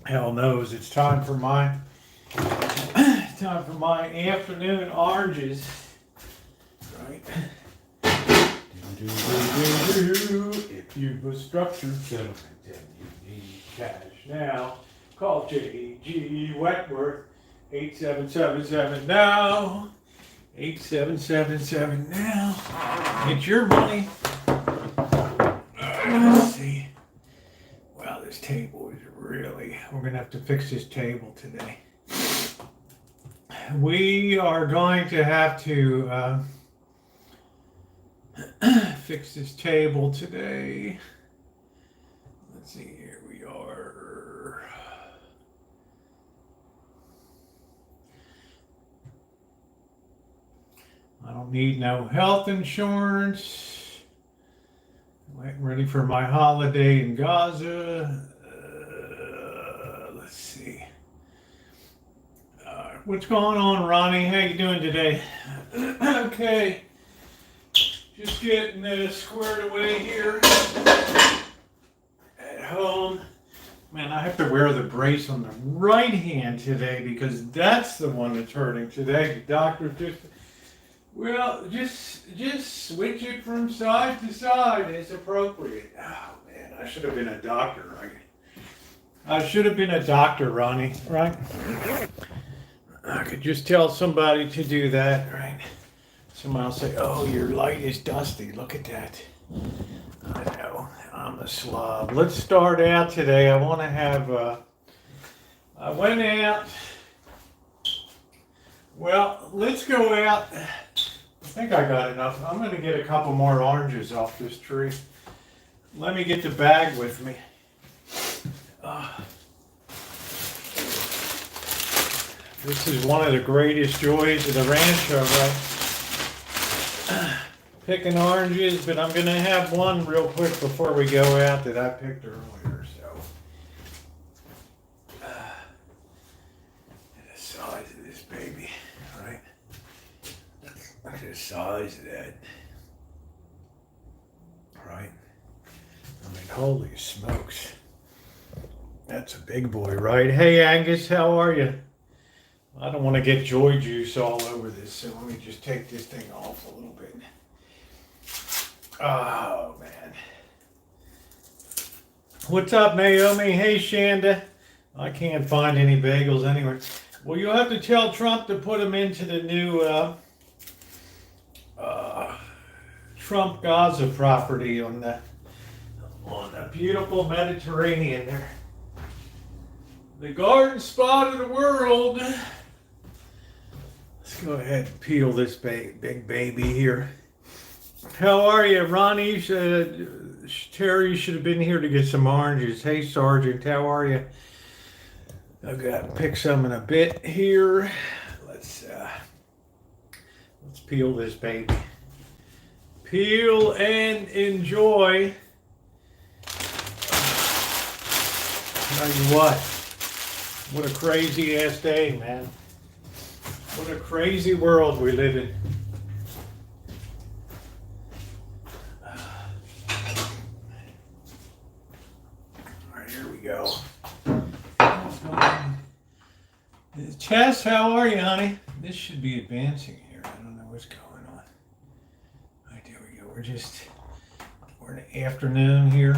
hell knows it's time for my afternoon oranges. Right. If you were structured settlement, then you need cash now. Call JG Wentworth 8777 now. 8777 now. It's your money. Let's see. Wow, this table is really. We're gonna have to fix this table today. We are going to have to fix this table today. Let's see, here we are. I don't need no health insurance. Getting ready for my holiday in Gaza. Let's see. What's going on, Ronnie? How you doing today? Okay. Just getting squared away here at home. Man, I have to wear the brace on the right hand today because that's the one that's hurting today. The doctor just switch it from side to side as appropriate. Oh man, I should have been a doctor, right? I should have been a doctor, Ronnie, right? I could just tell somebody to do that, right? Somebody will say, oh, your light is dusty. Look at that. I know. I'm a slob. Let's start out today. I want to have, I went out. Well, let's go out. I think I got enough. I'm going to get a couple more oranges off this tree. Let me get the bag with me. This is one of the greatest joys of the Rancho, right? Picking oranges, but I'm going to have one real quick before we go out that I picked earlier. So, the size of this baby, right? Look at the size of that, right? I mean, holy smokes. That's a big boy, right? Hey, Angus, how are you? I don't want to get joy juice all over this, so let me just take this thing off a little bit. Oh, man. What's up, Naomi? Hey, Shanda. I can't find any bagels anywhere. Well, you'll have to tell Trump to put them into the new Trump Gaza property on the beautiful Mediterranean there. The garden spot of the world. Let's go ahead and peel this big baby here. How are you, Ronnie? Terry should have been here to get some oranges. Hey, Sergeant, how are you? I've got to pick some in a bit here. Let's peel this baby. Peel and enjoy. Tell you what a crazy ass day, man. What a crazy world we live in. Alright, here we go. Tess, how are you, honey? This should be advancing here. I don't know what's going on. Alright, there we go. We're in the afternoon here.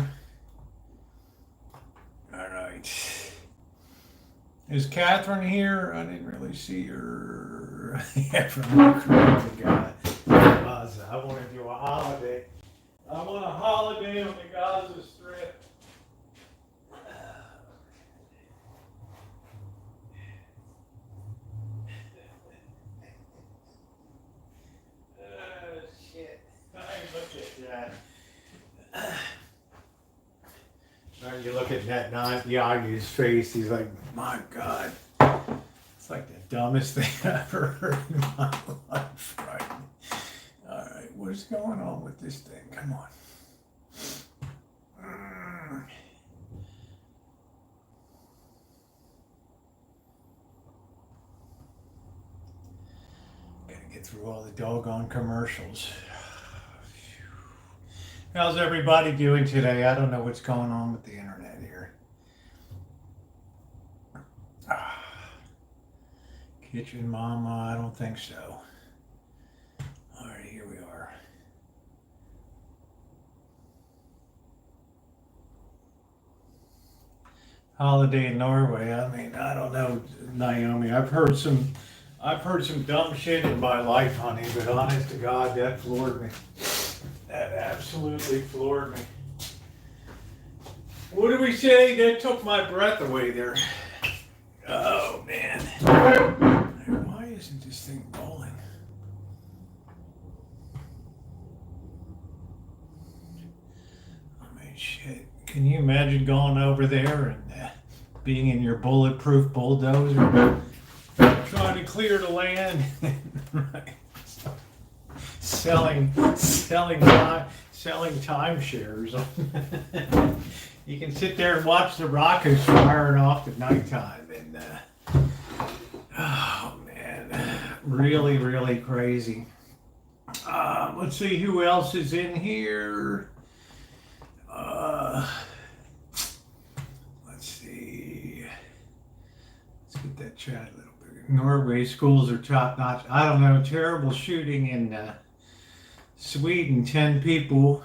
Alright. Is Catherine here? I didn't really see her. Yeah, from the crazy guy. Gaza. I want to do a holiday. I want a holiday on the Gaza Strip. Oh, shit. I look at that. You look at that Yagi's face, he's like, my God. It's like the dumbest thing I've ever heard in my life, right? All right, what's going on with this thing? Come on. Gotta get through all the doggone commercials. How's everybody doing today? I don't know what's going on with the internet here. Kitchen Mama, I don't think so. All right, here we are. Holiday in Norway. I mean, I don't know, Naomi. I've heard some dumb shit in my life, honey, but honest to God, that floored me. That absolutely floored me. What do we say? That took my breath away there. Oh, man. Why isn't this thing rolling? I mean, shit. Can you imagine going over there and being in your bulletproof bulldozer, trying to clear the land, right? Selling timeshares. You can sit there and watch the rockets firing off at nighttime, and oh man, really, really crazy. Let's see who else is in here. Let's see. Let's get that chat a little bigger. Norway schools are top notch. I don't know. Terrible shooting in Sweden. 10 people.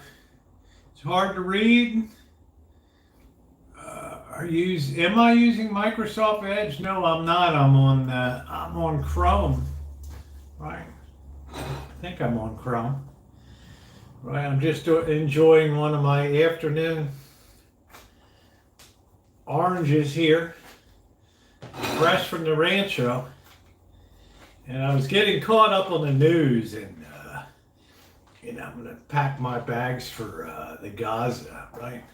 It's hard to read. Am I using Microsoft Edge? No, I'm not. I'm on Chrome. Right. I think I'm on Chrome. Right. I'm just enjoying one of my afternoon oranges here, fresh from the Rancho, and I was getting caught up on the news, and I'm gonna pack my bags for the Gaza. Right.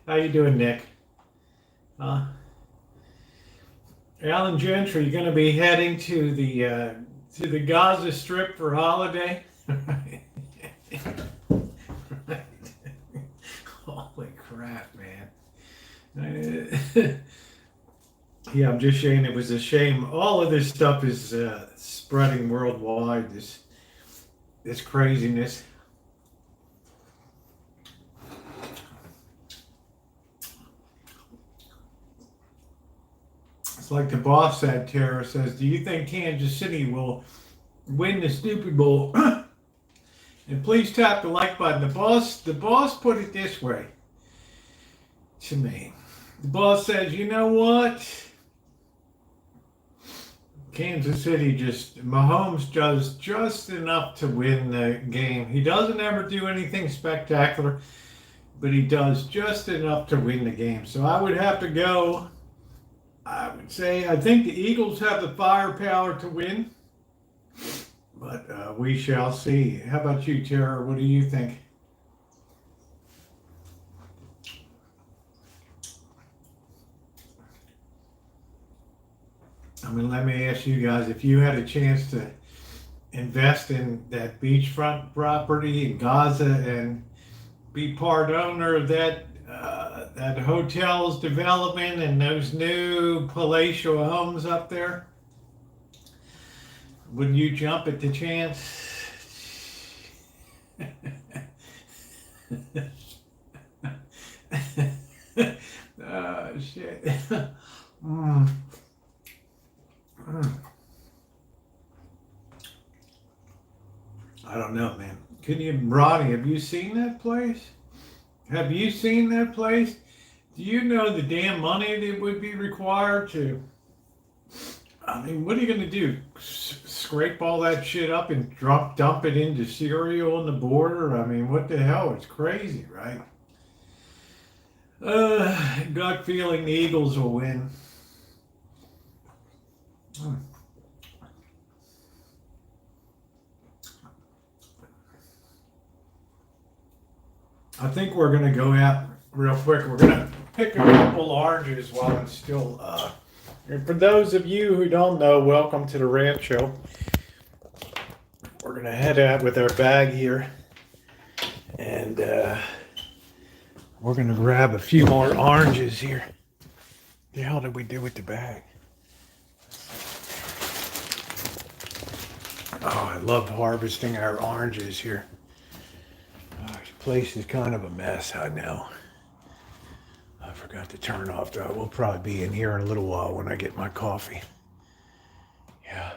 How you doing, Nick? Alan Gentry, you're going to be heading to the Gaza Strip for holiday? Right. Holy crap, man. Yeah, I'm just saying it was a shame. All of this stuff is spreading worldwide, this craziness. It's like the boss said, Tara says, do you think Kansas City will win the Stupid Bowl? And please tap the like button. The boss put it this way to me. The boss says, you know what? Kansas City Mahomes does just enough to win the game. He doesn't ever do anything spectacular, but he does just enough to win the game. So I would have to go. I would say I think the Eagles have the firepower to win, but we shall see. How about you, Tara? What do you think? I mean, let me ask you guys, if you had a chance to invest in that beachfront property in Gaza and be part owner of that hotel's development and those new palatial homes up there, wouldn't you jump at the chance? Oh, shit. I don't know, man. Ronnie, have you seen that place? Have you seen that place? Do you know the damn money that would be required to... I mean, what are you going to do? Scrape all that shit up and dump it into cereal on the border? I mean, what the hell? It's crazy, right? Gut feeling the Eagles will win. I think we're going to go out real quick. We're going to pick a couple oranges while it's still... And for those of you who don't know, welcome to the Rancho. We're going to head out with our bag here. And we're going to grab a few more oranges here. The hell did we do with the bag? Oh, I love harvesting our oranges here. Oh, this place is kind of a mess, I know. I forgot to turn off, though. We'll probably be in here in a little while when I get my coffee. Yeah.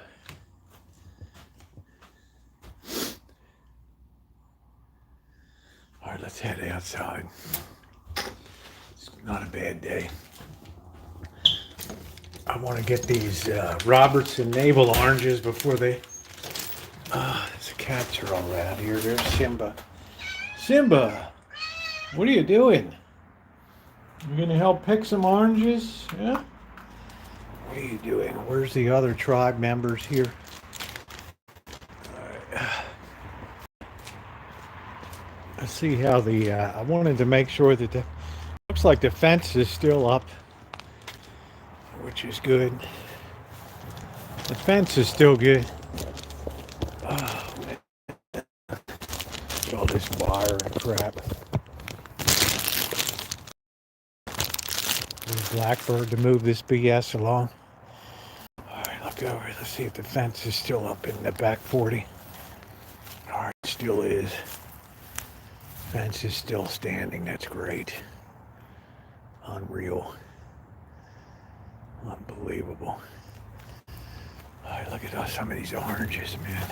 All right, let's head outside. It's not a bad day. I want to get these Robertson navel oranges before they... the cats are all out here. There's Simba. Simba! What are you doing? You gonna help pick some oranges? Yeah? What are you doing? Where's the other tribe members here? Let's see how the... I wanted to make sure that the... Looks like the fence is still up, which is good. The fence is still good. Oh, man. All this wire and crap. There's Blackbird to move this BS along. Alright, look over. Let's see if the fence is still up in the back 40. Alright, still is. Fence is still standing. That's great. Unreal. Unbelievable. Alright, look at some of these oranges, man.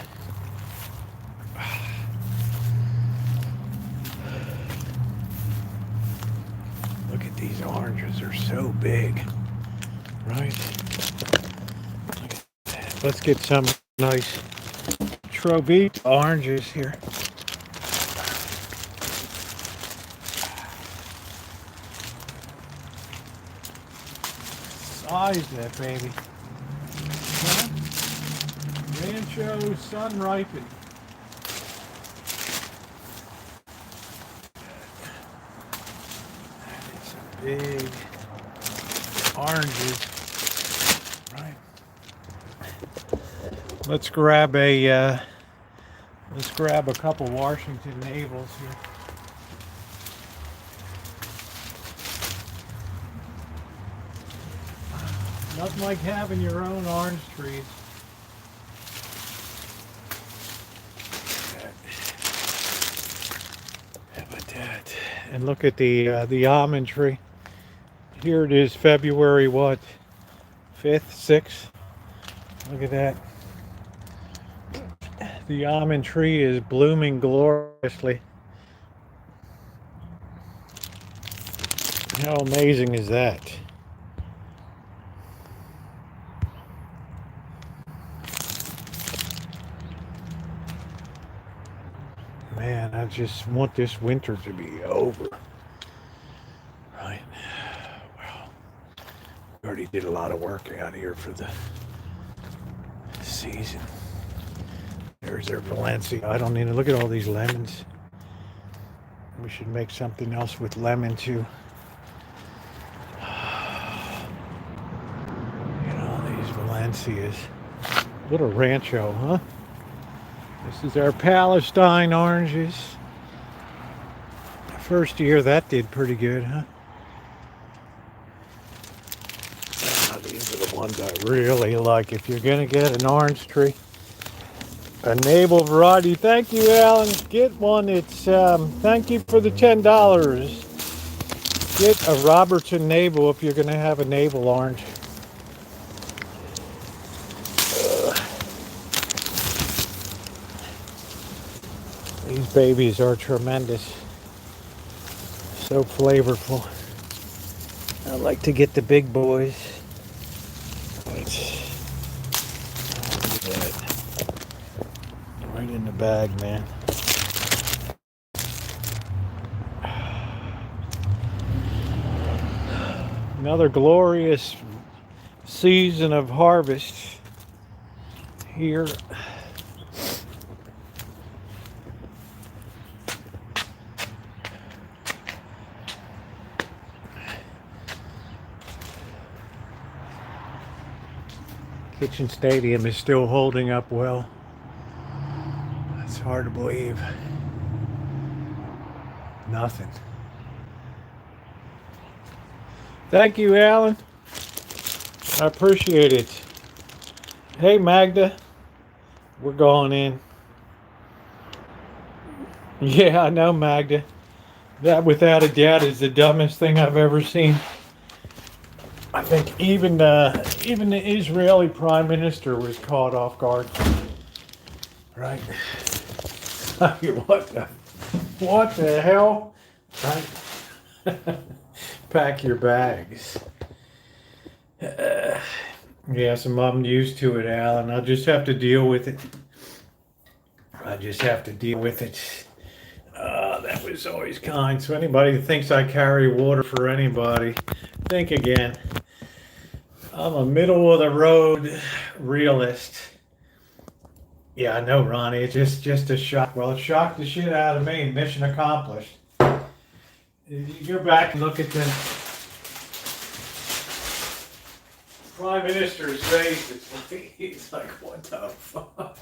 Look at these oranges. They're so big. Right? Look at that. Let's get some nice Trovita oranges here. Size that baby. Huh? Rancho sun ripened. It's some big oranges. Right. Let's grab a couple Washington navels here. Nothing like having your own orange trees. How about that? And look at the almond tree. Here it is, February what? 5th, 6th. Look at that. The almond tree is blooming gloriously. How amazing is that? Man, I just want this winter to be over. Right? Well, we already did a lot of work out here for the season. There's their Valencia. I don't need to look at all these lemons. We should make something else with lemon too. You know, these Valencias. Little Rancho, huh? This is our Palestine oranges. First year that did pretty good, huh? These are the ones I really like. If you're gonna get an orange tree, a navel variety. Thank you, Alan. Get one. It's thank you for the $10. Get a Robertson navel if you're gonna have a navel orange. These babies are tremendous. So flavorful. I like to get the big boys. Right in the bag, man. Another glorious season of harvest here. Kitchen Stadium is still holding up well. It's hard to believe. Nothing. Thank you, Alan. I appreciate it. Hey, Magda. We're going in. Yeah, I know, Magda. That, without a doubt, is the dumbest thing I've ever seen. I think even the Israeli Prime Minister was caught off guard. Right? What the hell? Right? Pack your bags. Yes, I'm used to it, Alan. I'll just have to deal with it. That was always kind. So anybody who thinks I carry water for anybody, think again. I'm a middle of the road realist. Yeah, I know, Ronnie. It's just a shock. Well, it shocked the shit out of me. Mission accomplished. If you go back and look at the Prime Minister's face, he's like, what the fuck?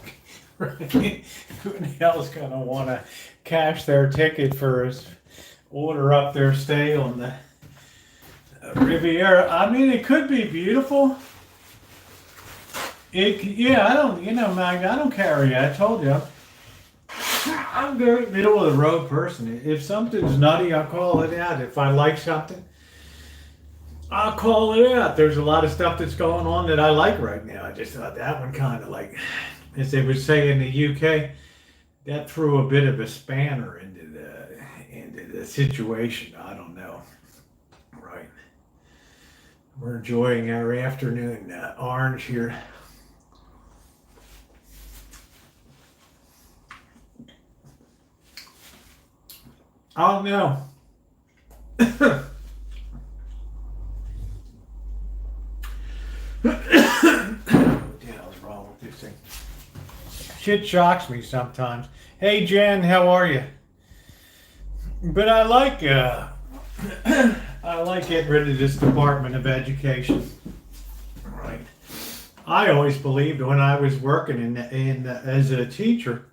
Right? Who the hell's gonna want to cash their ticket for us, order up their stay on the Riviera? I mean, it could be beautiful. I don't, Magda, I don't carry. I told you, I'm very middle of the road person. If something's nutty, I'll call it out. If I like something, I'll call it out. There's a lot of stuff that's going on that I like right now. I just thought that one kind of like, as they would say in the UK, that threw a bit of a spanner into the situation. I don't know. Right. We're enjoying our afternoon orange here. Oh no. What the hell's wrong with this thing? Shit shocks me sometimes. Hey Jen, how are you? But I like getting rid of this Department of Education. Right. I always believed when I was working as a teacher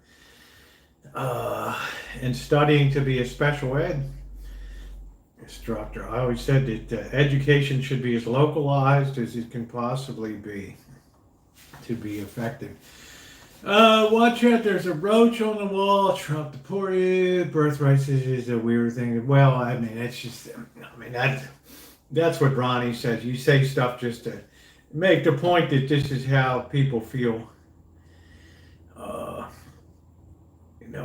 and studying to be a special ed instructor, I always said that education should be as localized as it can possibly be to be effective. Watch out, there's a roach on the wall. Trump deported. Birthrights is a weird thing. Well, I mean, that's what Ronnie says. You say stuff just to make the point that this is how people feel,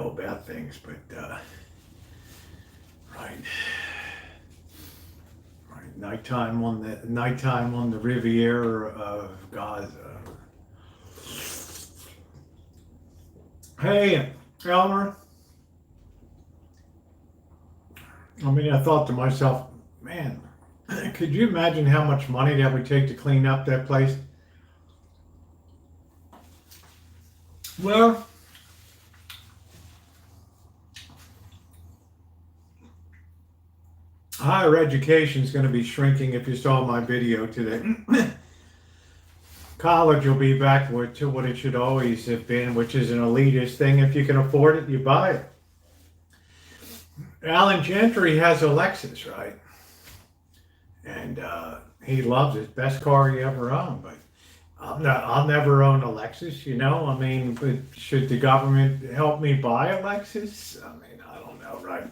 about things. But, right. Nighttime on the Riviera of Gaza. Hey, Elmer. I mean, I thought to myself, man, could you imagine how much money that would take to clean up that place? Well, higher education is going to be shrinking. If you saw my video today, college will be back to what it should always have been, which is an elitist thing. If you can afford it, you buy it. Alan Gentry has a Lexus, right? And he loves it. Best car he ever owned. But I'll never own a Lexus, I mean, but should the government help me buy a Lexus? I mean, I don't know, right?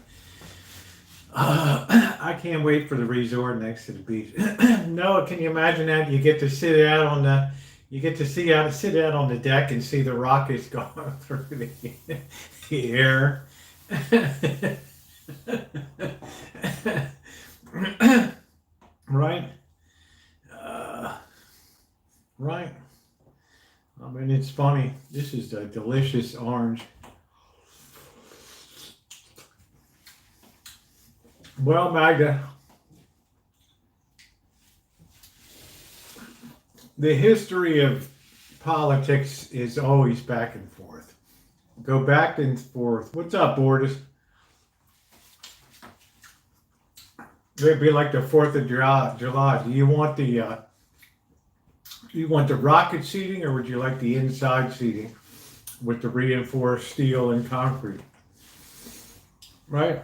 I can't wait for the resort next to the beach. Noah, can you imagine that? You get to sit out on the deck and see the rockets going through the air. Right? Right. I mean, it's funny. This is a delicious orange. Well, Magda, the history of politics is always back and forth. Go back and forth. What's up, Borders? It'd be like the 4th of July. Do you want the rocket seating, or would you like the inside seating with the reinforced steel and concrete? Right?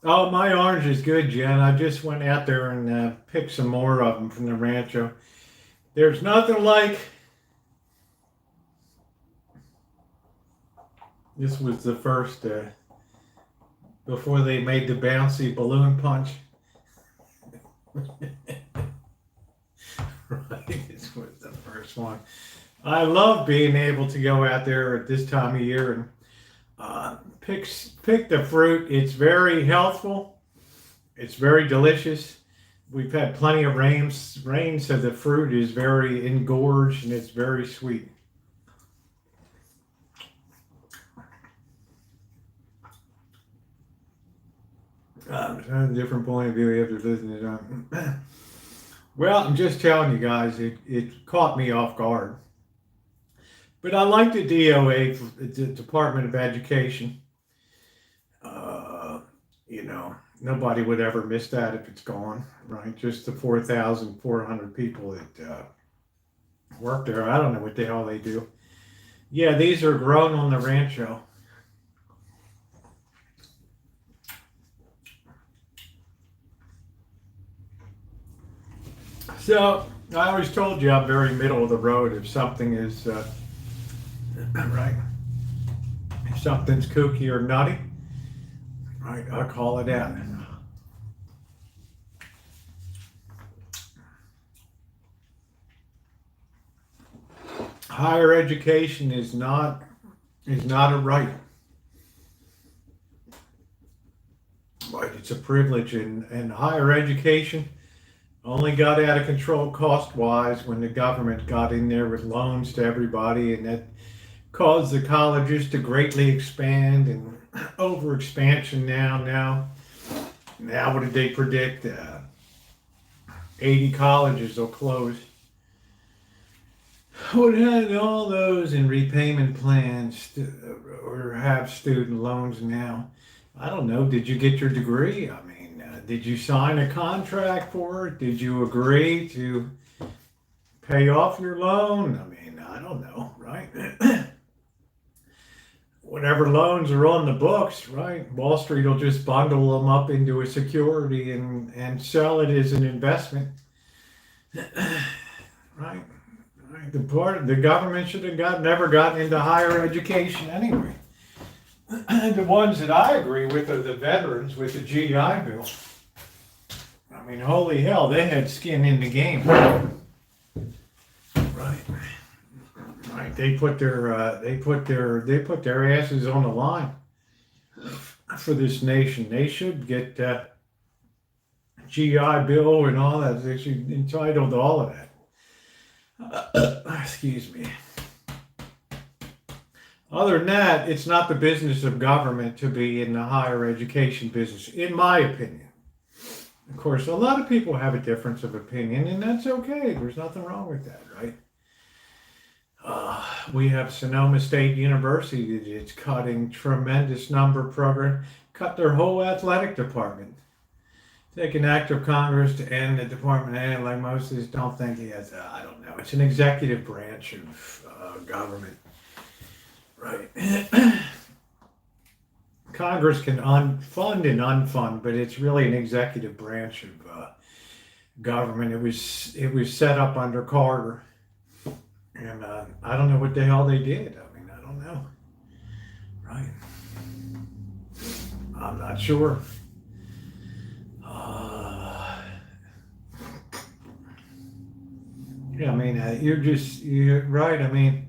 Oh, my orange is good, Jen. I just went out there and picked some more of them from the Rancho. There's nothing like... This was the first before they made the bouncy balloon punch. Right, this was the first one. I love being able to go out there at this time of year and pick the fruit. It's very healthful. It's very delicious. We've had plenty of rain, so the fruit is very engorged and it's very sweet. A different point of view after listening to it. Well, I'm just telling you guys, it caught me off guard. But I like the DOA, the Department of Education. You know, nobody would ever miss that if it's gone, right? Just the 4,400 people that work there. I don't know what the hell they do. Yeah, these are grown on the Rancho. So, I always told you I'm very middle of the road. If something is, right, if something's kooky or nutty, right, I call it out. Higher education is not a right. Right, it's a privilege, and higher education only got out of control cost-wise when the government got in there with loans to everybody, and that caused the colleges to greatly expand and over-expansion now what did they predict? 80 colleges will close. Would have all those in repayment plans or have student loans now. I don't know, did you get your degree? I mean, did you sign a contract for it? Did you agree to pay off your loan? I mean, I don't know, right? Whatever loans are on the books, right? Wall Street will just bundle them up into a security and sell it as an investment, right? The government should have never gotten into higher education anyway. The ones that I agree with are the veterans with the GI Bill. I mean, holy hell, they had skin in the game. Right. Right. They put their asses on the line for this nation. They should get GI Bill and all that. They should be entitled to all of that. Excuse me. Other than that, it's not the business of government to be in the higher education business, in my opinion. Of course, a lot of people have a difference of opinion, and that's okay. There's nothing wrong with that, right? We have Sonoma State University. It's cutting tremendous number of programs, cut their whole athletic department. Take an act of Congress to end the Department of Ed, like most of us don't think he has. I don't know. It's an executive branch of government, right? Congress can fund and unfund, but it's really an executive branch of government. It was set up under Carter, and I don't know what the hell they did. I mean, I don't know, right? I'm not sure. Yeah, I mean, you're right. I mean,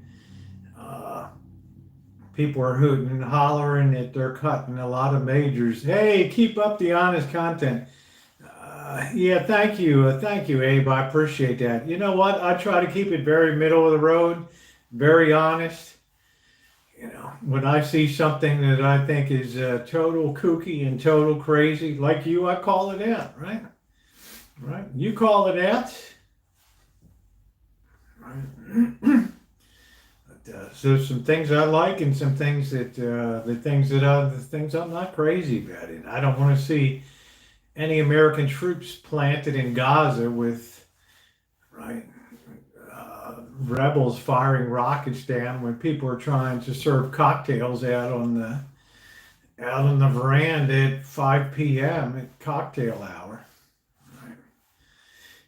people are hooting and hollering that they're cutting a lot of majors. Hey, keep up the honest content. Yeah, thank you, Abe. I appreciate that. You know what? I try to keep it very middle of the road, very honest. You know, when I see something that I think is total kooky and total crazy, like you, I call it out, right? Right? You call it out. So some things I like and some things that the things I'm not crazy about. And I don't want to see any American troops planted in Gaza with rebels firing rockets down when people are trying to serve cocktails out on the veranda at 5 p.m. at cocktail hour. Right.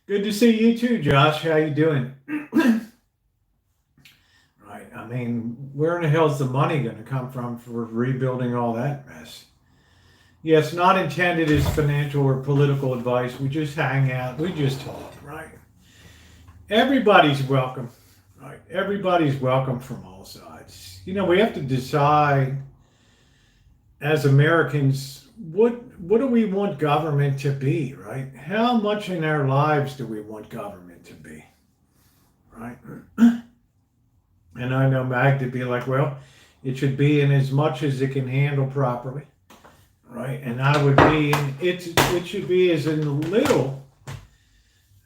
Good to see you too, Josh. How you doing? I mean, where in the hell's the money going to come from for rebuilding all that mess? Yes, not intended as financial or political advice. We just hang out. We just talk, right? Everybody's welcome, right? Everybody's welcome from all sides. We have to decide as Americans, what do we want government to be, right? How much in our lives do we want government to be, right? And I know Magda'd be like, well, it should be in as much as it can handle properly, right? And I would be in, it should be as in little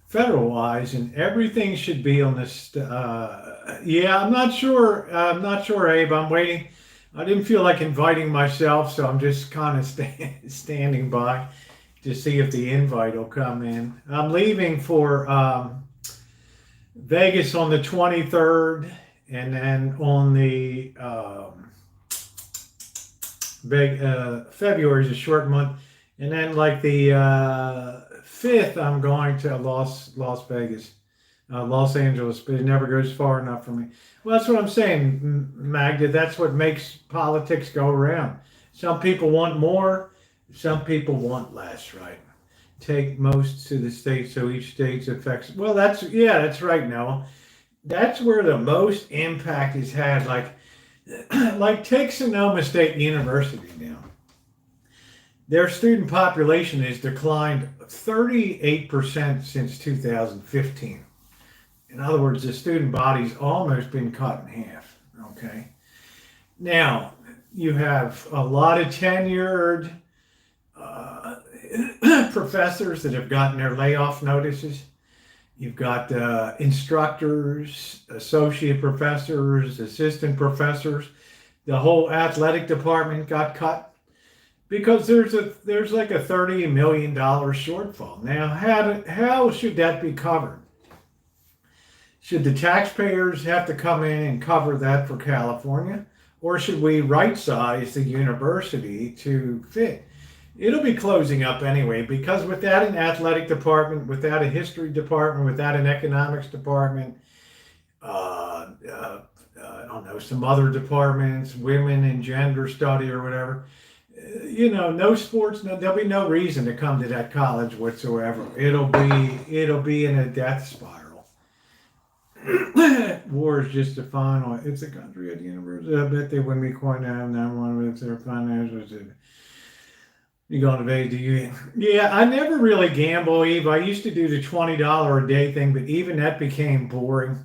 federal-wise, and everything should be on this. Yeah, I'm not sure. Abe. I'm waiting. I didn't feel like inviting myself, so I'm just kind of standing by to see if the invite will come in. I'm leaving for Vegas on the 23rd, and then on the February is a short month, and then like the 5th, I'm going to Los Angeles, but it never goes far enough for me. Well, that's what I'm saying, Magda. That's what makes politics go around. Some people want more, some people want less, right? Take most to the state, so each state affects. Well, that's right, Noah. That's where the most impact is had. Like take Sonoma State University now. Their student population has declined 38% since 2015. In other words, the student body's almost been cut in half, okay? Now, you have a lot of tenured professors that have gotten their layoff notices. You've got instructors, associate professors, assistant professors. The whole athletic department got cut because there's like a $30 million shortfall. Now, how should that be covered? Should the taxpayers have to come in and cover that for California? Or should we right-size the university to fit? It'll be closing up anyway, because without an athletic department, without a history department, without an economics department, I don't know, some other departments, women and gender study or whatever, no sports, there'll be no reason to come to that college whatsoever. It'll be in a death spiral. War is just a final. It's a country at the university. I bet they wouldn't be quite now. Number one with their finances. You going to bed? Do you? Yeah, I never really gamble, Eve. I used to do the $20 a day thing, but even that became boring.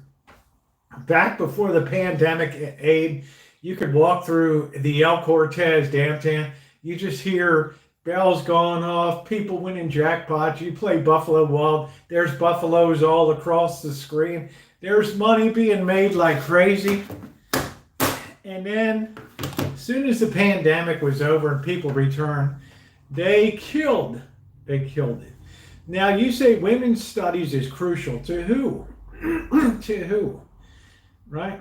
Back before the pandemic, Abe, you could walk through the El Cortez downtown. You just hear bells going off, people winning jackpots. You play Buffalo Wild. There's buffaloes all across the screen. There's money being made like crazy. And then, as soon as the pandemic was over and people returned, they killed it. Now, you say women's studies is crucial. To who? To who? Right?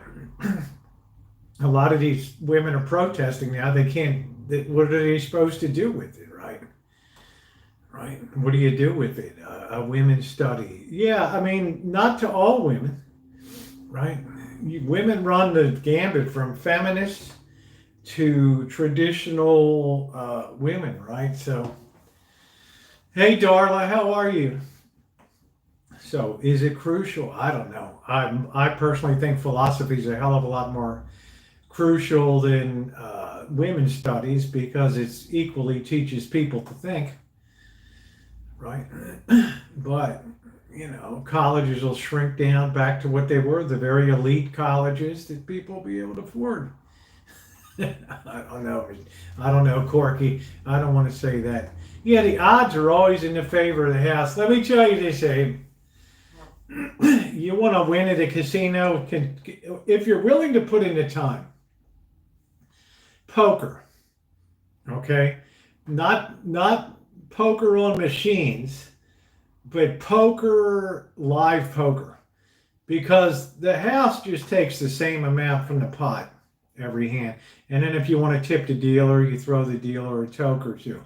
A lot of these women are protesting now. They can't, what are they supposed to do with it, right? Right? What do you do with it? A women's study. Yeah, I mean, not to all women, right? Women run the gambit from feminists to traditional women, right? So, hey, Darla, how are you? So, is it crucial? I don't know. I personally think philosophy is a hell of a lot more crucial than women's studies because it equally teaches people to think, right? But, colleges will shrink down back to what they were, the very elite colleges that people will be able to afford. I don't know, Corky. I don't want to say that. Yeah, the odds are always in the favor of the house. Let me tell you this, Abe. You want to win at a casino, if you're willing to put in the time. Poker, okay? Not poker on machines, but live poker. Because the house just takes the same amount from the pot every hand. And then if you want to tip the dealer, you throw the dealer a toke or two.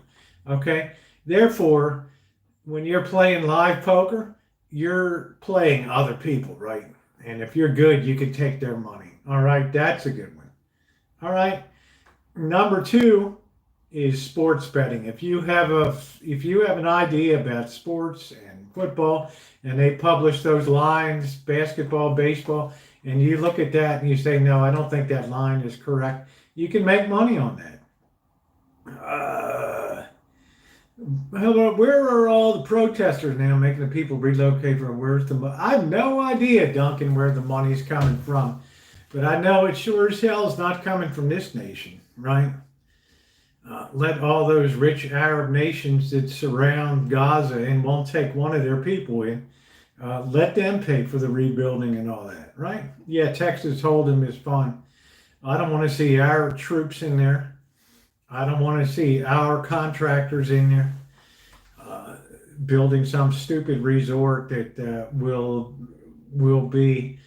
Okay? Therefore, when you're playing live poker, you're playing other people, right? And if you're good, you can take their money. All right? That's a good one. All right? Number two is sports betting. If you have an idea about sports and football, and they publish those lines, basketball, baseball, and you look at that and you say, no, I don't think that line is correct, you can make money on that. Hello, where are all the protesters now making the people relocate from? Where's the money? I have no idea, Duncan, where the money's coming from. But I know it sure as hell is not coming from this nation, right? Let all those rich Arab nations that surround Gaza and won't take one of their people in, let them pay for the rebuilding and all that, right? Yeah, Texas Hold'em is fun. I don't want to see our troops in there. I don't want to see our contractors in there building some stupid resort that will be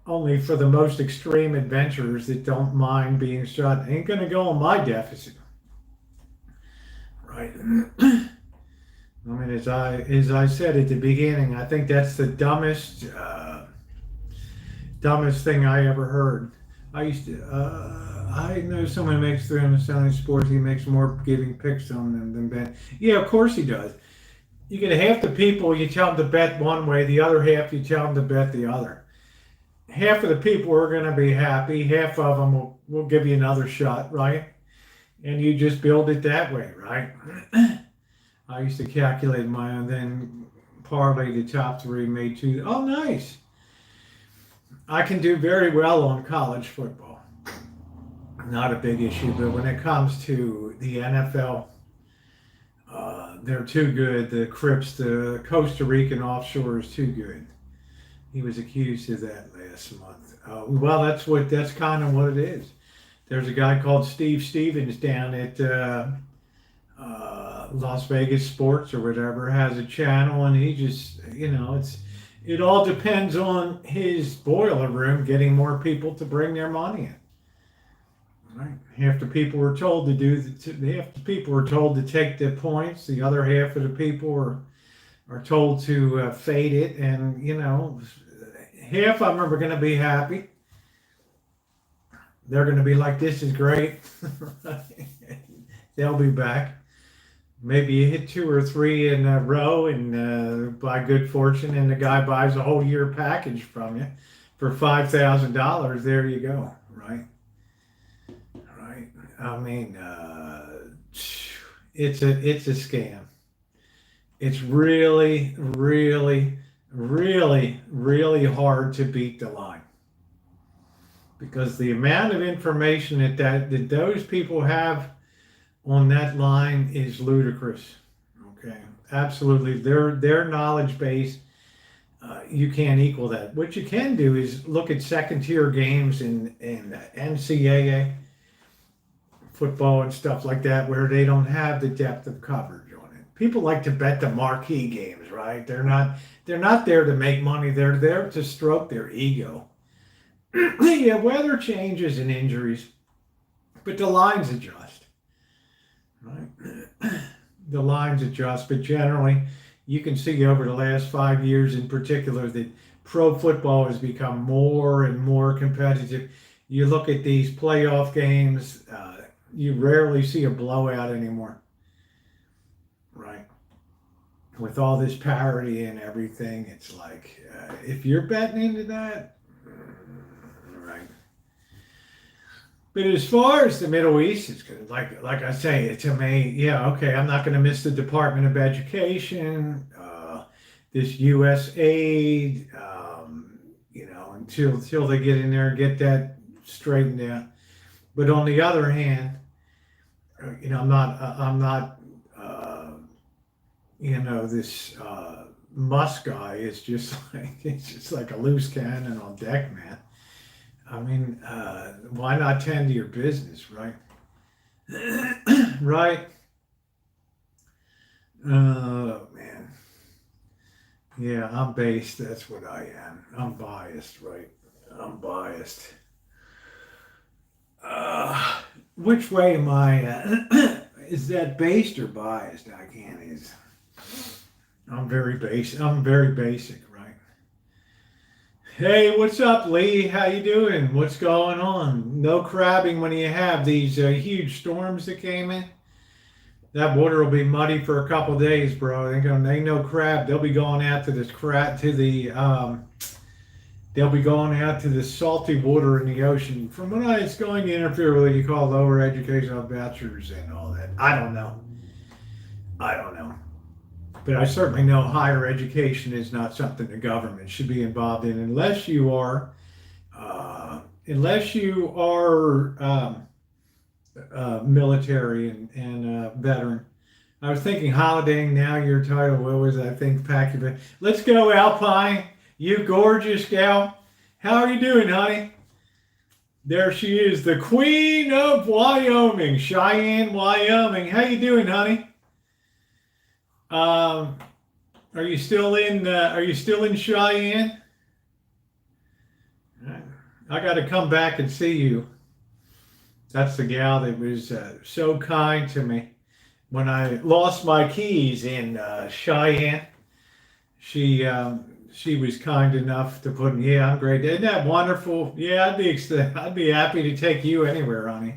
only for the most extreme adventurers that don't mind being shot. Ain't going to go on my deficit, right? I mean, as I said at the beginning, I think that's the dumbest thing I ever heard. I know someone who makes $300 selling sports. He makes more giving picks on them than bet. Yeah, of course he does. You get half the people, you tell them to bet one way, the other half you tell them to bet the other. Half of the people are going to be happy. Half of them will give you another shot, right? And you just build it that way, right? I used to calculate my own, then parlay the top three, made two. Oh, nice. I can do very well on college football. Not a big issue, but when it comes to the NFL, they're too good. The Crips, the Costa Rican offshore is too good. He was accused of that last month. Well, that's kind of what it is. There's a guy called Steve Stevens down at Las Vegas Sports or whatever, has a channel, and he just, it all depends on his boiler room getting more people to bring their money in. Right. Half the people were told half the people were told to take the points. The other half of the people are told to fade it, and half of them are going to be happy. They're going to be like, "This is great." They'll be back. Maybe you hit 2 or 3 in a row, and by good fortune, and the guy buys a whole year package from you for $5,000. There you go, right? I mean, it's a scam. It's really, really, really, really hard to beat the line, because the amount of information that those people have on that line is ludicrous. Okay, absolutely. Their knowledge base, you can't equal that. What you can do is look at second-tier games in NCAA football and stuff like that, where they don't have the depth of coverage on it. People like to bet the marquee games, right? They're not there to make money. They're there to stroke their ego. Yeah, weather changes and injuries, but the lines adjust, right? The lines adjust, but generally, you can see over the last 5 years in particular that pro football has become more and more competitive. You look at these playoff games, you rarely see a blowout anymore, right? With all this parity and everything, it's like, if you're betting into that, right? But as far as the Middle East is good, like I say, to me, yeah, okay, I'm not going to miss the Department of Education, this U.S. aid, until they get in there and get that straightened out. But on the other hand, I'm not, this Musk guy is just like a loose cannon on deck, man. I mean, why not tend to your business, right? Right? Oh, man. Yeah, I'm based. That's what I am. I'm biased, right? I'm biased. Which way am I? Is that based or biased? I can't. I'm very basic. I'm very basic, right? Hey, what's up, Lee? How you doing? What's going on? No crabbing when you have these huge storms that came in. That water will be muddy for a couple days, bro. They no crab. They'll be going out to this crab to the they'll be going out to the salty water in the ocean. From what it's going to interfere with what you call lower educational bachelors and all that. I don't know. I don't know. But I certainly know higher education is not something the government should be involved in unless you are military and veteran. I was thinking holidaying. Now your title, what was I think pack your. Let's go, Alpine. You gorgeous gal. How are you doing, honey? There she is, the Queen of Wyoming, Cheyenne, Wyoming. How you doing, honey? Are you still in Cheyenne? I got to come back and see you. That's the gal that was so kind to me when I lost my keys in Cheyenne. She was kind enough to put. Yeah, I'm great. Isn't that wonderful? Yeah, I'd be happy to take you anywhere, honey.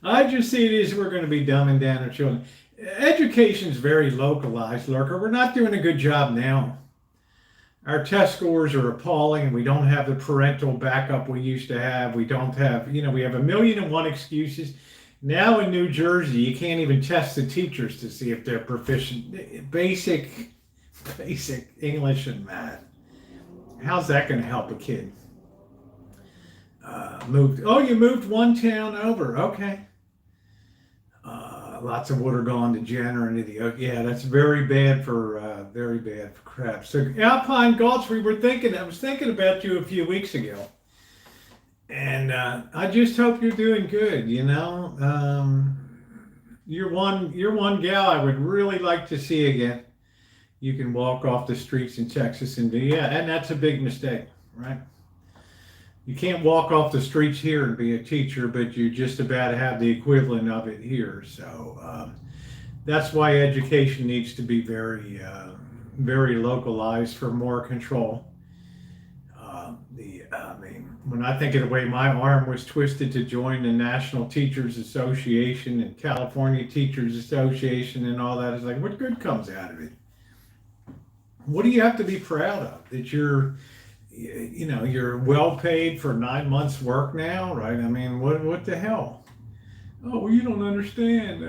I just see it as we're going to be dumbing down our children. Education's very localized, Lurker. We're not doing a good job now. Our test scores are appalling, and we don't have the parental backup we used to have. We don't have, we have 1,000,001 excuses. Now in New Jersey, you can't even test the teachers to see if they're proficient. Basic English and math. How's that going to help a kid? You moved one town over. Okay. Lots of water gone to Jenner into the ocean. Yeah, that's very bad for crabs. So Alpine Gulch, I was thinking about you a few weeks ago, and I just hope you're doing good. You're one gal I would really like to see again. You can walk off the streets in Texas and and that's a big mistake, right? You can't walk off the streets here and be a teacher, but you just about have the equivalent of it here. So that's why education needs to be very, very localized for more control. When I think of the way my arm was twisted to join the National Teachers Association and California Teachers Association and all that, it's like, what good comes out of it? What do you have to be proud of? That you're well paid for 9 months work now, right? I mean, what the hell? Oh, well, you don't understand.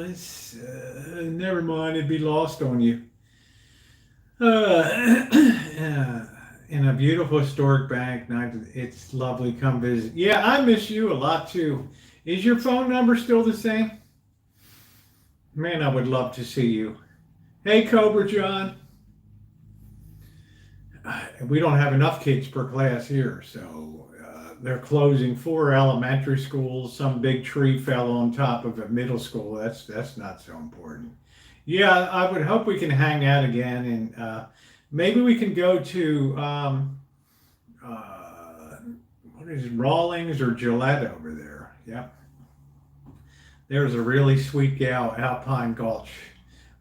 It's never mind. It'd be lost on you. In a beautiful historic bank, it's lovely. Come visit. Yeah, I miss you a lot too. Is your phone number still the same? Man, I would love to see you. Hey, Cobra John. We don't have enough kids per class here, so they're closing 4 elementary schools. Some big tree fell on top of a middle school. That's not so important. Yeah, I would hope we can hang out again, and maybe we can go to what is it, Rawlings or Gillette over there. Yep. There's a really sweet gal, Alpine Gulch.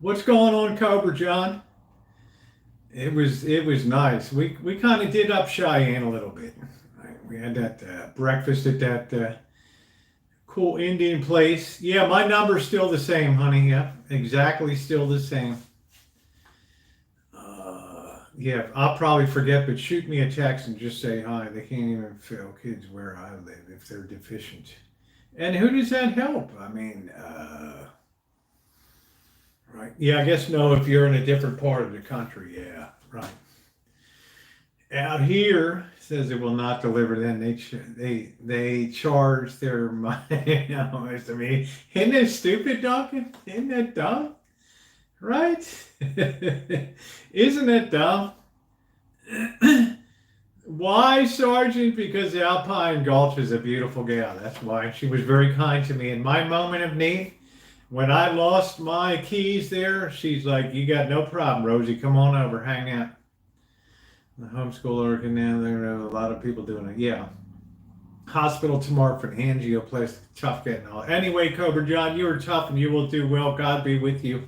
What's going on, Cobra John? It was nice. We kind of did up Cheyenne a little bit. We had that breakfast at that cool Indian place. Yeah, my number's still the same, honey. Yeah, exactly still the same. Yeah, I'll probably forget, but shoot me a text and just say hi. They can't even fail kids where I live if they're deficient. And who does that help? I mean, right. Yeah, I guess no, if you're in a different part of the country. Yeah, right. Out here, says it will not deliver. Then they charge their money. I mean, isn't that stupid, Duncan? Isn't that dumb? Right? Isn't that dumb? Why, Sergeant? Because Alpine Gulch is a beautiful gal. That's why. She was very kind to me in my moment of need. When I lost my keys there, she's like, you got no problem, Rosie. Come on over, hang out. The homeschooler can now, there are a lot of people doing it. Yeah. Hospital tomorrow for an angioplasty. Tough getting all. Anyway, Cobra John, you are tough and you will do well. God be with you.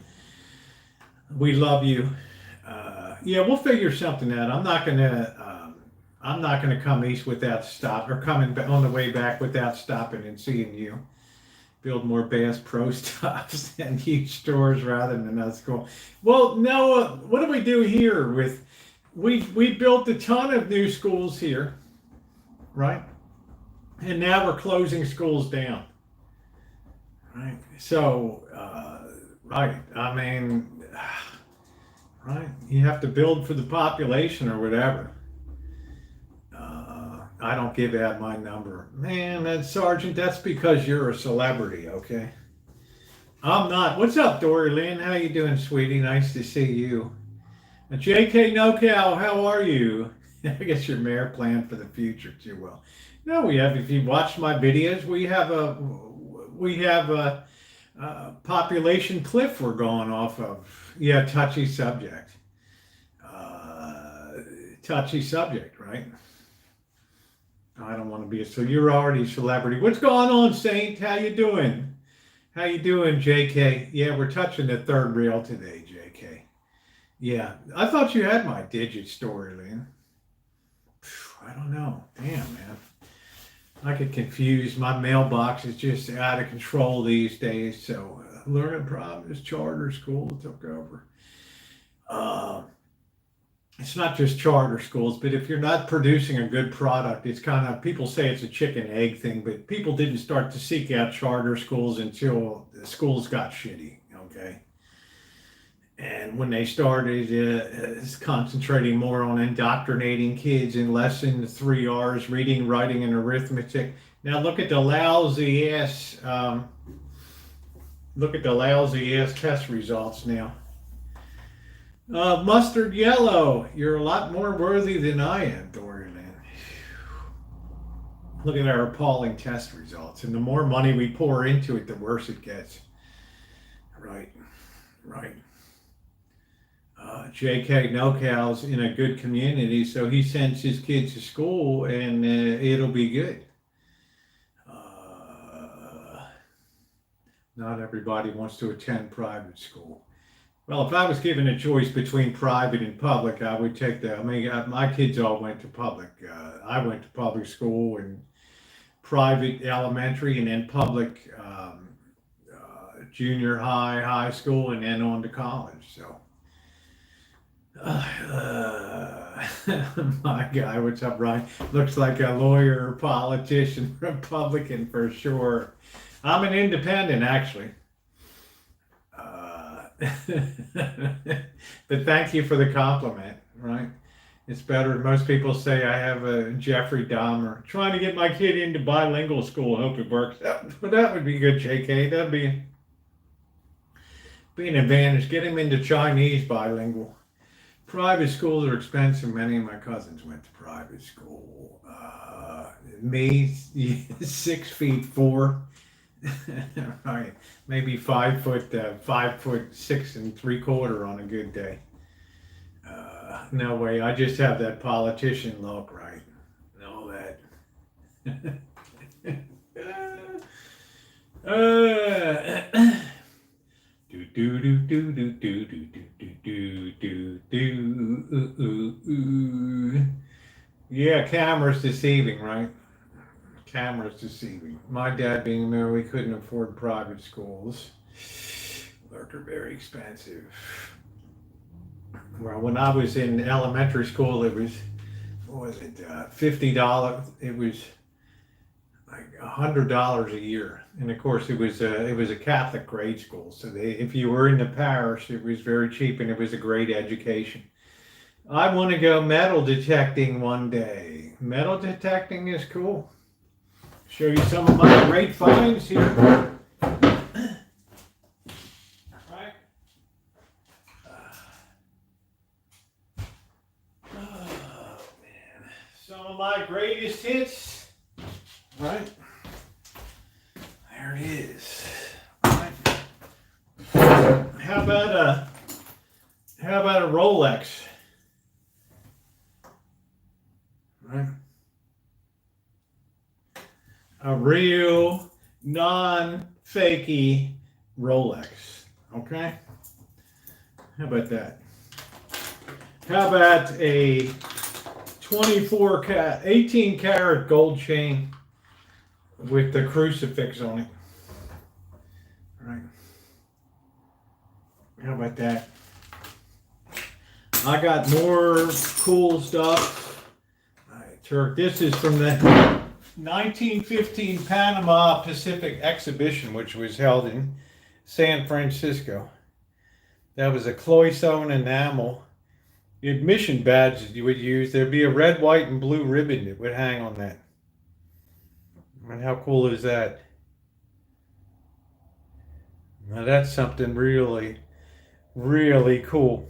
We love you. Yeah, we'll figure something out. I'm not gonna come east without stop or coming on the way back without stopping and seeing you. build more Bass Pro Stops and huge stores rather than us cool. Well, Noah, what do we do here with, we built a ton of new schools here, right? And now we're closing schools down, right? So, right, I mean, right, you have to build for the population or whatever. I don't give out my number. Man, that's Sergeant, that's because you're a celebrity, okay? I'm not. What's up, Dory Lynn? How you doing, sweetie? Nice to see you. JK NoCal, how are you? I guess your mayor plan for the future too well. No, we have. If you watch my videos, we have a population cliff we're going off of. Yeah, touchy subject. Touchy subject, right? I don't want to be so you're already a celebrity. What's going on, Saint? How you doing? How you doing, JK? Yeah, we're touching the third rail today, JK. Yeah, I thought you had my digit story, Lynn. I don't know. Damn, man. I get confused. My mailbox is just out of control these days. So, Learning Providence Charter School took over. It's not just charter schools, but if you're not producing a good product, it's kind of, people say it's a chicken egg thing, but people didn't start to seek out charter schools until the schools got shitty, okay? And when they started concentrating more on indoctrinating kids in less than the 3 R's, reading, writing, and arithmetic. Now look at the lousy ass test results now. Mustard yellow, you're a lot more worthy than I am, Dorian. Look at our appalling test results. And the more money we pour into it, the worse it gets. Right. JK NoCal's in a good community, so he sends his kids to school and it'll be good. Not everybody wants to attend private school. Well, if I was given a choice between private and public, I would take my kids all went to public. I went to public school and private elementary and then public junior high, high school, and then on to college. So, my guy, what's up, Ryan? Looks like a lawyer, politician, Republican for sure. I'm an independent, actually. But thank you for the compliment, right? It's better. Most people say I have a Jeffrey Dahmer. Trying to get my kid into bilingual school. Hope it works. But that would be good, JK. That'd be an advantage. Get him into Chinese bilingual. Private schools are expensive. Many of my cousins went to private school. Me, 6'4". Right, maybe 5 foot, 5'6" and 3/4" on a good day. No way, I just have that politician look, right? All that. Yeah, camera's deceiving, right? Camera's deceiving. My dad being there, we couldn't afford private schools. They're very expensive. Well, when I was in elementary school, it was, what was it, $50. It was like $100 a year. And of course, it was a Catholic grade school. So if you were in the parish, it was very cheap and it was a great education. I want to go metal detecting one day. Metal detecting is cool. Show you some of my great finds here. Right. Oh man, some of my greatest hits. Right. There it is. Right. How about a Rolex? Right. A real, non-fakey Rolex, okay? How about that? How about a 18 karat gold chain with the crucifix on it? How about that? I got more cool stuff. All right, Turk, this is from the 1915 Panama Pacific Exhibition, which was held in San Francisco. That was a Cloisone enamel. The admission badge that you would use, there'd be a red, white, and blue ribbon that would hang on that. And how cool is that? Now that's something really, really cool.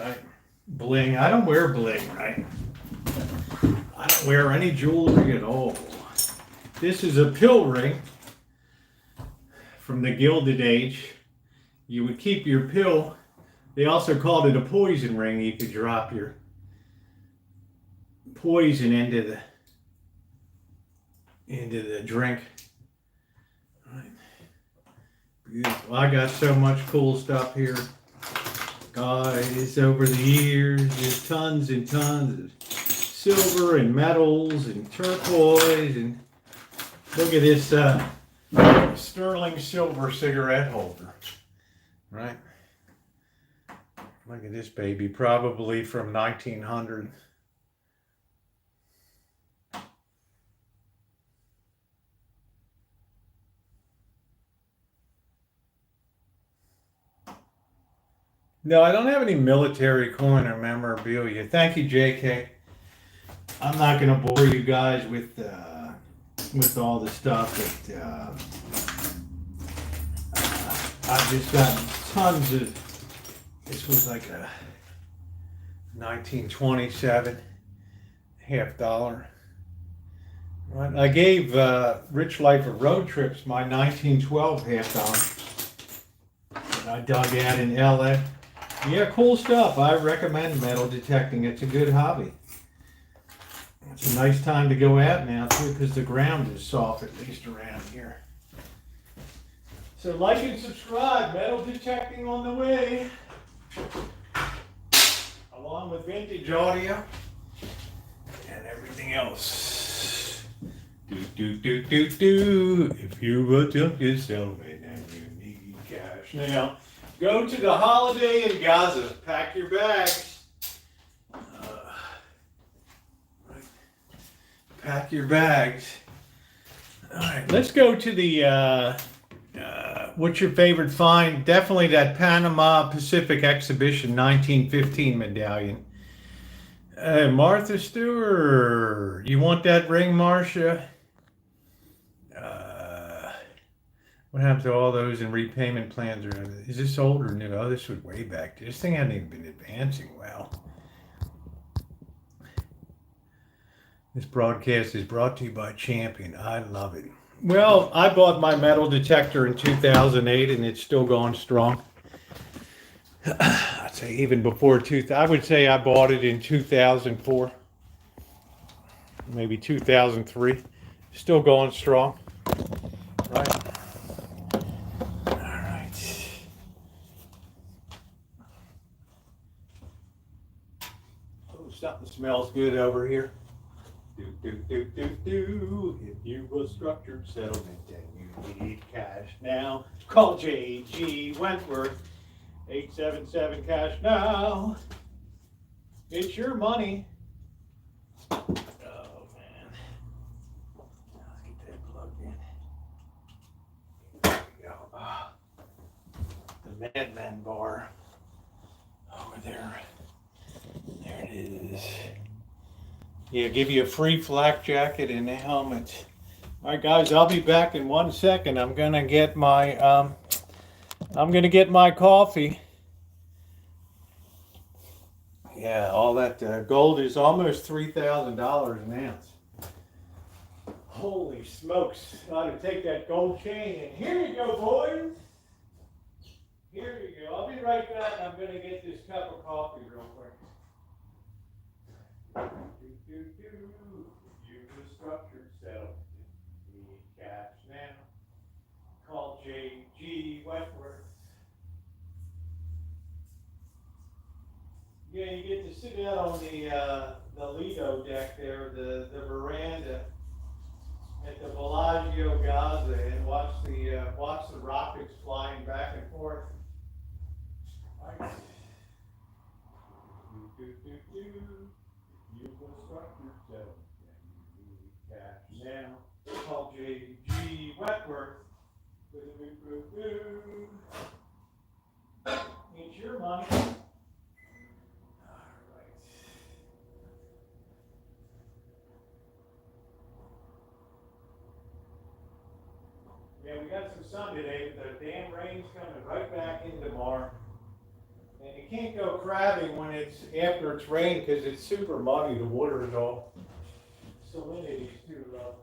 Right? Bling. I don't wear bling, right? I don't wear any jewelry at all. This is a pill ring from the Gilded Age. You would keep your pill. They also called it a poison ring. You could drop your poison into the drink. Right. Beautiful. I got so much cool stuff here, guys. Over the years, there's tons and tons of silver and metals and turquoise, and look at this sterling silver cigarette holder. Right? Look at this baby, probably from 1900. No, I don't have any military coin or memorabilia. Thank you, JK. I'm not going to bore you guys with all the stuff that I've just gotten tons of. This was like a 1927 $50. Right. I gave Rich Life of Road Trips my 1912 $50 that I dug out in LA. Yeah, cool stuff. I recommend metal detecting. It's a good hobby. It's a nice time to go out now too, because the ground is soft, at least around here. So like and subscribe. Metal detecting on the way, along with vintage audio and everything else. If you will jump yourself in and you need cash now. Go to the holiday in Gaza. Pack your bags. Pack your bags. All right, let's go to the, what's your favorite find? Definitely that Panama Pacific Exhibition 1915 medallion. Martha Stewart, you want that ring, Marcia? What happened to all those in repayment plans? Or is this old or new? Oh, this was way back. This thing hadn't even been advancing well. This broadcast is brought to you by Champion. I love it. Well, I bought my metal detector in 2008, and it's still going strong. I'd say even before 2000. I would say I bought it in 2004, maybe 2003. Still going strong, right? Something smells good over here. If you will structured settlement and you need cash now, call JG Wentworth, 877 cash now. It's your money. Oh man. Let's get that plugged in. There we go. The Madman bar over there. There it is. Yeah, give you a free flak jacket and a helmet. All right, guys, I'll be back in 1 second. I'm gonna get my coffee. Yeah, all that gold is almost $3,000 an ounce. Holy smokes! Got to take that gold chain and here you go, boys. Here you go. I'll be right back. I'm gonna get this cup of coffee real quick. You the structured settlement. You need cash now. Call JG Wentworth. Yeah, you get to sit out on the Lido deck there, the veranda. at the Bellagio Gaza and watch the rockets flying back and forth. Right. You construct yourself and you catch now. It's called G. Wentworth. It's your money. Yeah, we got some sun today, but the damn rain's coming right back in tomorrow. And you can't go crabbing when it's after it's rained because it's super muddy. The water is all salinity's too low.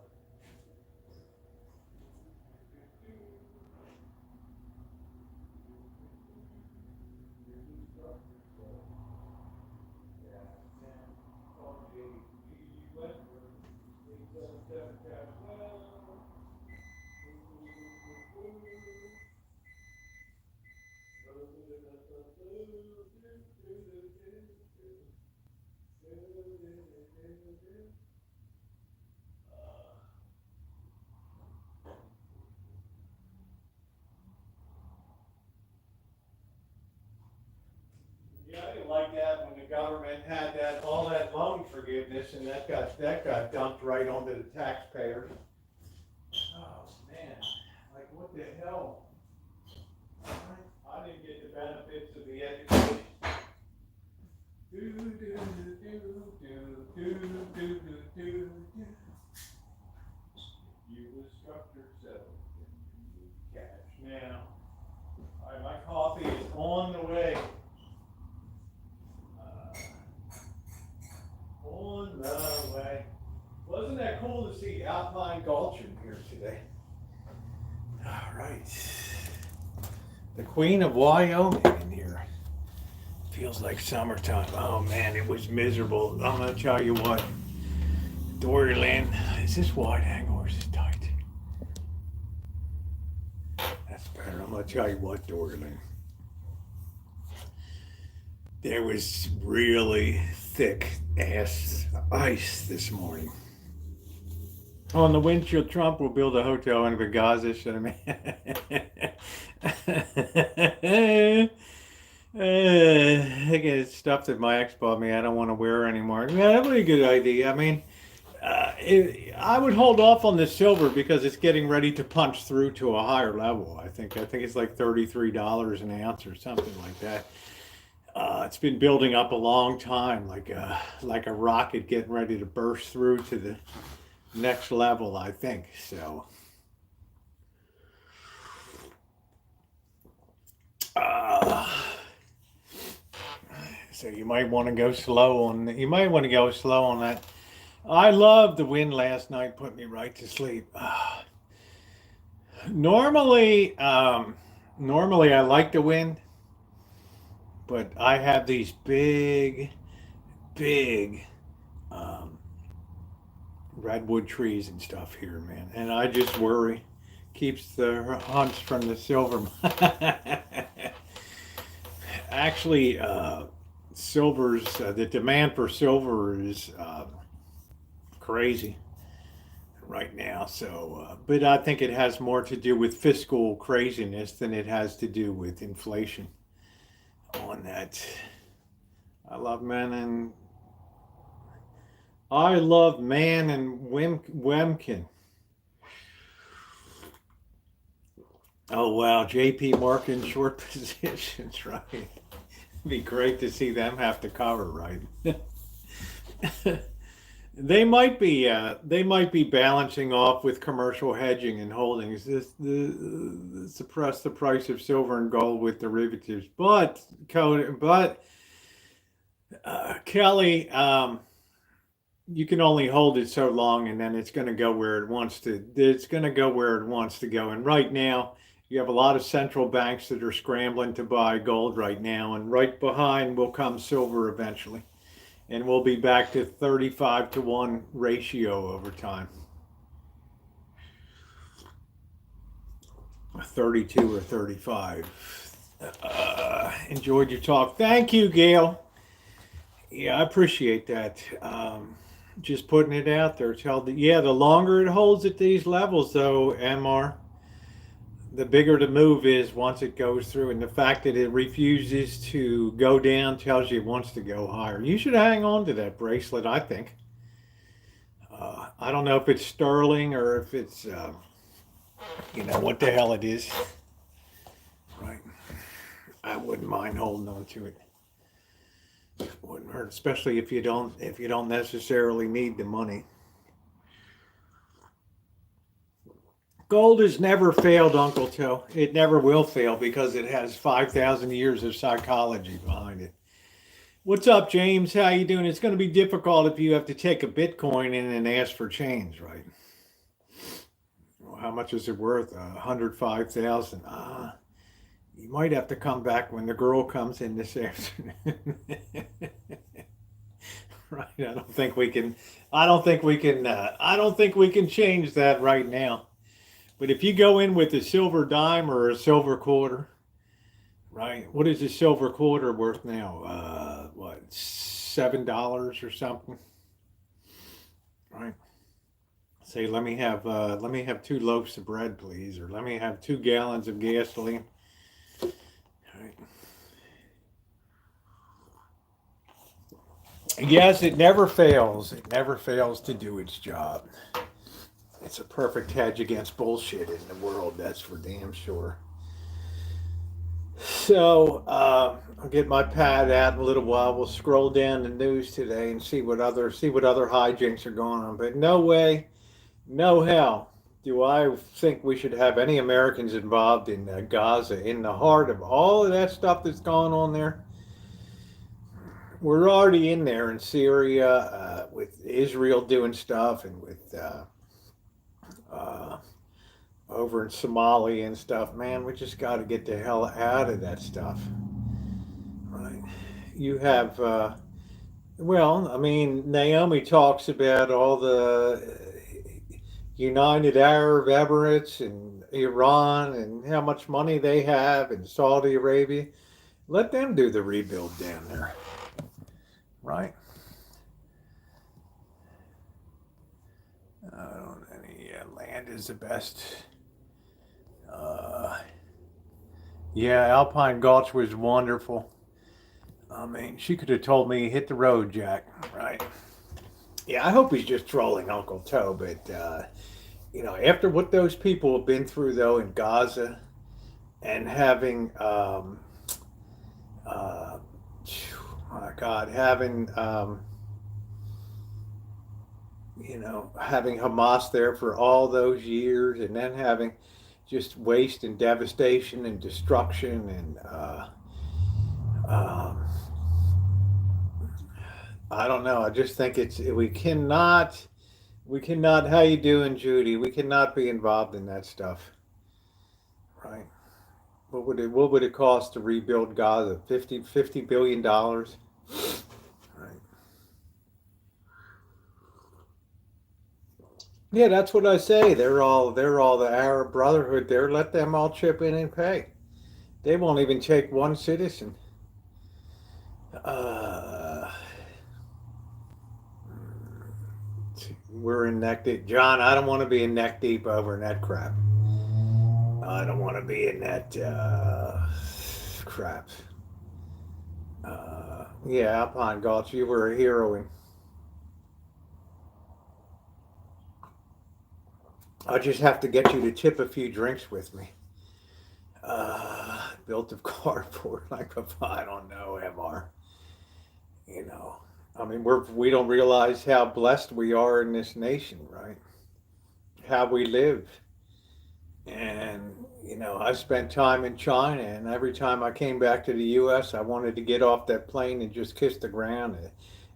Yeah, I didn't like that when the government had all that loan forgiveness, and that got dumped right onto the taxpayers. Oh man, like what the hell? I didn't get the benefits of the education. You instruct yourself in cash now. All right, my coffee is on the way. On the way. Wasn't that cool to see Alpine Gulch in here today? All right. The Queen of Wyoming in here. Feels like summertime. Oh man, it was miserable. I'm gonna tell you what. Doryland, is this wide angle or is this tight? That's better. I'm gonna tell you what, Doryland. There was really thick ass ice this morning. On the windshield, Trump will build a hotel in Gaza. I get stuff that my ex bought me. I don't want to wear anymore. Yeah, that would be a good idea. I mean, I would hold off on the silver because it's getting ready to punch through to a higher level. I think it's like $33 an ounce or something like that. It's been building up a long time, like a rocket getting ready to burst through to the next level, I think. So you might want to go slow on that. I love the wind last night, put me right to sleep. Normally I like the wind, but I have these big redwood trees and stuff here, man, and I just worry. Keeps the hunts from the silver. Actually, the demand for silver is crazy right now. So, but I think it has more to do with fiscal craziness than it has to do with inflation. On that, I love man and Wemkin. Oh wow, JP Morgan short positions, right? It'd be great to see them have to cover, right? They might be balancing off with commercial hedging and holdings. Suppress the price of silver and gold with derivatives, but Kelly, you can only hold it so long, and then it's going to go where it wants to. It's going to go where it wants to go, and right now. You have a lot of central banks that are scrambling to buy gold right now, and right behind will come silver eventually. And we'll be back to 35-1 ratio over time. 32 or 35. Enjoyed your talk. Thank you, Gail. Yeah, I appreciate that. Just putting it out there. Yeah, the longer it holds at these levels, though, MR, the bigger the move is once it goes through. And the fact that it refuses to go down tells you it wants to go higher. You should hang on to that bracelet, I think. I don't know if it's sterling or if it's, what the hell it is. Right. I wouldn't mind holding on to it. Wouldn't hurt, especially if you don't necessarily need the money. Gold has never failed, Uncle Toe. It never will fail because it has 5,000 years of psychology behind it. What's up, James? How you doing? It's going to be difficult if you have to take a Bitcoin in and ask for change, right? Well, how much is it worth? 105,000. You might have to come back when the girl comes in this afternoon. Right? I don't think we can change that right now. But if you go in with a silver dime or a silver quarter, right? What is a silver quarter worth now? $7 or something? Right? Say, let me have 2 loaves of bread, please, or let me have 2 gallons of gasoline. Right. Yes, it never fails. It never fails to do its job. It's a perfect hedge against bullshit in the world, that's for damn sure. So, I'll get my pad out in a little while. We'll scroll down the news today and see what other hijinks are going on. But no way, no how do I think we should have any Americans involved in Gaza, in the heart of all of that stuff that's going on there. We're already in there in Syria with Israel doing stuff, and with over in Somalia and stuff. Man, we just got to get the hell out of that stuff. Right? You have, Naomi talks about all the United Arab Emirates and Iran and how much money they have, and Saudi Arabia. Let them do the rebuild down there. Right? Land is the best. Alpine Gulch was wonderful. I mean, she could have told me, hit the road, Jack. Right? Yeah, I hope he's just trolling Uncle Toe, but, after what those people have been through, though, in Gaza, and having, having Hamas there for all those years, and then having just waste and devastation and destruction, and I don't know. I just think we cannot. How you doing, Judy? We cannot be involved in that stuff, right? What would it cost to rebuild Gaza? $50 billion, right? Yeah, that's what I say. They're all the Arab Brotherhood there. Let them all chip in and pay. They won't even take one citizen. We're in neck deep. John, I don't want to be in neck deep over in that crap. I don't want to be in that crap. Alpine Gulch, you were a hero. I just have to get you to tip a few drinks with me. Built of cardboard, I don't know, MR. We don't realize how blessed we are in this nation, right? How we live. And, I spent time in China, and every time I came back to the U.S., I wanted to get off that plane and just kiss the ground.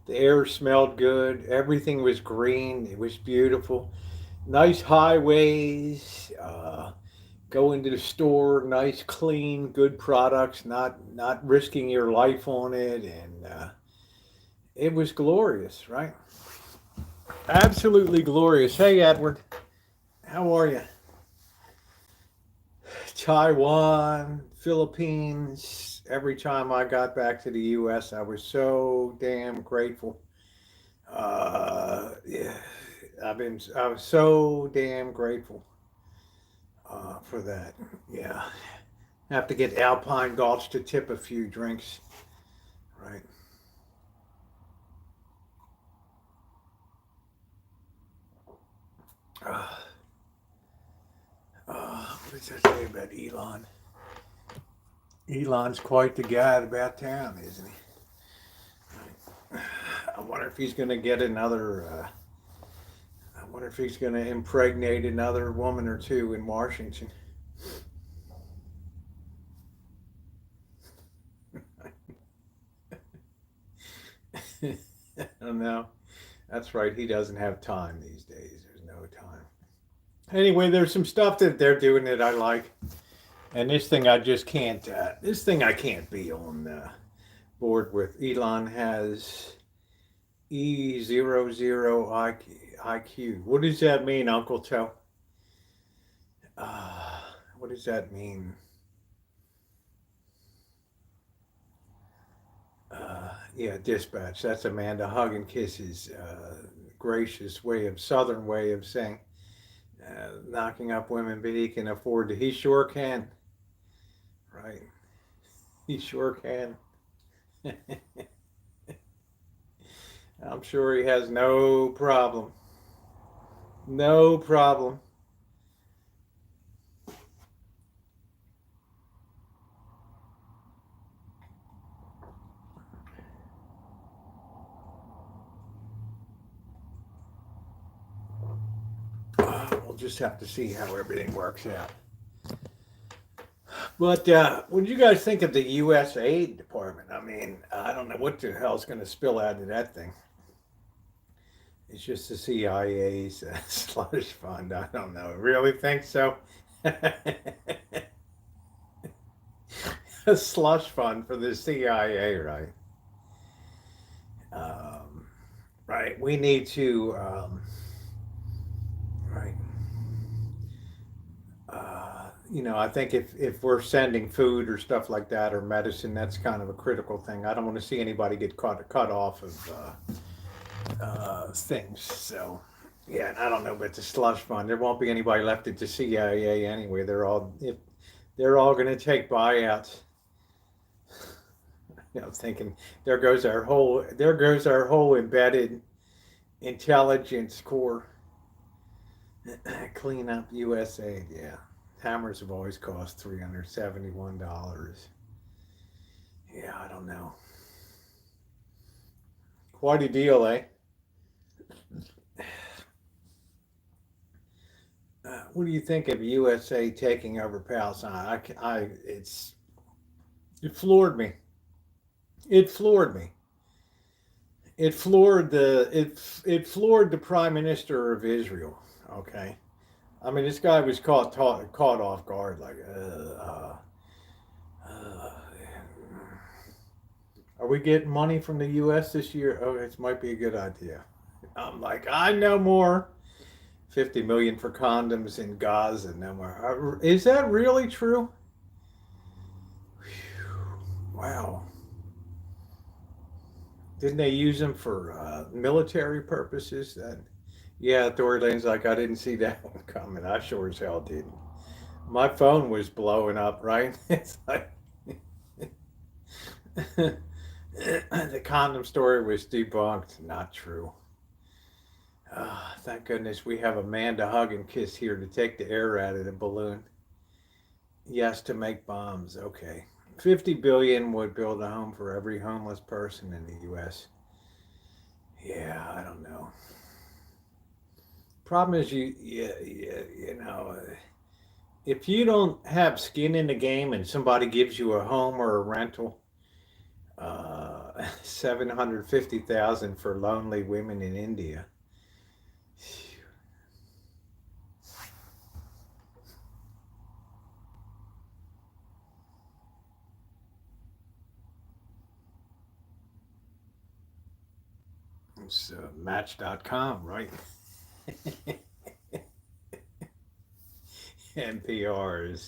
The air smelled good. Everything was green. It was beautiful. Nice highways, go into the store, nice, clean, good products, not risking your life on it, and it was glorious, right? Absolutely glorious. Hey, Edward, how are you? Taiwan, Philippines. Every time I got back to the U.S., I was so damn grateful. Yeah, I was so damn grateful for that. Yeah, have to get Alpine Gulch to tip a few drinks, right? Uh, what does that say about Elon? Elon's quite the guy about town, isn't he? I wonder if he's going to get another. I wonder if he's going to impregnate another woman or two in Washington. I don't know. That's right. He doesn't have time these days. There's no time. Anyway, there's some stuff that they're doing that I like, and this thing I just can't. This thing I can't be on board with. Elon has E00 IQ. What does that mean, Uncle Toe? What does that mean? Yeah, dispatch. That's Amanda Hug and Kiss's gracious Southern way of saying knocking up women, but he can afford to. He sure can. Right. He sure can. I'm sure he has no problem. No problem. We'll just have to see how everything works out. But what do you guys think of the U.S. Aid Department? I mean, I don't know what the hell's going to spill out of that thing. It's just the CIA's slush fund. I don't know. Really think so? A slush fund for the CIA, right? Right. We need to, right. I think if we're sending food or stuff like that or medicine, that's kind of a critical thing. I don't want to see anybody get cut off of things. So, yeah, and I don't know about the slush fund. There won't be anybody left at the CIA anyway. They're all going to take buyouts. Thinking there goes our whole embedded intelligence core. Clean up U.S. Aid, yeah. Hammers have always cost $371. Yeah, I don't know. Quite a deal, eh? What do you think of USA taking over Palestine? It floored me. It floored me. It floored the Prime Minister of Israel. Okay, I mean this guy was caught off guard. Like, are we getting money from the U.S. this year? Oh, it might be a good idea. I'm like, I know more. 50 million for condoms in Gaza. No more. Is that really true? Wow. Didn't they use them for military purposes? Yeah, Thornton's like, I didn't see that one coming. I sure as hell didn't. My phone was blowing up, right? It's like the condom story was debunked. Not true. Thank goodness we have Amanda Hug and Kiss here to take the air out of the balloon. Yes, to make bombs. Okay. 50 billion would build a home for every homeless person in the U.S. Yeah, I don't know. Problem is, if you don't have skin in the game and somebody gives you a home or a rental, 750,000 for lonely women in India. It's Match.com, right? NPR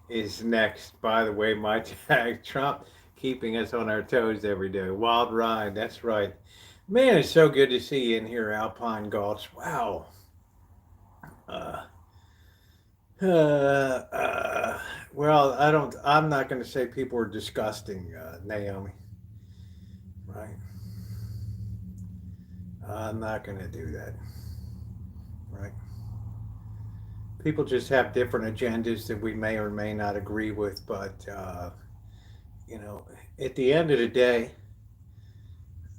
is next. By the way, my tag, Trump keeping us on our toes every day. Wild ride, that's right. Man, it's so good to see you in here, Alpine Gulch. Wow. Uh, uh, uh, well, I'm not going to say people are disgusting, Naomi. Right? I'm not going to do that. Right? People just have different agendas that we may or may not agree with, but, you know, at the end of the day,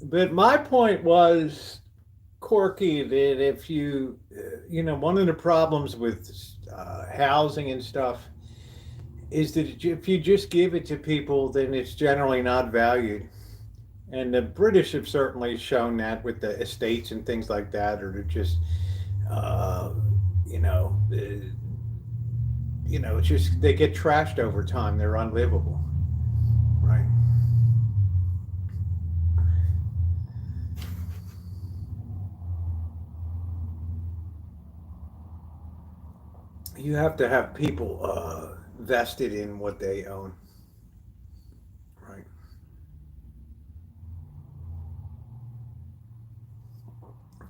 but my point was, Corky, that if you, one of the problems with housing and stuff is that if you just give it to people, then it's generally not valued. And the British have certainly shown that with the estates and things like that, or to just, uh, you know, uh, it's just they get trashed over time. They're unlivable, right? You have to have people vested in what they own, right?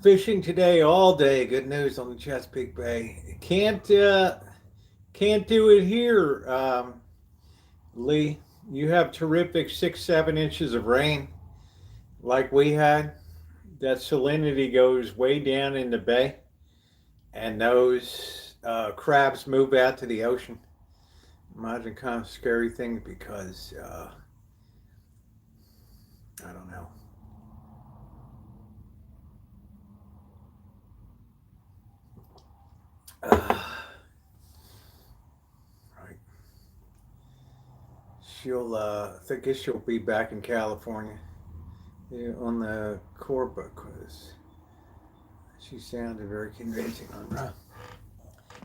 Fishing today all day. Good news on the Chesapeake Bay. Can't do it here, Lee. You have terrific 6, 7 inches of rain like we had. That salinity goes way down in the bay, and those crabs move out to the ocean. Imagine kind of scary thing because I don't know. Right. I guess she'll be back in California, yeah, on the core book, because she sounded very convincing on.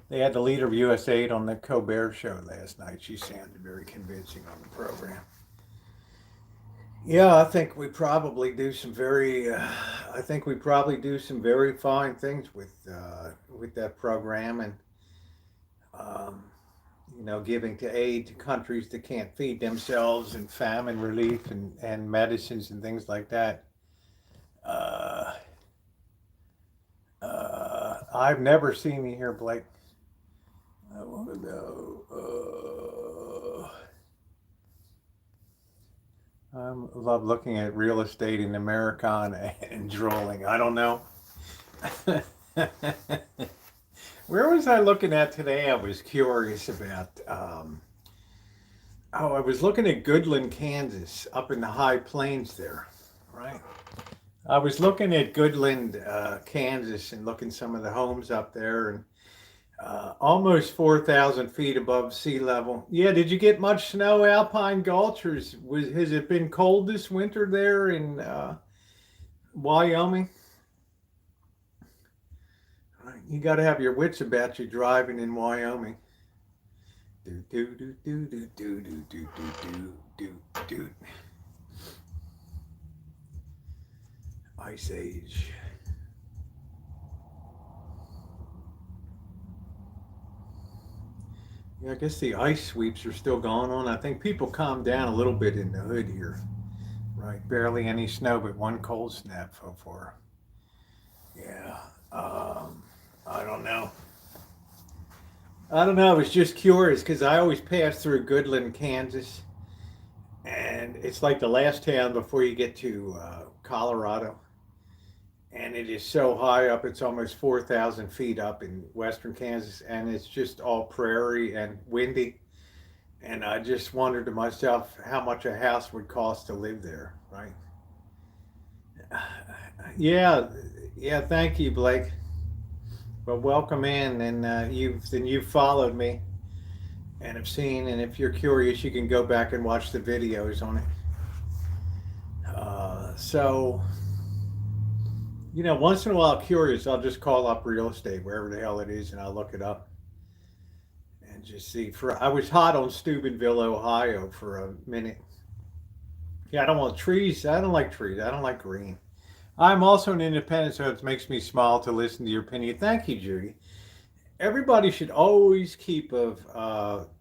They had the leader of USA on the Colbert Show last night. She sounded very convincing on the program. Yeah, I think we probably do some very. I think we probably do some very fine things with that program, and um, giving to aid to countries that can't feed themselves, and famine relief, and medicines and things like that. Uh, I've never seen you here, Blake. I want to know. I love looking at real estate in Americana and drooling. I don't know. Where was I looking at today? I was curious about. I was looking at Goodland, Kansas, up in the high plains there, right? I was looking at Goodland, Kansas, and looking some of the homes up there, and almost 4,000 feet above sea level. Yeah, did you get much snow, Alpine Gulch, or has it been cold this winter there in Wyoming? You got to have your wits about you driving in Wyoming. Do do do do do do do do do do do. Ice Age. Yeah, I guess the ice sweeps are still going on. I think people calmed down a little bit in the hood here, right? Barely any snow, but one cold snap so far. Yeah, I don't know. I don't know. I was just curious because I always pass through Goodland, Kansas, and it's like the last town before you get to Colorado. And it is so high up, it's almost 4,000 feet up in western Kansas, and it's just all prairie and windy. And I just wondered to myself how much a house would cost to live there, right? Yeah, yeah, thank you, Blake. Well, welcome in, and you've followed me and have seen, and if you're curious, you can go back and watch the videos on it. So, once in a while, curious, I'll just call up real estate, wherever the hell it is, and I'll look it up and just see. I was hot on Steubenville, Ohio for a minute. Yeah, I don't want trees. I don't like trees. I don't like green. I'm also an independent, so it makes me smile to listen to your opinion. Thank you, Judy. Everybody should always keep of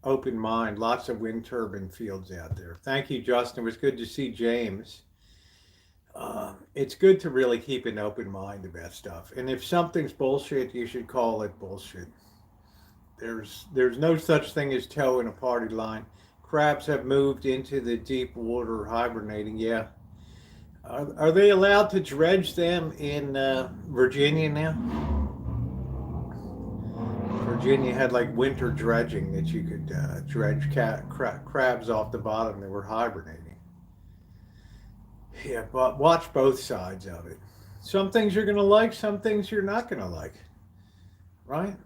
open mind. Lots of wind turbine fields out there. Thank you, Justin. It was good to see James. It's good to really keep an open mind about stuff. And if something's bullshit, you should call it bullshit. There's no such thing as towing a party line. Crabs have moved into the deep water hibernating. Yeah. Are they allowed to dredge them in Virginia now? Virginia had like winter dredging that you could dredge crabs off the bottom that were hibernating. Yeah, but watch both sides of it. Some things you're going to like, some things you're not going to like. Right?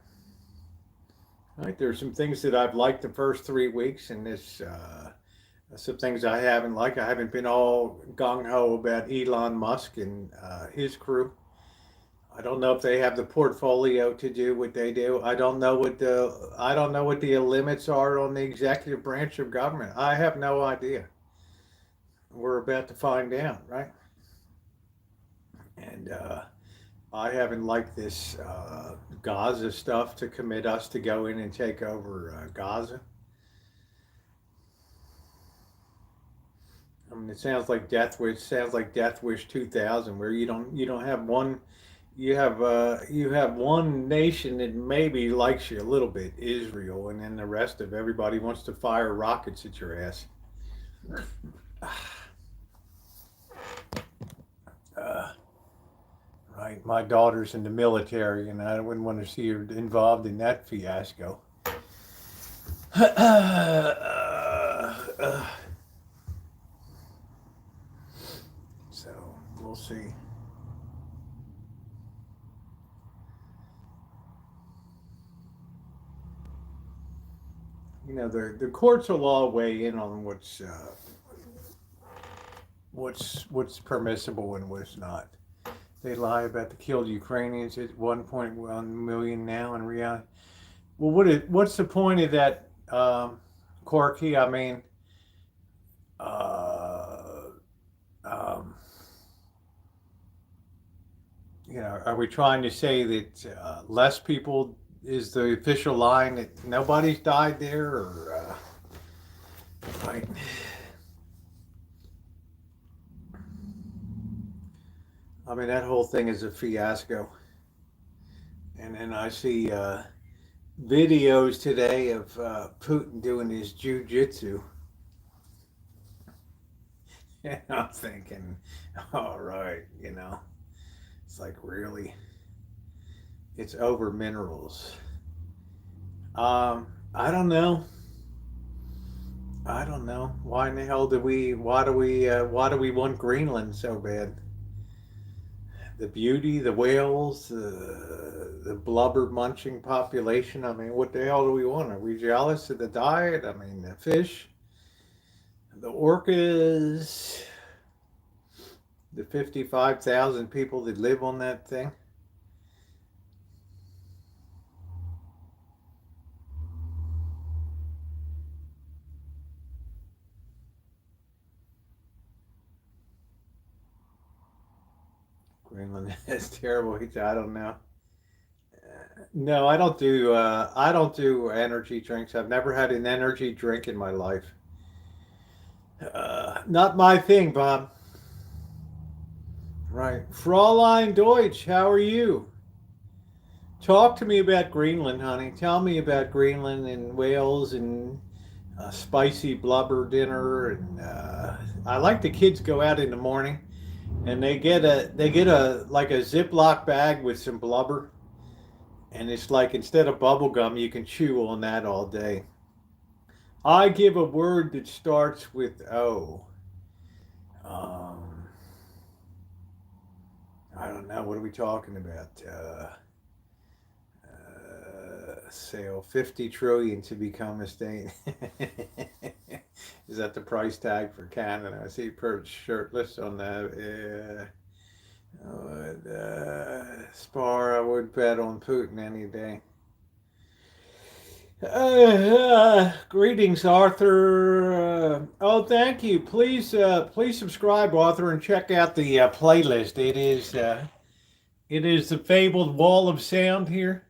Right? There's some things that I've liked the first 3 weeks, and this some things I haven't liked. I haven't been all gung ho about Elon Musk and his crew. I don't know if they have the portfolio to do what they do. I don't know what the limits are on the executive branch of government. I have no idea. We're about to find out, right? And I haven't liked this Gaza stuff to commit us to go in and take over Gaza. I mean, it sounds like Death Wish. Sounds like Death Wish 2000, where you don't have one. You have one nation that maybe likes you a little bit, Israel, and then the rest of everybody wants to fire rockets at your ass. Right, my daughter's in the military, and I wouldn't want to see her involved in that fiasco. So we'll see. You know, the courts will all weigh in on what's permissible and what's not. They lie about the killed Ukrainians at 1.1 million now in reality. Well, what's the point of that, Corky? I mean, you know, are we trying to say that less people is the official line, that nobody's died there, or right? I mean, that whole thing is a fiasco. And then I see videos today of Putin doing his jujitsu. And I'm thinking, all right, you know, it's like, really, it's over minerals. I don't know. I don't know. Why in the hell why do we want Greenland so bad? The beauty, the whales, the blubber munching population. I mean, what the hell do we want? Are we jealous of the diet? I mean, the fish, the orcas, the 55,000 people that live on that thing. Greenland is terrible. I don't know. No, I don't do energy drinks. I've never had an energy drink in my life. Not my thing, Bob. Right. Fraulein Deutsch, how are you? Talk to me about Greenland, honey. Tell me about Greenland and whales and spicy blubber dinner. And I like the kids go out in the morning, and they get a like a Ziploc bag with some blubber, and it's like, instead of bubble gum, you can chew on that all day. I give a word that starts with O. I don't know. What are we talking about? Sale 50 trillion to become a state. Is that the price tag for Canada? I see Perch shirtless on the Spar. I would bet on Putin any day. Greetings, Arthur. Oh, thank you. Please subscribe, Arthur, and check out the playlist. It is the fabled Wall of Sound here,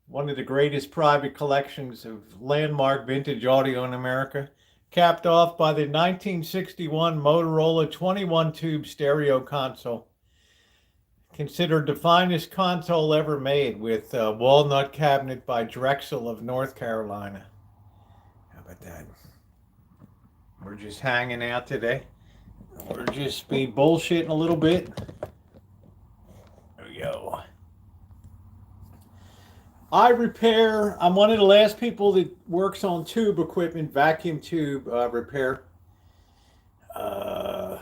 one of the greatest private collections of landmark vintage audio in America. capped off by the 1961 Motorola 21-tube stereo console, considered the finest console ever made, with a walnut cabinet by Drexel of North Carolina. How about that? We're just hanging out today. We're just be bullshitting a little bit. There we go. I'm one of the last people that works on tube equipment, vacuum tube repair. Well,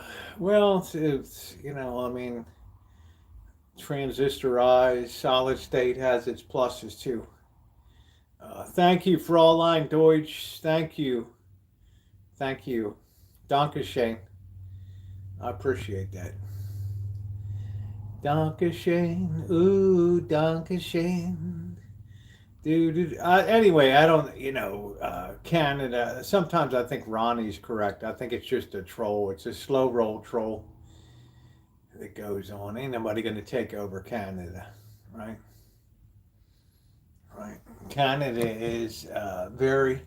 it's transistorized, solid state has its pluses too. Thank you, Fraulein Deutsch. Thank you. Dankeschön. I appreciate that. Dankeschön. Ooh, Dankeschön. Dude, anyway, I don't, Canada. Sometimes I think Ronnie's correct. I think it's just a troll. It's a slow roll troll that goes on. Ain't nobody going to take over Canada, right? Right. Canada is very,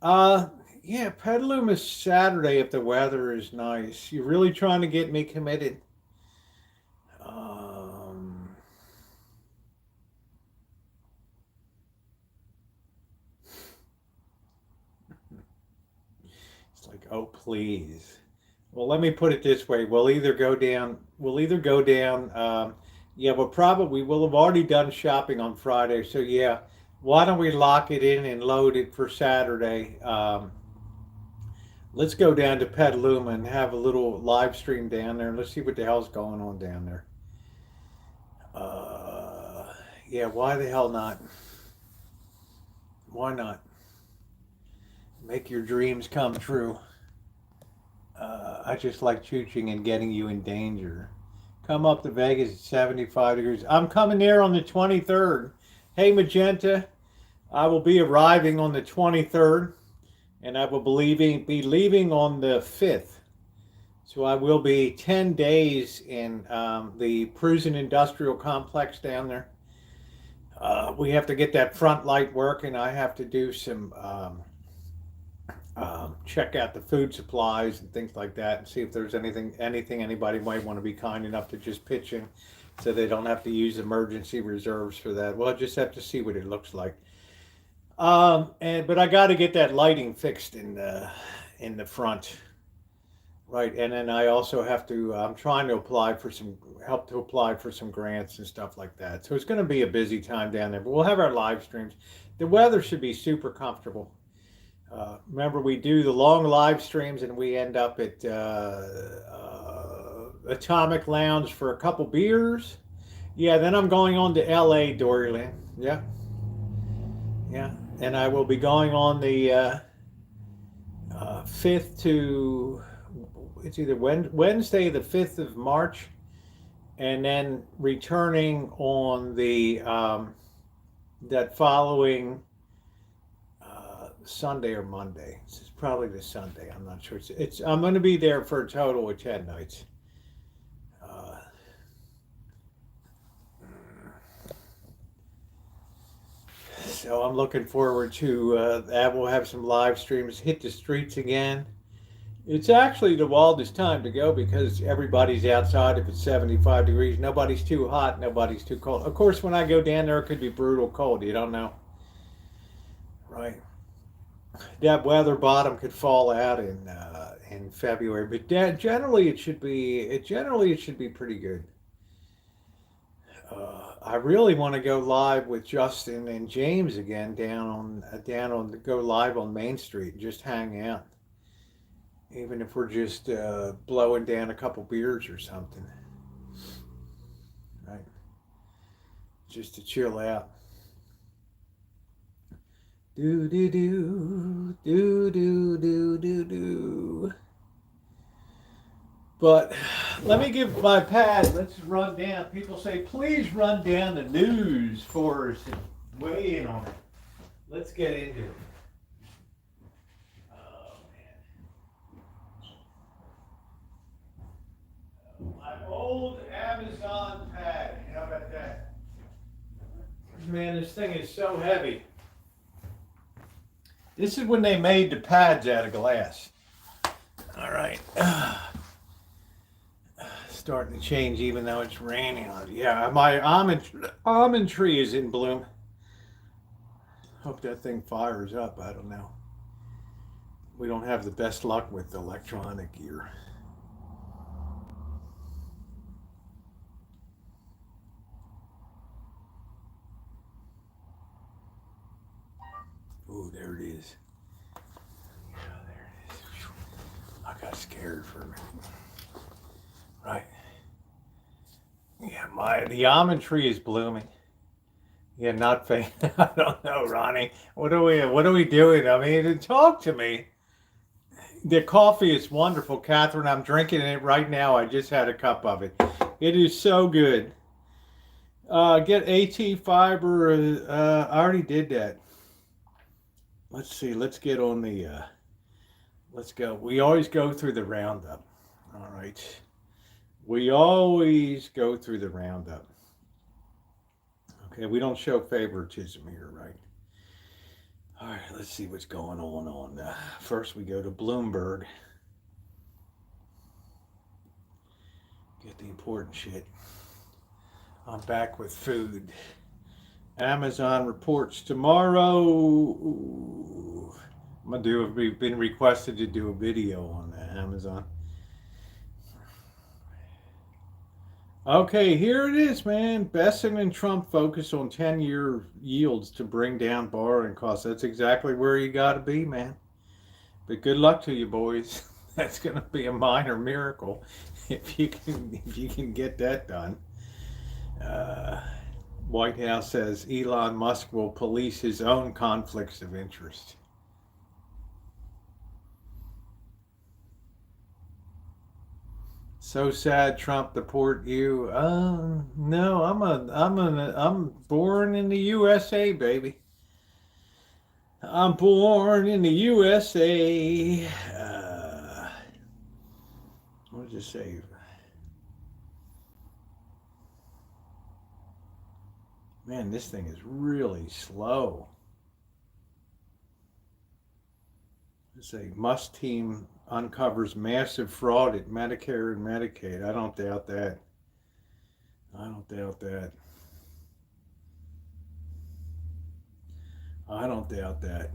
Petaluma is Saturday if the weather is nice. You're really trying to get me committed. Oh, please. Well, let me put it this way. We'll either go down. We will have already done shopping on Friday. So, yeah, why don't we lock it in and load it for Saturday? Let's go down to Petaluma and have a little live stream down there. And let's see what the hell's going on down there. Why the hell not? Why not? Make your dreams come true. I just like chooching and getting you in danger. Come up to Vegas at 75 degrees. I'm coming there on the 23rd. Hey, Magenta, I will be arriving on the 23rd, and I will be leaving on the 5th. So I will be 10 days in the Prusen Industrial Complex down there. We have to get that front light working. I have to do some... check out the food supplies and things like that, and see if there's anything anybody might want to be kind enough to just pitch in, so they don't have to use emergency reserves for that. Well, I just have to see what it looks like. But I got to get that lighting fixed in the front, right? And then I also have to. I'm trying to apply for some grants and stuff like that. So it's going to be a busy time down there. But we'll have our live streams. The weather should be super comfortable. Remember, we do the long live streams and we end up at Atomic Lounge for a couple beers. Yeah, then I'm going on to LA, Doryland. Yeah. And I will be going on the 5th to, it's either Wednesday, the 5th of March, and then returning on the that following Sunday or Monday. This is probably the Sunday. I'm not sure. I'm going to be there for a total of 10 nights. So I'm looking forward to that. We'll have some live streams, hit the streets again. It's actually the wildest time to go because everybody's outside if it's 75 degrees. Nobody's too hot, nobody's too cold. Of course, when I go down there, it could be brutal cold. You don't know. Right. That weather bottom could fall out in February, but generally it should be pretty good. I really want to go live with Justin and James again down on go live on Main Street and just hang out, even if we're just blowing down a couple beers or something, right? Just to chill out. Do do do do do do do do. But let me give my pad. Let's run down. People say, please run down the news for us and weigh in on it. Let's get into it. Oh man, my old Amazon pad. How about that? Man, this thing is so heavy. This is when they made the pads out of glass. All right. Starting to change even though it's raining out. Yeah, my almond tree is in bloom. Hope that thing fires up. I don't know. We don't have the best luck with electronic gear. Ooh, there it is. Yeah, there it is. I got scared for a minute. Right. Yeah, the almond tree is blooming. Yeah, not fake. I don't know, Ronnie. What are we doing? I mean, talk to me. The coffee is wonderful, Catherine. I'm drinking it right now. I just had a cup of it. It is so good. Get AT fiber. I already did that. Let's see. Let's get on the. Let's go. We always go through the roundup. All right. We always go through the roundup. Okay, we don't show favoritism here, right? All right, let's see what's going on. First, we go to Bloomberg. Get the important shit. I'm back with food. Amazon reports tomorrow. We've been requested to do a video on Amazon. Okay, here it is, man. Besson and Trump focus on 10-year yields to bring down borrowing costs. That's exactly where you got to be, man. But good luck to you, boys. That's going to be a minor miracle if you can get that done. White House says Elon Musk will police his own conflicts of interest. So sad Trump deport you. No, I'm born in the USA, baby. I'm born in the USA. What did you say? Man, this thing is really slow. Let's say Musk team uncovers massive fraud at Medicare and Medicaid. I don't doubt that. I don't doubt that.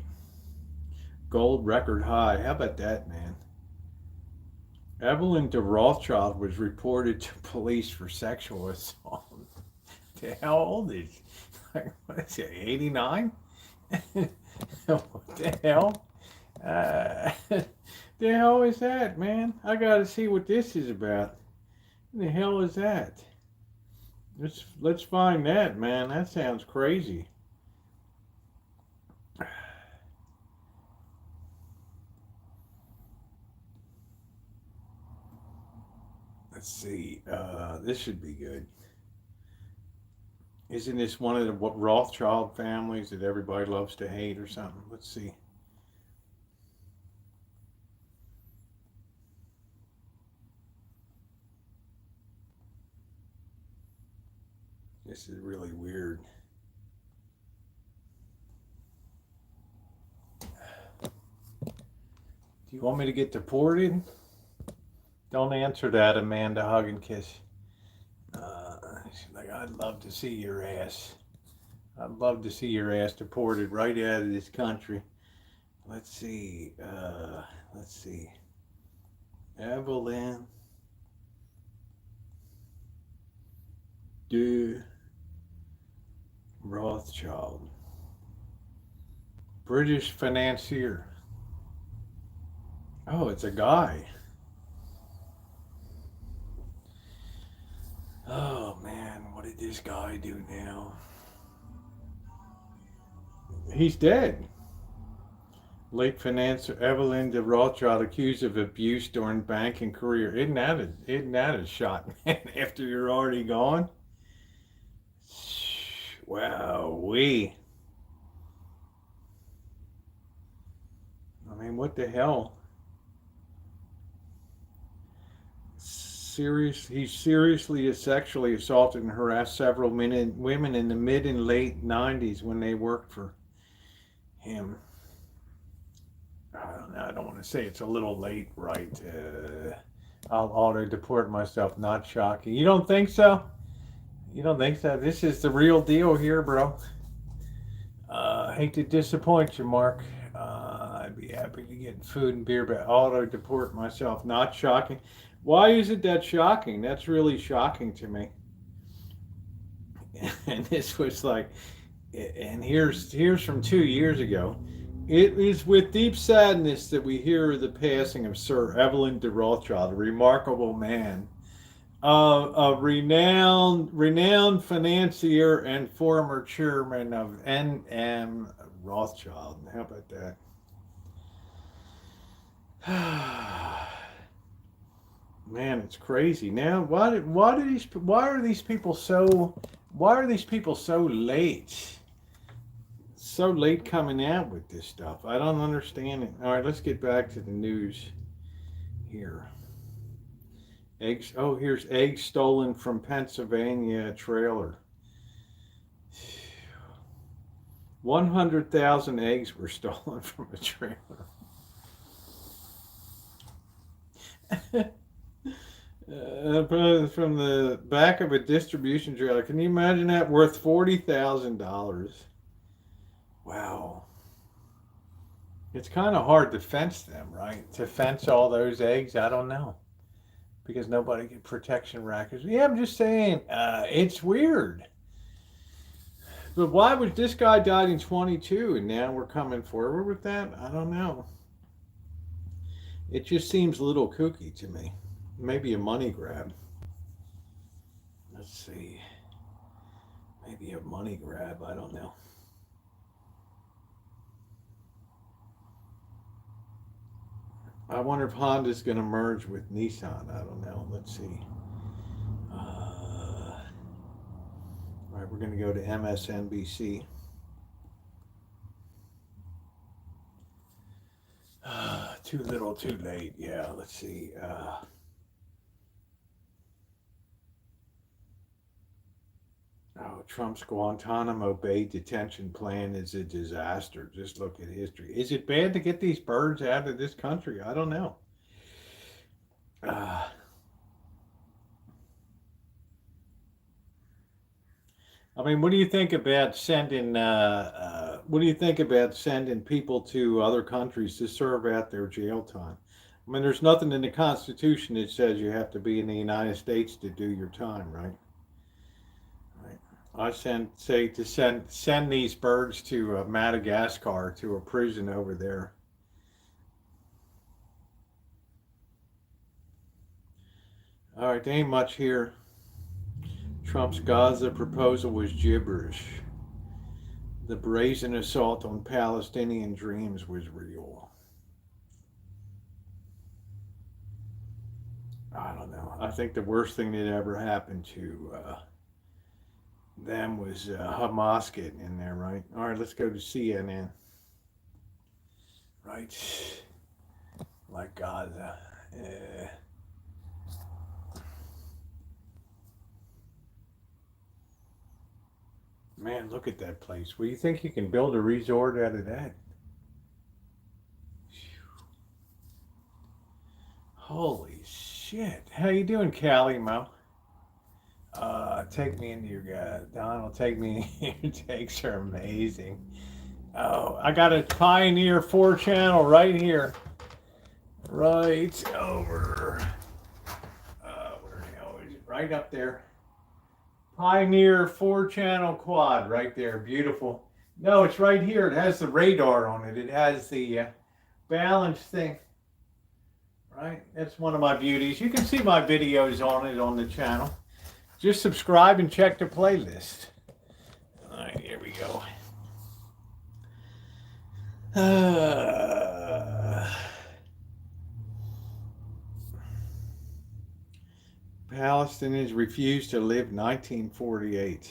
Gold record high. How about that, man? Evelyn de Rothschild was reported to police for sexual assault. How old is she? What is she, 89? What the hell? The hell is that, man? I gotta see what this is about. What the hell is that? Let's find that, man. That sounds crazy. Let's see. This should be good. Isn't this one of the Rothschild families that everybody loves to hate or something? Let's see. This is really weird. Do you want me to get deported? Don't answer that, Amanda. Hug and kiss. She's like, I'd love to see your ass. I'd love to see your ass deported right out of this country. Let's see. Evelyn de Rothschild. British financier. Oh, it's a guy. Oh man, what did this guy do now? He's dead. Late financier Evelyn de Rothschild accused of abuse during banking career. Isn't that a shot, man, after you're already gone? Wow, I mean, what the hell? He seriously sexually assaulted and harassed several women in the mid and late 90s when they worked for him. I don't know. I don't want to say it's a little late, right? I'll auto deport myself. Not shocking. You don't think so? You don't think so? This is the real deal here, bro. Hate to disappoint you, Mark. I'd be happy to get food and beer, but auto deport myself. Not shocking. Why is it that shocking? That's really shocking to me. And this was like, and here's from 2 years ago. It is with deep sadness that we hear of the passing of Sir Evelyn de Rothschild, a remarkable man, a renowned financier and former chairman of N.M. Rothschild. How about that? Man, it's crazy. Now, why are these people so late? So late coming out with this stuff. I don't understand it. All right, let's get back to the news here. Eggs. Oh, here's eggs stolen from Pennsylvania trailer. 100,000 eggs were stolen from a trailer. From the back of a distribution trailer. Can you imagine that? Worth $40,000. Wow. It's kind of hard to fence them, right? To fence all those eggs, I don't know. Because nobody get protection rackets. Yeah, I'm just saying, it's weird. But why was this guy died in 22 and now we're coming forward with that? I don't know. It just seems a little kooky to me. Maybe a money grab. Let's see. Maybe a money grab, I don't know. I wonder if Honda's going to merge with Nissan. I don't know. Let's see. All right, we're going to go to MSNBC. Too little, too late. Yeah, let's see. Trump's Guantanamo Bay detention plan is a disaster. Just look at history. Is it bad to get these birds out of this country? I don't know. I mean, what do you think about sending? What do you think about sending people to other countries to serve out their jail time? I mean, there's nothing in the Constitution that says you have to be in the United States to do your time, right? I send these birds to Madagascar, to a prison over there. All right, there ain't much here. Trump's Gaza proposal was gibberish. The brazen assault on Palestinian dreams was real. I don't know. I think the worst thing that ever happened to them was Hamas getting in there, right? All right, let's go to CNN. Right. Like Gaza. Man, look at that place. Well, you think you can build a resort out of that? Holy shit. How you doing, Callie Mo? Take me into your Donald, take me in your takes are amazing. Oh, I got a Pioneer 4-channel right here. Right over. Where the hell is it? Right up there. Pioneer 4-channel quad right there. Beautiful. No, it's right here. It has the radar on it. It has the balance thing. Right? That's one of my beauties. You can see my videos on it on the channel. Just subscribe and check the playlist. All right, here we go. Palestinians refused to live 1948.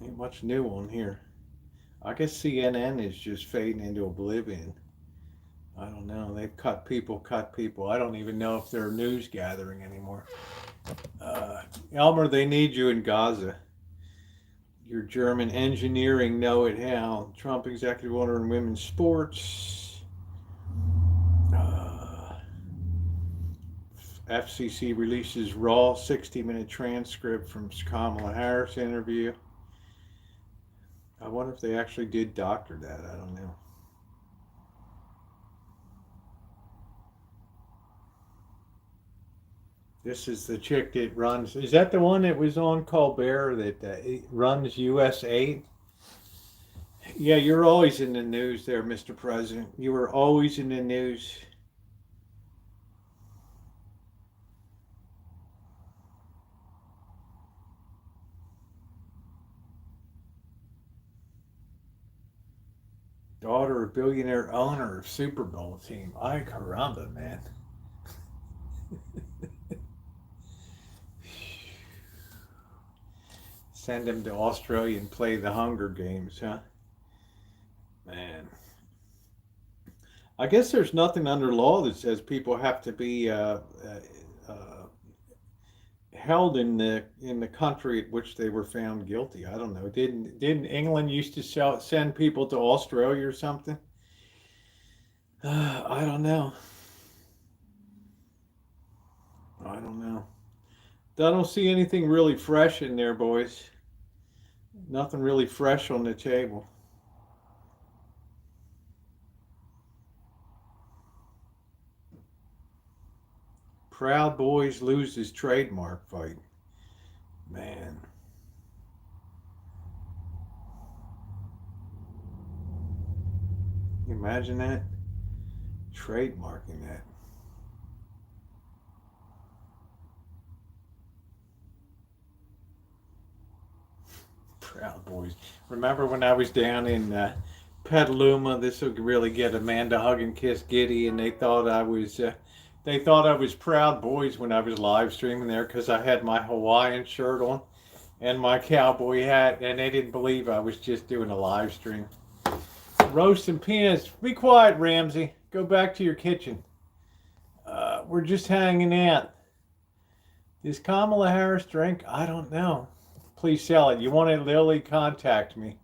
Ain't much new on here. I guess CNN is just fading into oblivion. I don't know. They've cut people. I don't even know if they're news gathering anymore. Elmer, they need you in Gaza. Your German engineering know it how. Trump executive order in women's sports. FCC releases raw 60-minute transcript from Kamala Harris interview. I wonder if they actually did doctor that. I don't know. This is the chick that runs. Is that the one that was on Colbert that runs US 8? Yeah, you're always in the news there, Mr. President. You were always in the news. Daughter of billionaire owner of Super Bowl team. Ay caramba, man. Send him to Australia and play the Hunger Games, huh? Man. I guess there's nothing under law that says people have to be held in the country at which they were found guilty. I don't know. Didn't England used to send people to Australia or something? I don't know. I don't know. I don't see anything really fresh in there, boys. Nothing really fresh on the table. Proud Boys loses trademark fight. Man. Can you imagine that? Trademarking that. Proud Boys. Remember when I was down in Petaluma? This would really get Amanda Hug and Kiss giddy, and they thought I was Proud Boys when I was live streaming there because I had my Hawaiian shirt on and my cowboy hat, and they didn't believe I was just doing a live stream. Roast and peanuts. Be quiet, Ramsay. Go back to your kitchen. We're just hanging out. Does Kamala Harris drink? I don't know. Please sell it. You want it, Lily? Contact me.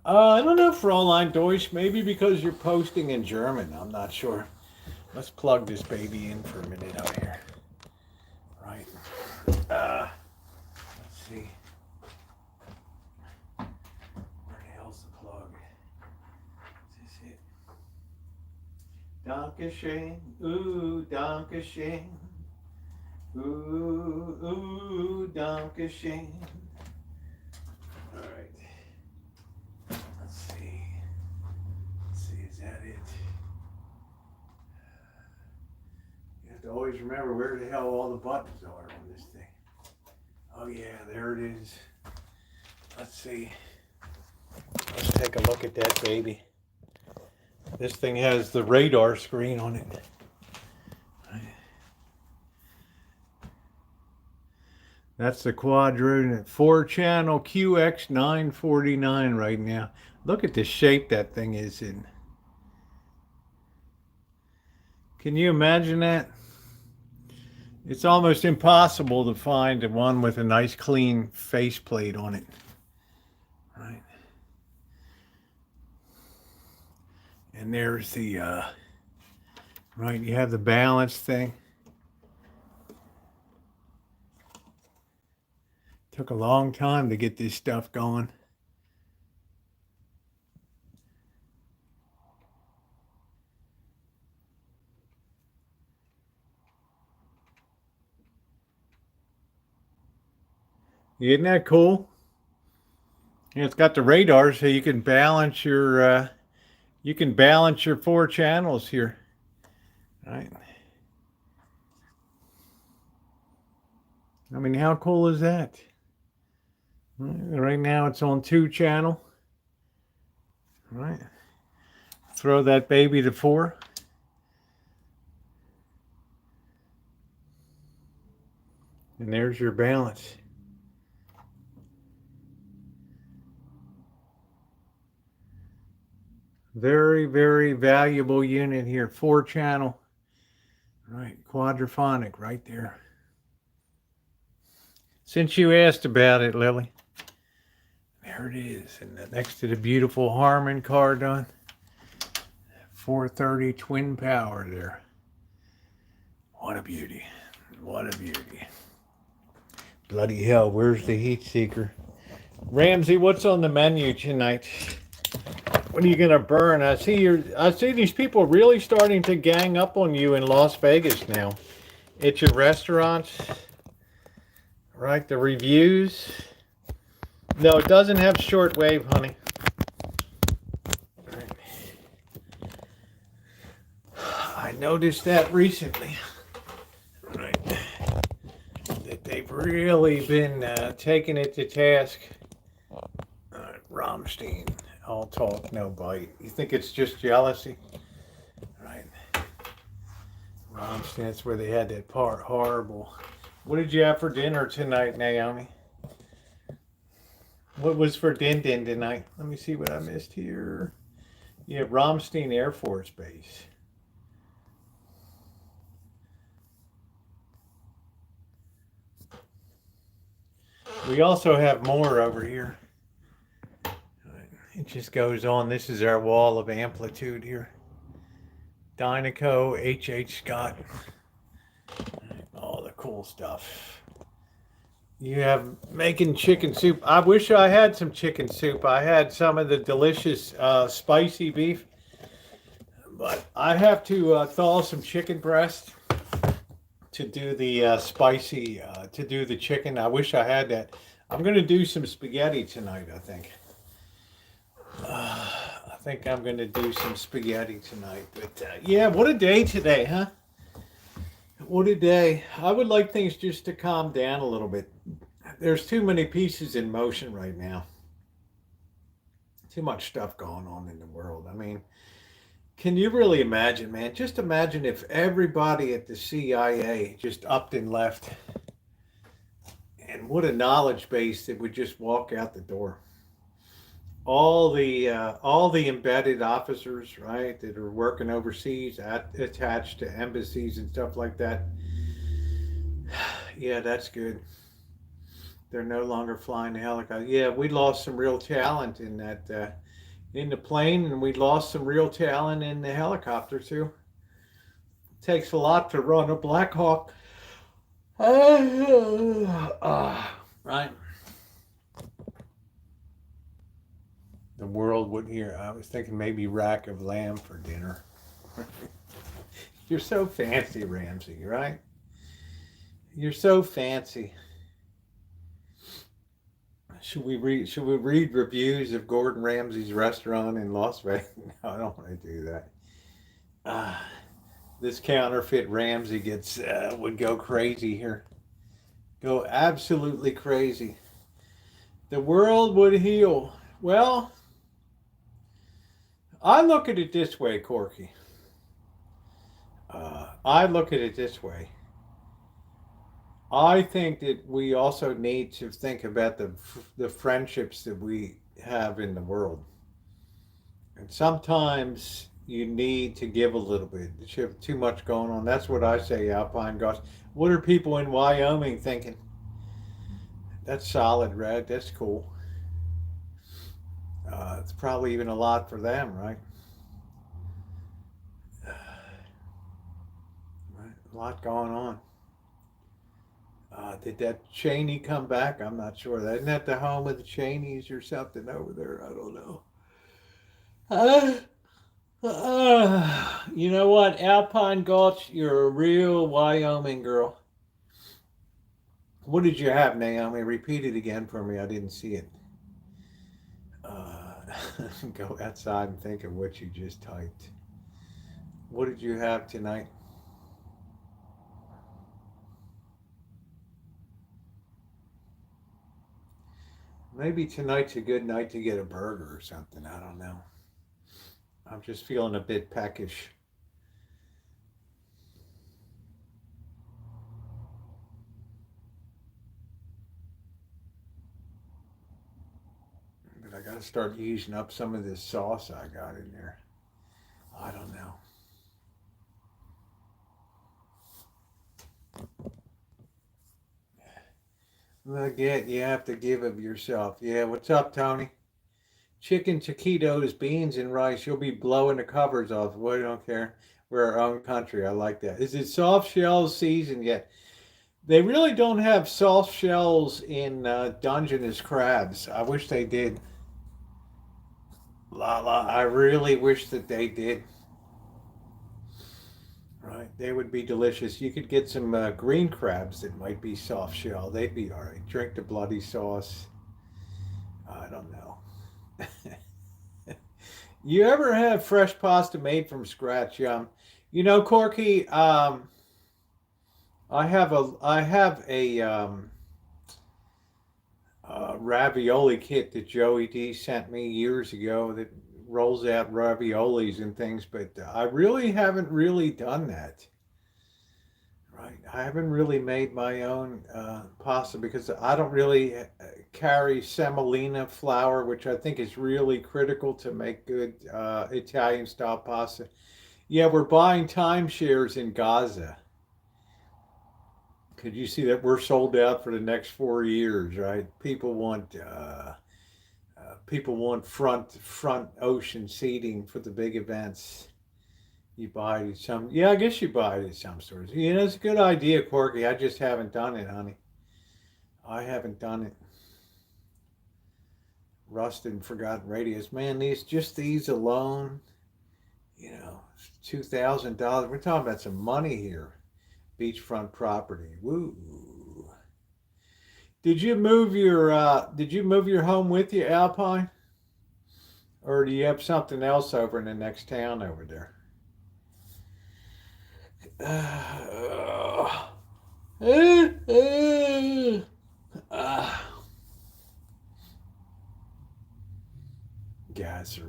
I don't know, Fräulein Deutsch. Maybe because you're posting in German. I'm not sure. Let's plug this baby in for a minute out here. Right. Let's see. Where the hell's the plug? Is this it? Dankeschön. Ooh, Dankeschön. Ooh, Dankeschön. All right. Let's see. Is that it? You have to always remember where the hell all the buttons are on this thing. Oh yeah, there it is. Let's see. Let's take a look at that baby. This thing has the radar screen on it. That's the quadrant 4-channel QX949 right now. Look at the shape that thing is in. Can you imagine that? It's almost impossible to find one with a nice clean faceplate on it. Right. And there's the, right, you have the balance thing. Took a long time to get this stuff going. Isn't that cool? And it's got the radar, so you can balance your 4 channels here. Right. I mean, how cool is that? Right now it's on 2-channel. Right. Throw that baby to 4. And there's your balance. Very, very valuable unit here. 4-channel. Right, quadraphonic right there. Since you asked about it, Lily. There it is, and next to the beautiful Harman Kardon. 430 twin power there. What a beauty. What a beauty. Bloody hell, where's the heat seeker? Ramsay, what's on the menu tonight? What are you gonna burn? I see these people really starting to gang up on you in Las Vegas now. At your restaurants. Right, the reviews. No, it doesn't have shortwave, honey. Right. I noticed that recently. Right. That they've really been taking it to task. Ramsay, all talk, no bite. You think it's just jealousy? Right. Ramsay, that's where they had that part horrible. What did you have for dinner tonight, Naomi? What was for din tonight? Let me see what I missed here. Yeah, Ramsay Air Force Base. We also have more over here. It just goes on. This is our wall of amplitude here. Dynaco, H.H. Scott. All the cool stuff. You have making chicken soup. I wish I had some chicken soup. I had some of the delicious spicy beef. But I have to thaw some chicken breast to do the spicy, to do the chicken. I wish I had that. I'm going to do some spaghetti tonight, I think. I think I'm going to do some spaghetti tonight. But yeah, what a day today, huh? What a day. I would like things just to calm down a little bit. There's too many pieces in motion right now. Too much stuff going on in the world. I mean, can you really imagine, man? Just imagine if everybody at the CIA just upped and left. And what a knowledge base that would just walk out the door. All the embedded officers, right, that are working overseas, attached to embassies and stuff like that. Yeah, that's good. They're no longer flying the helicopter. Yeah, we lost some real talent in that, in the plane, and we lost some real talent in the helicopter too. It takes a lot to run a Black Hawk. Right. The world wouldn't hear. I was thinking maybe rack of lamb for dinner. You're so fancy, Ramsay, right? You're so fancy. Should we read reviews of Gordon Ramsay's restaurant in Las Vegas? No, I don't want to do that. This counterfeit Ramsay would go crazy here. Go absolutely crazy. The world would heal. Well, I look at it this way, Corky. I look at it this way. I think that we also need to think about the friendships that we have in the world. And sometimes you need to give a little bit. You have too much going on. That's what I say, Alpine Gosh. What are people in Wyoming thinking? That's solid, Red. That's cool. It's probably even a lot for them, right? A lot going on. Did that Cheney come back? I'm not sure. Isn't that the home of the Cheneys or something over there? I don't know. You know what? Alpine Gulch, you're a real Wyoming girl. What did you have, Naomi? Repeat it again for me. I didn't see it. Go outside and think of what you just typed. What did you have tonight? Maybe tonight's a good night to get a burger or something. I don't know. I'm just feeling a bit peckish. But I got to start using up some of this sauce I got in there. I don't know. Again, you have to give of yourself. Yeah, what's up, Tony? Chicken, taquitos, beans, and rice. You'll be blowing the covers off. We don't care. We're our own country. I like that. Is it soft shells season yet? They really don't have soft shells in Dungeness crabs. I wish they did. La la. I really wish that they did. Right, they would be delicious. You could get some green crabs that might be soft shell. They'd be all right. Drink the bloody sauce. I don't know. You ever have fresh pasta made from scratch? You know, Corky. I have a ravioli kit that Joey D sent me years ago that rolls out raviolis and things, but I really haven't really done that. Right, I haven't really made my own pasta because I don't really carry semolina flour, which I think is really critical to make good Italian style pasta. Yeah, we're buying timeshares in Gaza. Could you see that we're sold out for the next 4 years? Right, people want front ocean seating for the big events. You buy it at some, yeah, I guess you buy it at some stores. You know, it's a good idea, Corky. I just haven't done it, honey. I haven't done it. Rusted and forgotten radios. Man, these alone, you know, $2,000. We're talking about some money here. Beachfront property. Woo. Did you move your home with you, Alpine? Or do you have something else over in the next town over there? Uh, Gaza.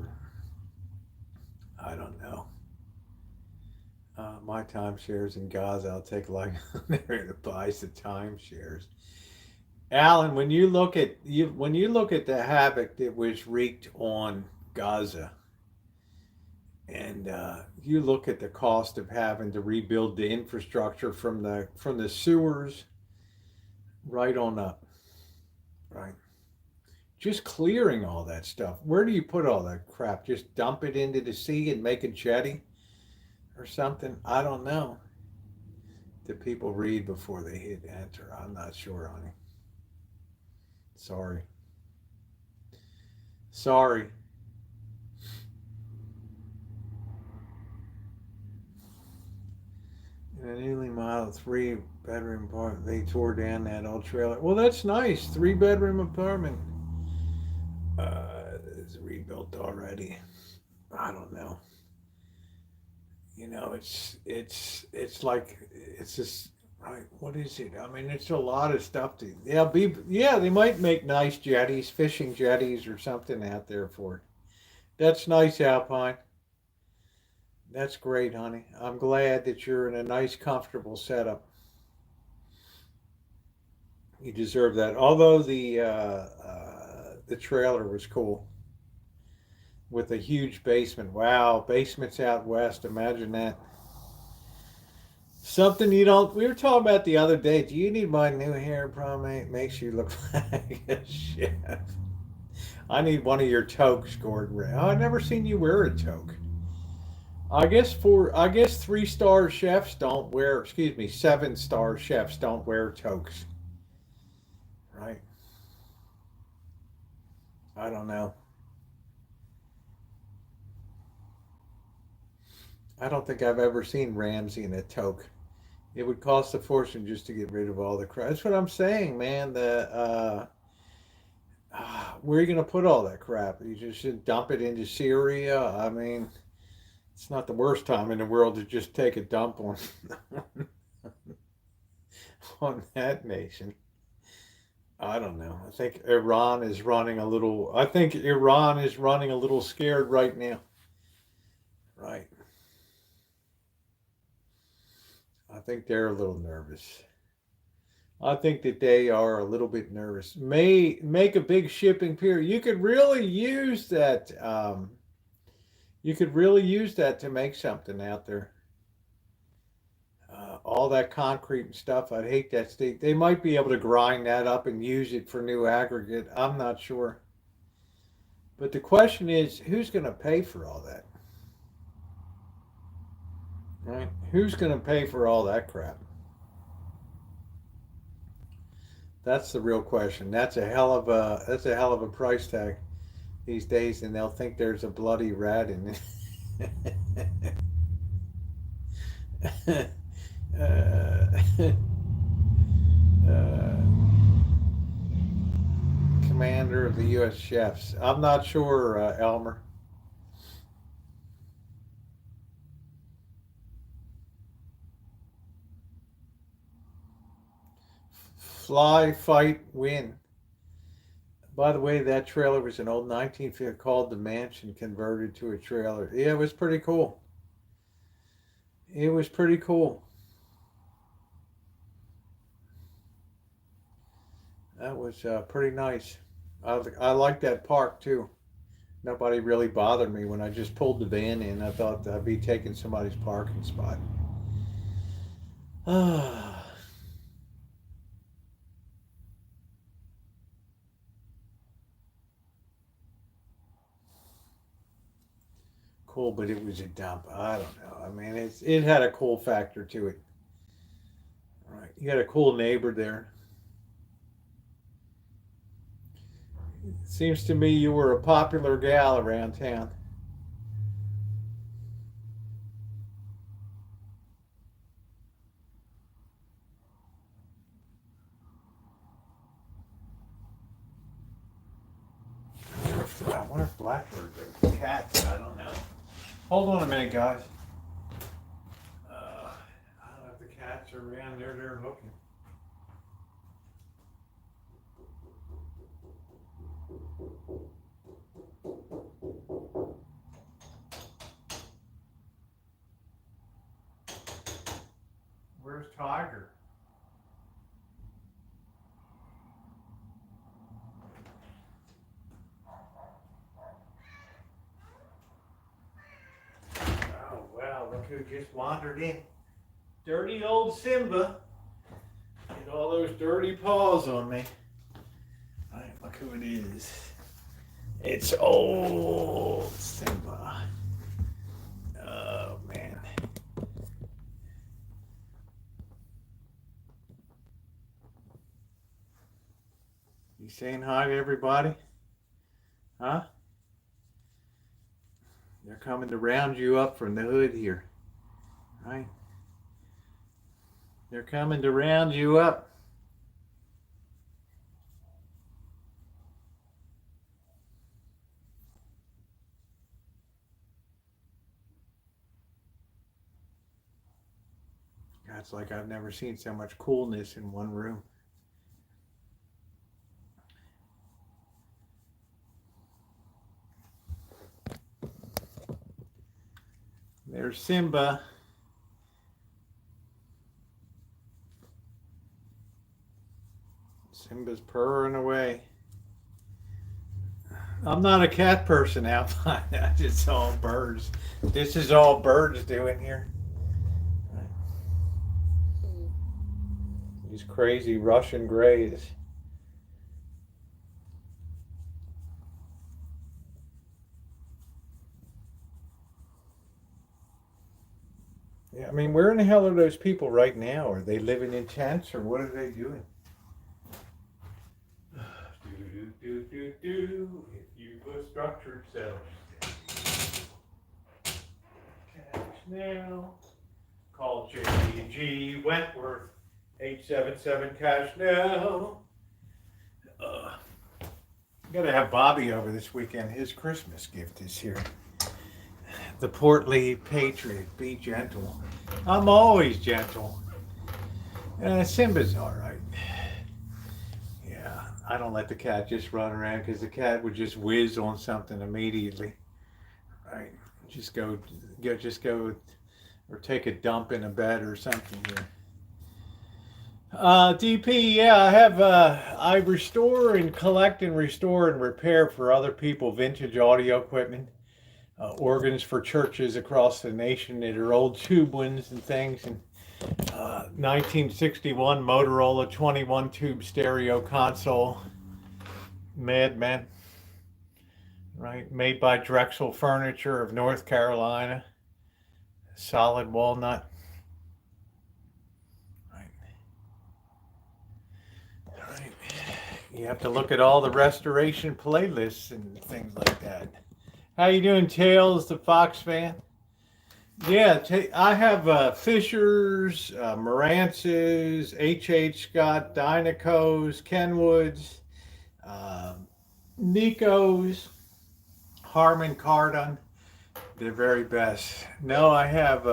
I don't know. My timeshares in Gaza, I'll take like there to buy some timeshares. Alan, when you look at the havoc that was wreaked on Gaza, and you look at the cost of having to rebuild the infrastructure from the sewers right on up, right? Just clearing all that stuff. Where do you put all that crap? Just dump it into the sea and make a jetty or something? I don't know. Do people read before they hit enter? I'm not sure, honey. Sorry. Sorry. In an Ely Mile, 3 bedroom apartment. They tore down that old trailer. Well, that's nice. 3 bedroom apartment. It's rebuilt already. I don't know. You know, it's like it's just right. What is it? I mean, it's a lot of stuff to. Yeah. They might make nice jetties, fishing jetties, or something out there for it. That's nice, Alpine. That's great, honey. I'm glad that you're in a nice, comfortable setup. You deserve that. Although the trailer was cool with a huge basement. Wow, basements out west. Imagine that. Something you don't. We were talking about the other day. Do you need my new hair pomade? Makes you look like a chef. I need one of your toques, Gordon. Oh, I've never seen you wear a toque. I guess 3-star chefs don't wear. Excuse me, 7-star chefs don't wear toques. Right? I don't know. I don't think I've ever seen Ramsay in a toque. It would cost a fortune just to get rid of all the crap. That's what I'm saying, man. Where are you going to put all that crap? You just should dump it into Syria. I mean, it's not the worst time in the world to just take a dump on on that nation. I don't know. I think Iran is running a little. I think Iran is running a little scared right now. Right. I think they're a little nervous. I think that they are a little bit nervous. May make a big shipping pier. You could really use that. You could really use that to make something out there. all that concrete and stuff. I'd hate that state. They might be able to grind that up and use it for new aggregate. I'm not sure. But the question is, who's going to pay for all that? Right? Who's going to pay for all that crap? That's the real question. That's a hell of a price tag these days, and they'll think there's a bloody rat in it. Commander of the U.S. Chefs. I'm not sure, Elmer. Fly, fight, win. By the way, that trailer was an old 1950 called the Mansion, converted to a trailer. Yeah, it was pretty cool. It was pretty cool. That was pretty nice. I liked that park too. Nobody really bothered me when I just pulled the van in. I thought I'd be taking somebody's parking spot. Cool, but it was a dump. I don't know. I mean, it had a cool factor to it. All right, you got a cool neighbor there. Seems to me you were a popular gal around town. I wonder if blackbirds are cats. I don't know. Hold on a minute, guys. I don't know if the cats are around there. They're looking. Where's Tiger? Oh, wow, look who just wandered in. Dirty old Simba. Get all those dirty paws on me. All right, look who it is. It's old Simba. Oh, man. You saying hi to everybody? Huh? They're coming to round you up from the hood here. Right? They're coming to round you up. God, it's like I've never seen so much coolness in one room. There's Simba. Simba's purring away. I'm not a cat person out there. It's all birds. This is all birds doing here. These crazy Russian greys. Yeah, I mean, where in the hell are those people right now? Are they living in tents or what are they doing? If you a structured cell. Cash now. Call J.G. Wentworth. 877 cash now. Gotta have Bobby over this weekend. His Christmas gift is here. The portly patriot. Be gentle. I'm always gentle. Simba's all right. Yeah, I don't let the cat just run around because the cat would just whiz on something immediately. Right? Just go, or take a dump in a bed or something here. DP, yeah, I restore and collect and restore and repair for other people vintage audio equipment, organs for churches across the nation that are old tube ones and things. And 1961 Motorola 21 tube stereo console. Madman. Right, made by Drexel Furniture of North Carolina. Solid walnut. Right. Right. You have to look at all the restoration playlists and things like that. How you doing, Tails, the Fox fan? Yeah, I have Fishers, Morances, H. Scott, Dynacos, Kenwoods, Nico's, Harman Kardon. They're very best. No, I have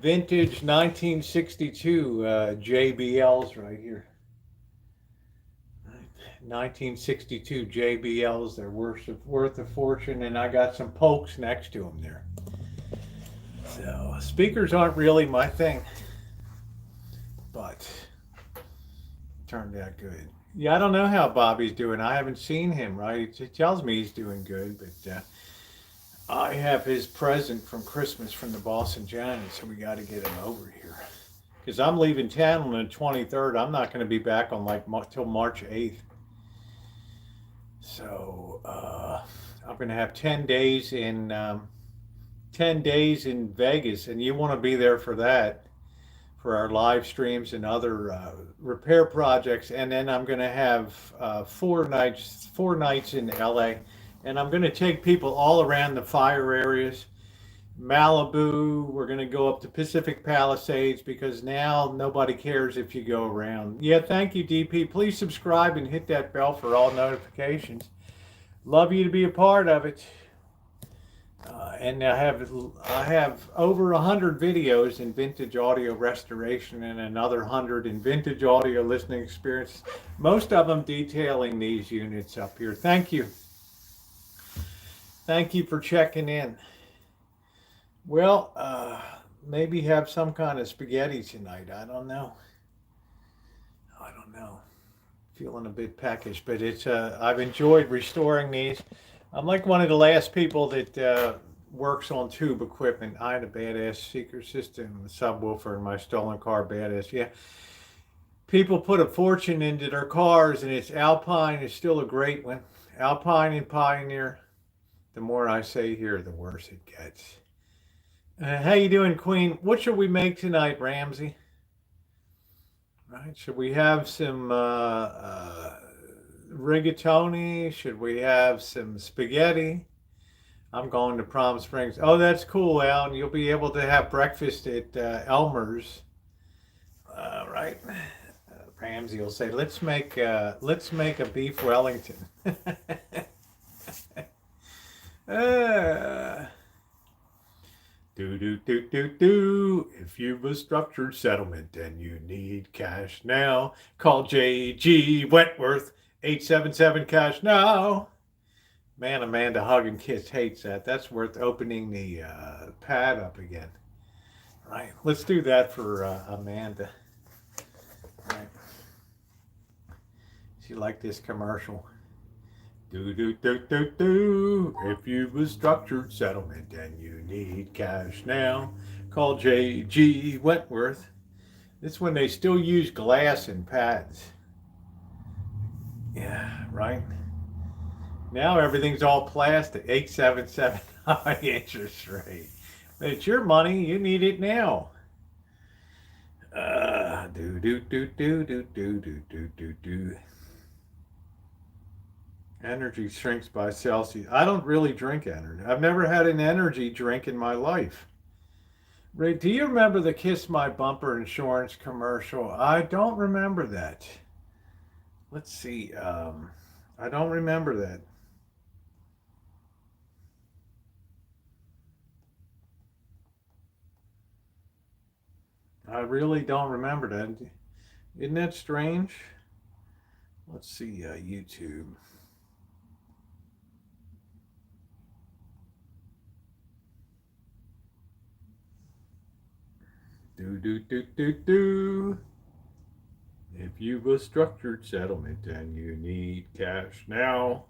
vintage 1962 JBLs right here. 1962 JBLs. They're worth a fortune, and I got some Polks next to them there. So speakers aren't really my thing, but turned out good. Yeah, I don't know how Bobby's doing. I haven't seen him, right? He tells me he's doing good, but I have his present from Christmas from the Boston Giants, so we got to get him over here. Because I'm leaving town on the 23rd. I'm not going to be back on till March 8th. So I'm going to have 10 days in 10 days in Vegas, and you want to be there for that, for our live streams and other repair projects. And then I'm going to have 4 nights in LA, and I'm going to take people all around the fire areas. Malibu, we're going to go up to Pacific Palisades, because now nobody cares if you go around. Yeah, thank you, DP. Please subscribe and hit that bell for all notifications. Love you to be a part of it. And I have over 100 videos in vintage audio restoration and another 100 in vintage audio listening experience. Most of them detailing these units up here. Thank you. Thank you for checking in. Well, maybe have some kind of spaghetti tonight. I don't know. Feeling a bit peckish, but it's I've enjoyed restoring these. I'm like one of the last people that works on tube equipment. I had a badass speaker system, a subwoofer in my stolen car. Badass, yeah. People put a fortune into their cars, and it's Alpine is still a great one. Alpine and Pioneer. The more I say here, the worse it gets. How you doing, Queen? What should we make tonight, Ramsay? Right? Should we have some rigatoni? Should we have some spaghetti? I'm going to Palm Springs. Oh, that's cool, Alan. You'll be able to have breakfast at Elmer's, right? Ramsay will say, "Let's make a beef Wellington." If you've a structured settlement and you need cash now, call J.G. Wentworth, 877 cash now. Man, Amanda Huggin Kiss hates that. That's worth opening the pad up again. Right, let's do that for Amanda. Right. She liked this commercial. If you've a structured settlement and you need cash now, call J.G. Wentworth. This is when they still use glass in pads. Yeah, right? Now everything's all plastic. 877 high interest rate. But it's your money. You need it now. Energy shrinks by Celsius. I don't really drink energy. I've never had an energy drink in my life. Ray, do you remember the Kiss My Bumper insurance commercial? I don't remember that. Let's see. I don't remember that. I really don't remember that. Isn't that strange? Let's see, YouTube. If you've a structured settlement and you need cash now.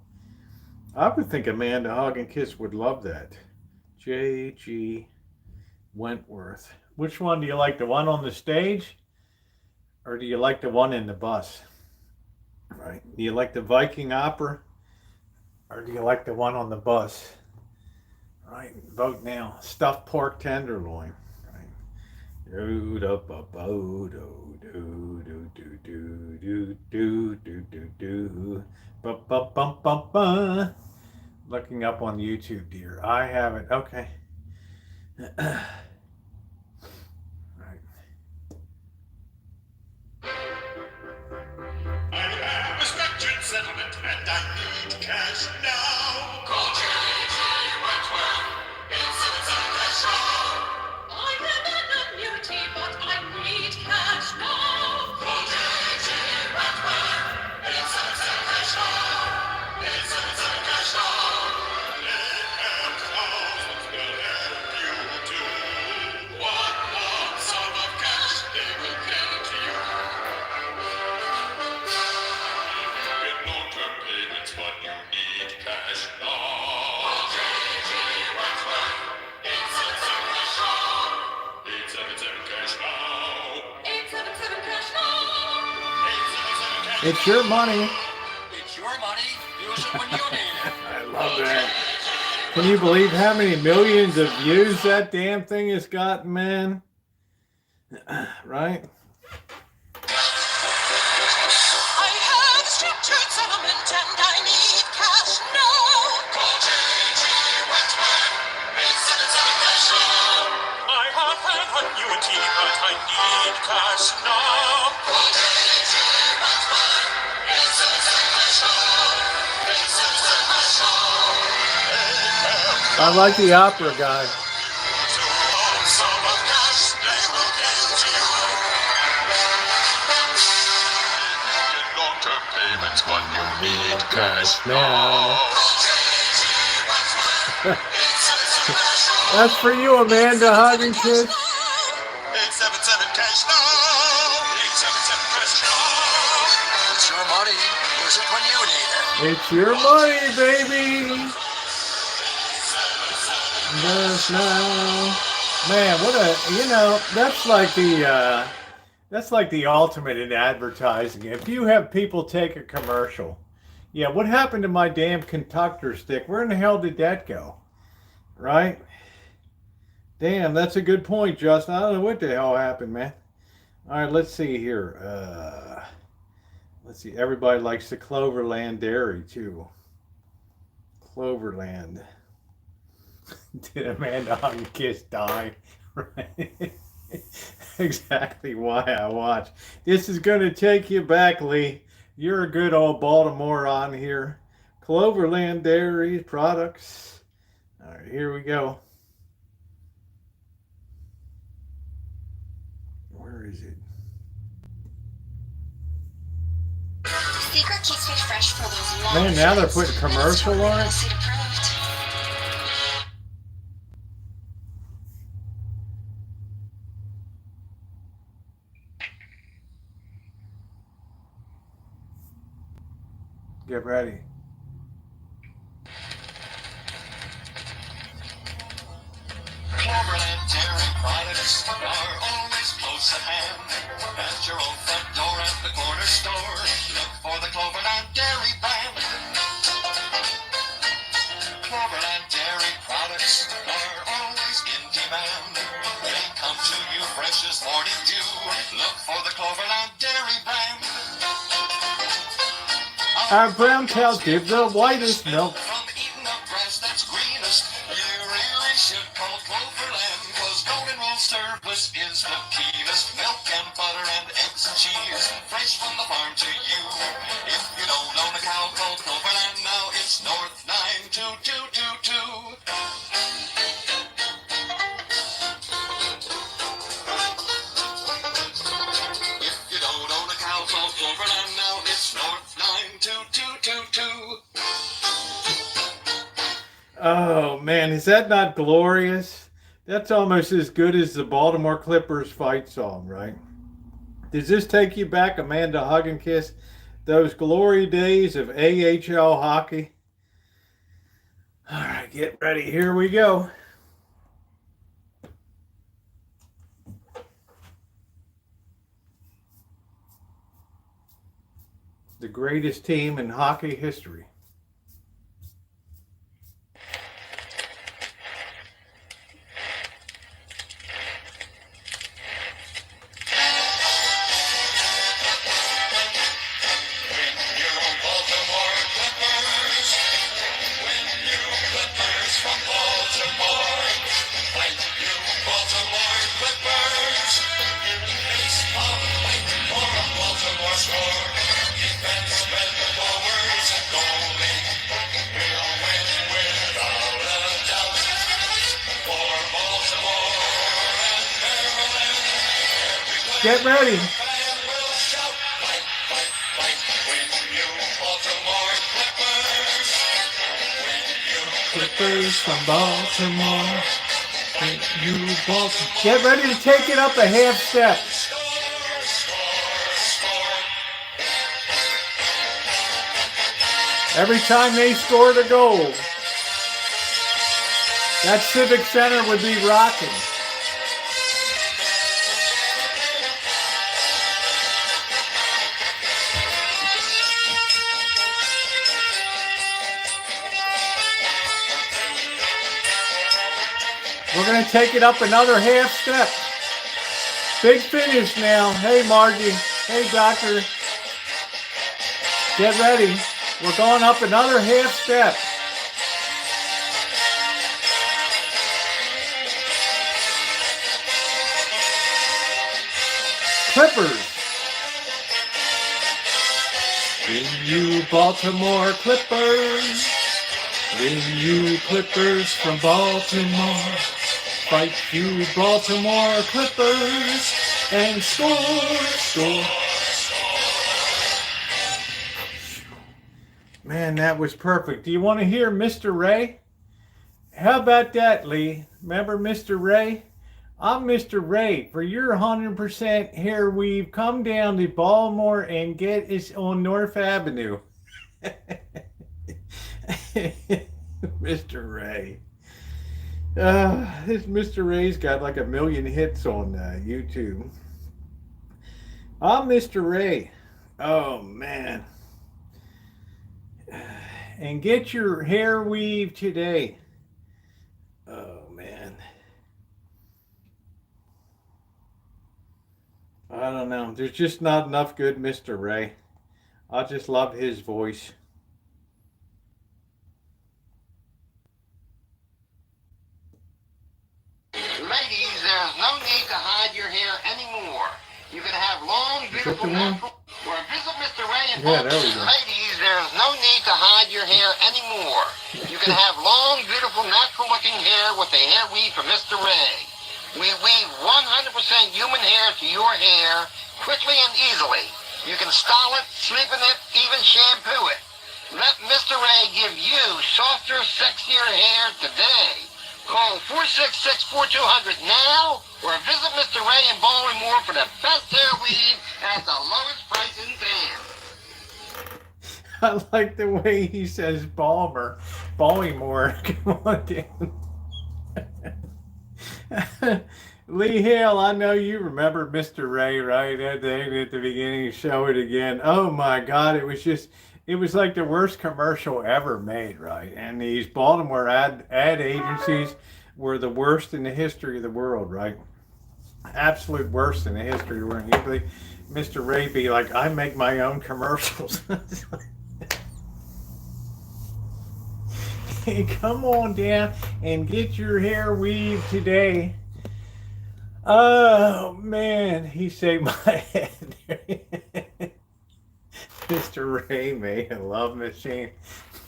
I would think Amanda Huggin Kiss would love that. J.G. Wentworth. Which one do you like? The one on the stage? Or do you like the one in the bus? Right. Do you like the Viking opera? Or do you like the one on the bus? Right. Vote now. Stuffed pork tenderloin. Right. Do do do do do do do do do do do. Ba. Looking up on YouTube, dear. I haven't. Okay. Settlement and I need cash now. Call Wentworth. It's a cash now. I have an annuity, but I need cash now. Call Wentworth. It's a cash now. It's a cash now. They have thousands will help you do. One lump sum of cash they will give to you. Long-term payments, but you need cash now. Wentworth, 877 cash now. 877 cash now. 877 cash now. 877 cash. It's your money. It's your money. Use it when you need it. I love that. Can you believe how many millions of views that damn thing has gotten, man? Right? Annuity, but I need cash now. I like the opera guy. Long-term payments, but you need cash now. That's for you, Amanda Hutchinson. 877 cash now. 877 cash now. It's your money. Use it when you need it. It's your money, baby. Just now. Man, what a, that's like the ultimate in advertising. If you have people take a commercial, yeah, what happened to my damn conductor stick? Where in the hell did that go? Right? Damn, that's a good point, Justin. I don't know what the hell happened, man. All right, let's see here. Let's see. Everybody likes the Cloverland Dairy, too. Cloverland. Did Amanda Hutchinson die? Right. Exactly why I watch. This is going to take you back, Lee. You're a good old Baltimore on here. Cloverland Dairy products. All right, here we go. Where is it? Secret keeps me fresh for those long Man, now they're putting commercial on it. Get ready. Cloverland dairy products are always close at hand. At your own front door at the corner store, look for the Cloverland Dairy brand. Cloverland dairy products are always in demand. They come to you fresh as morning dew. Look for the Cloverland Dairy brand. Our brown cows give the whitest milk. From eating a grass that's greenest, you really should call Cloverland, 'cause golden roll surplus is the keenest. Milk and butter and eggs and cheese, fresh from the farm to you. If you don't own a cow called Cloverland, now it's North 92222. If you don't own a cow called Cloverland, now it's North 92222. Oh, man, is that not glorious? That's almost as good as the Baltimore Clippers fight song, right? Does this take you back, Amanda Hutchinson, those glory days of AHL hockey? All right, get ready. Here we go. greatest team in hockey history. Get ready. Clippers from Baltimore. You Baltimore. Get ready to take it up a half step. Every time they scored a goal, that Civic Center would be rocking. We're going to take it up another half step. Big finish now. Hey, Margie. Hey, Doctor. Get ready. We're going up another half step. Clippers. Bring you Baltimore Clippers. Bring you Clippers from Baltimore. Fight you Baltimore Clippers and score. Man, that was perfect. Do you want to hear Mr. Ray? How about that, Lee? Remember Mr. Ray? I'm Mr. Ray. For your 100% hair weave, come down to Baltimore and get us on North Avenue. Mr. Ray. This Mr. Ray's got like 1 million hits on YouTube. I'm Mr. Ray. Oh, man. And get your hair weave today. Oh, man. I don't know. There's just not enough good Mr. Ray. I just love his voice. Ladies, there's no need to hide your hair anymore. You can have long, beautiful, natural... Or visit Mr. Ray and Ladies, there's no need to hide your hair anymore. You can have long, beautiful, natural-looking hair with a hair weave from Mr. Ray. We weave 100% human hair to your hair quickly and easily. You can style it, sleep in it, even shampoo it. Let Mr. Ray give you softer, sexier hair today. Call 466-4200 now or visit Mr. Ray in Baltimore for the best hair weave at the lowest price in town. I like the way he says Baltimore. Come on down. Lee Hale, I know you remember Mr. Ray, right? At the beginning, show it again. Oh my God, it was like the worst commercial ever made, right? And these Baltimore ad agencies were the worst in the history of the world, right? Absolute worst in the history of the world. Usually Mr. Ray be like, I make my own commercials. Hey, come on down and get your hair weaved today. Oh, man, he saved my head. Mr. Ray made a love machine.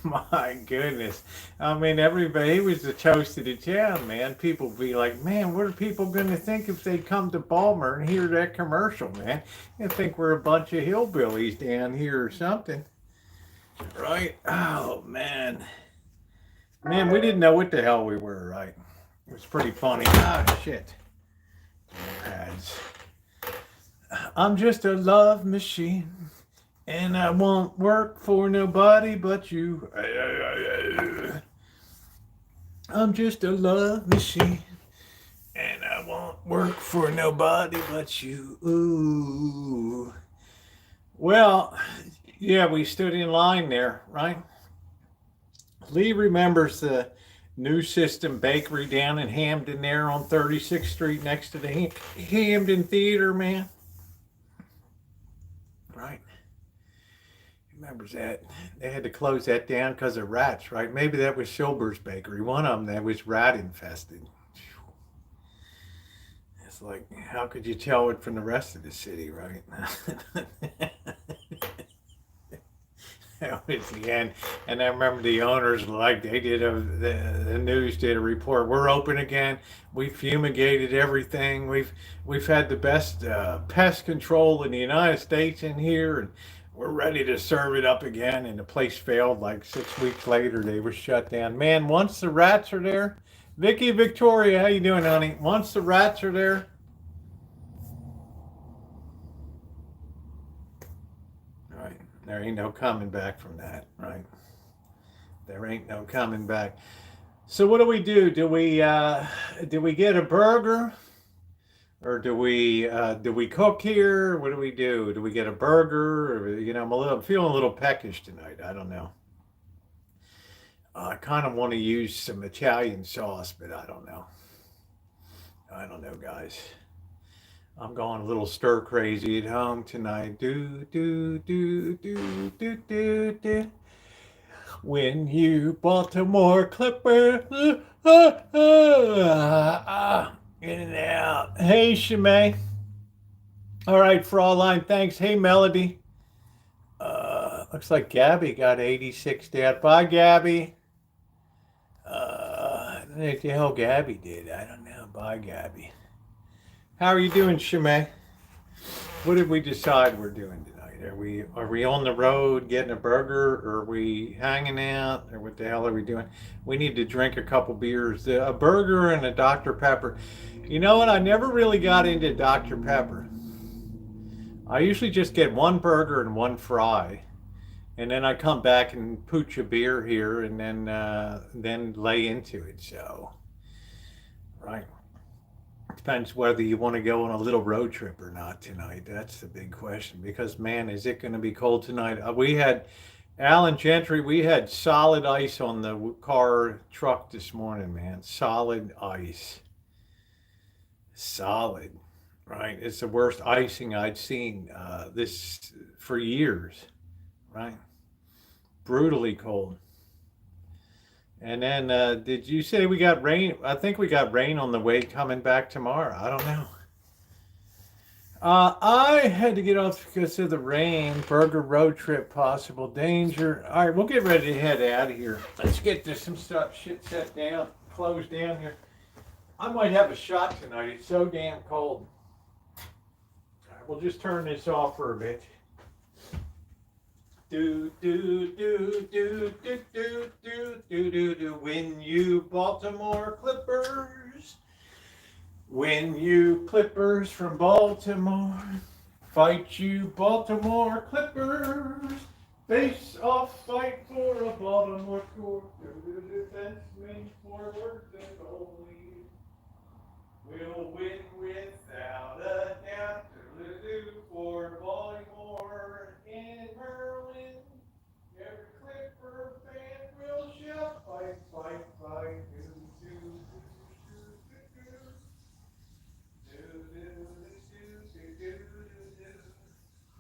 My goodness. I mean, everybody, he was the toast of the town, man. People be like, man, what are people going to think if they come to Baltimore and hear that commercial, man? They think we're a bunch of hillbillies down here or something. Right? Oh, man. Man, we didn't know what the hell we were, right? It was pretty funny. Oh, shit. Pads. I'm just a love machine. And I won't work for nobody but you. I'm just a love machine. And I won't work for nobody but you. Ooh. Well, Yeah, we stood in line there, right? Lee remembers the New System Bakery down in Hamden there on 36th Street next to the Hamden Theater, man. Right. He remembers that. They had to close that down because of rats, right? Maybe that was Schilber's Bakery. One of them that was rat infested. It's like, how could you tell it from the rest of the city, right? That was the end. And I remember the owners, like, they did the news did a report. We're open again. We fumigated everything. We've had the best pest control in the United States in here, and we're ready to serve it up again. And the place failed. Like 6 weeks later, they were shut down. Man, once the rats are there, Vicky, Victoria, how you doing, honey? Once the rats are there, right? There ain't no coming back from that, right? There ain't no coming back. So what do we do? Do we get a burger, or do we cook here? What do we do? Do we get a burger? Or, I'm feeling a little peckish tonight. I don't know. I kind of want to use some Italian sauce, but I don't know. I don't know, guys. I'm going a little stir crazy at home tonight. Do, do, do, do, do, do, do. When you Baltimore Clipper, in and out. Hey, Shimei. All right, Fraulein, thanks. Hey, Melody. Looks like Gabby got 86 down. Bye, Gabby. I don't know what the hell Gabby did. I don't know. Bye, Gabby. How are you doing, Shimei? What did we decide we're doing tonight? Are we on the road getting a burger, or are we hanging out, or what the hell are we doing? We need to drink a couple beers. A burger and a Dr. Pepper. You know what? I never really got into Dr. Pepper. I usually just get one burger and one fry, and then I come back and pooch a beer here, and then lay into it. So, right. Depends whether you want to go on a little road trip or not tonight. That's the big question. Because, man, is it going to be cold tonight? We had, Alan Gentry, we had solid ice on the truck this morning, man. Solid ice. Solid, right? It's the worst icing I'd seen this for years, right? Brutally cold. And then, did you say we got rain? I think we got rain on the way coming back tomorrow. I don't know. I had to get off because of the rain. Burger road trip, possible danger. All right, we'll get ready to head out of here. Let's get some shit set down, closed down here. I might have a shot tonight. It's so damn cold. All right, we'll just turn this off for a bit. Do do do do do do do do do do. When you Baltimore Clippers, when you Clippers from Baltimore, fight you Baltimore Clippers, face off fight for a Baltimore score. The defenseman forwards and goalie will win without a doubt. For Baltimore and Maryland, every Clipper fan will shout, fight, fight, fight, do, do, do, do, do, do, do, do, do, do, do,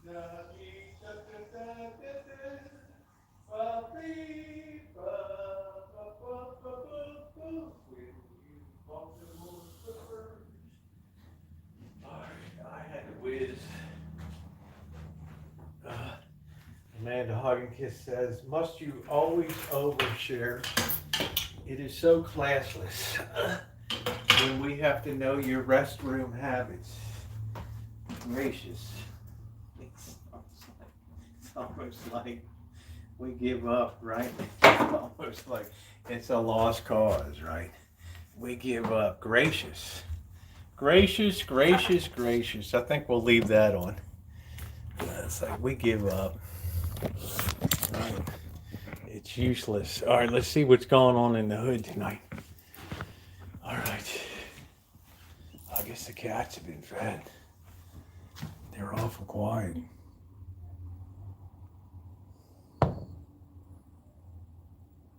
da, dee, da, da, da, da, da, ba, dee, ba, ba, ba, ba, ba, ba, when you Baltimore Clippers. All right, I had to whiz. Amanda Hogginkiss says, must you always overshare? It is so classless when we have to know your restroom habits. Gracious. It's almost like we give up, right? It's almost like it's a lost cause, right? We give up. Gracious. Gracious, gracious, gracious. I think we'll leave that on. It's like we give up. Right. It's useless. All right, let's see what's going on in the hood tonight. All right. I guess the cats have been fed. They're awful quiet.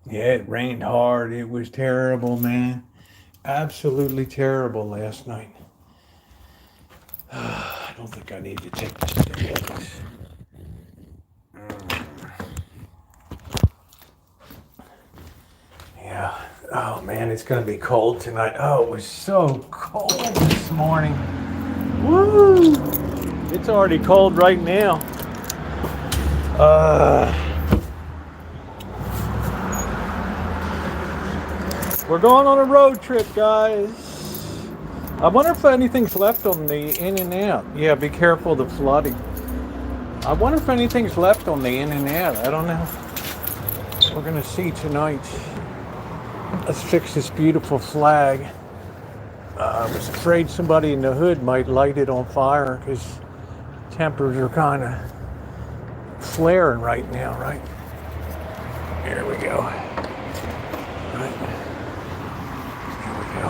Yeah, it rained hard. It was terrible, man. Absolutely terrible last night. I don't think I need to take this thing. Yeah. Oh, man, it's going to be cold tonight. Oh, it was so cold this morning. Woo! It's already cold right now. We're going on a road trip, guys. I wonder if anything's left on the in and out. Yeah, be careful of the flooding. I wonder if anything's left on the in and out. I don't know. We're going to see tonight. Let's fix this beautiful flag. I was afraid somebody in the hood might light it on fire because tempers are kind of flaring right now, right? Here we go. Right. Here we go.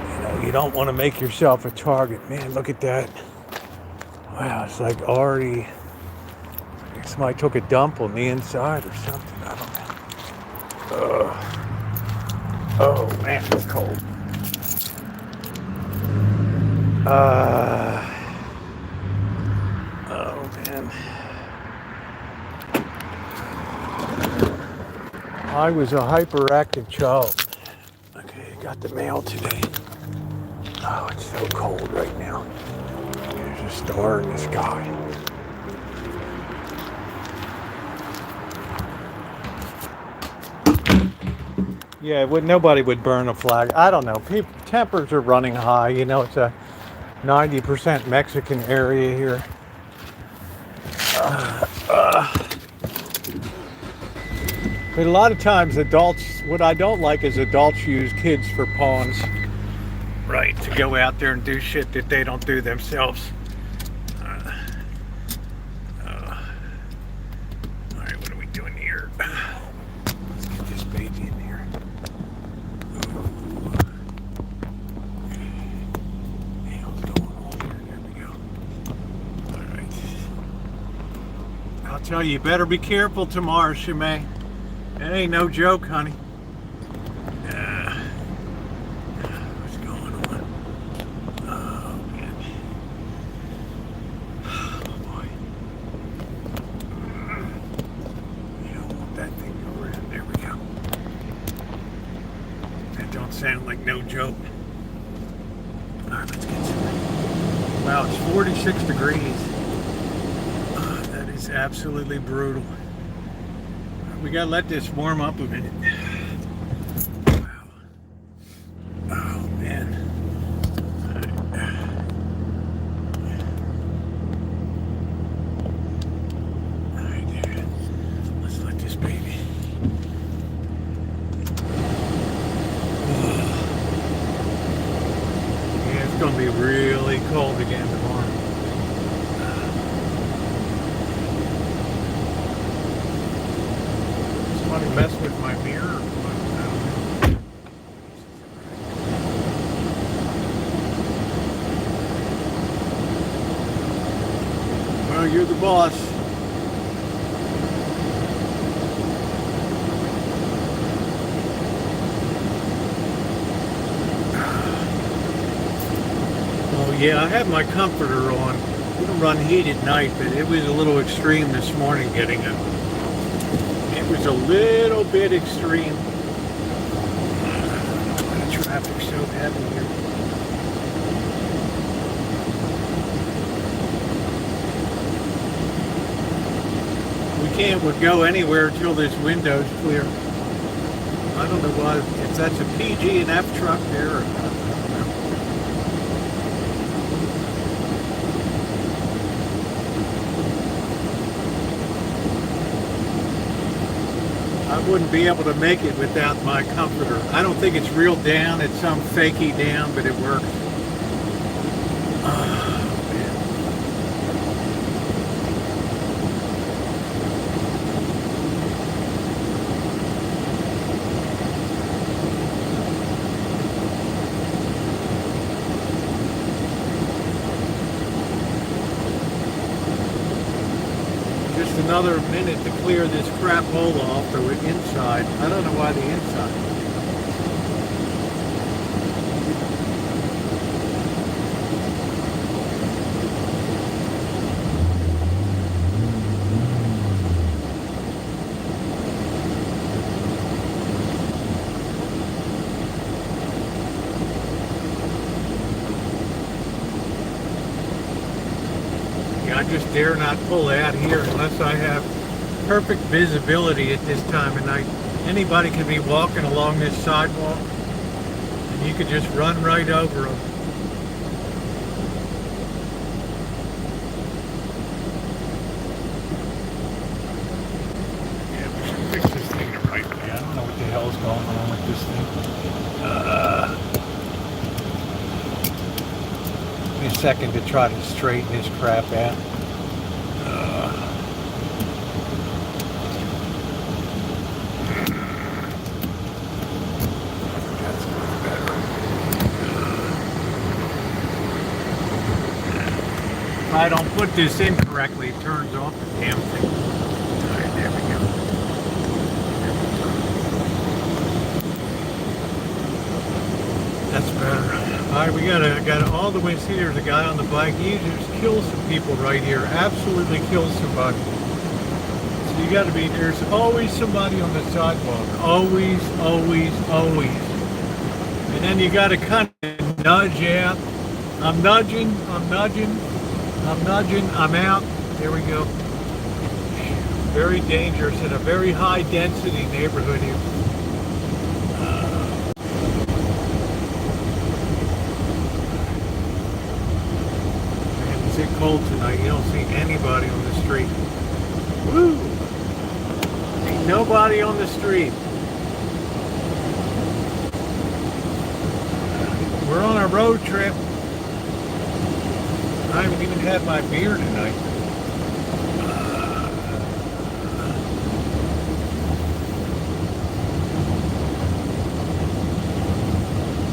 You know, you don't want to make yourself a target. Man, look at that. Wow, it's like already, somebody took a dump on the inside or something. I don't know. Oh man, it's cold. Oh man. I was a hyperactive child. Okay, got the mail today. Oh, it's so cold right now. There's a star in the sky. Yeah, nobody would burn a flag. I don't know. Tempers are running high. You know, it's a 90% Mexican area here. But a lot of times adults, what I don't like is adults use kids for pawns. Right, to go out there and do shit that they don't do themselves. Alright, what are we doing here? Let's get this baby in here. Hey, what's going on here? There we go. Alright. I'll tell you, you better be careful tomorrow, Shimei. It ain't no joke, honey. What's going on? Oh, man. Oh, boy. You don't want that thing to go around. There we go. That don't sound like no joke. Alright, let's get some. Wow, it's 46 degrees. That is absolutely brutal. We gotta let this warm up a minute. Wow. Oh man. Alright, let's let this baby. Yeah, it's gonna be really cold again tomorrow. Mess with my mirror. Well, you're the boss. Oh yeah, I have my comforter on. We don't run heat at night, but it was a little extreme this morning getting it. It was a little bit extreme. The traffic's so heavy here. We can't go anywhere until this window's clear. I don't know why, if that's a PG and F truck there or not. I wouldn't be able to make it without my comforter. I don't think it's real down. It's some fakey down, but it works. Oh, man. another minute to clear this crap hole off the inside. I don't know why the inside. I just dare not pull out here unless I have perfect visibility at this time of night. Anybody could be walking along this sidewalk and you could just run right over them. Yeah, we should fix this thing the right way. I don't know what the hell's going on with this thing. Give me a second to try to straighten this crap out. If I don't put this in correctly, it turns off the damn thing. Alright, there we go. That's better. Alright, we got all the way. See, there's a guy on the bike. He just kills some people right here. Absolutely kills somebody. So you got to be. There's always somebody on the sidewalk. Always, always, always. And then you got to kind of nudge out. I'm nudging. I'm nudging. I'm nudging. I'm out. There we go. Very dangerous in a very high density neighborhood here. It's cold tonight. You don't see anybody on the street. Woo! Ain't nobody on the street. We're on a road trip. I haven't even had my beer tonight.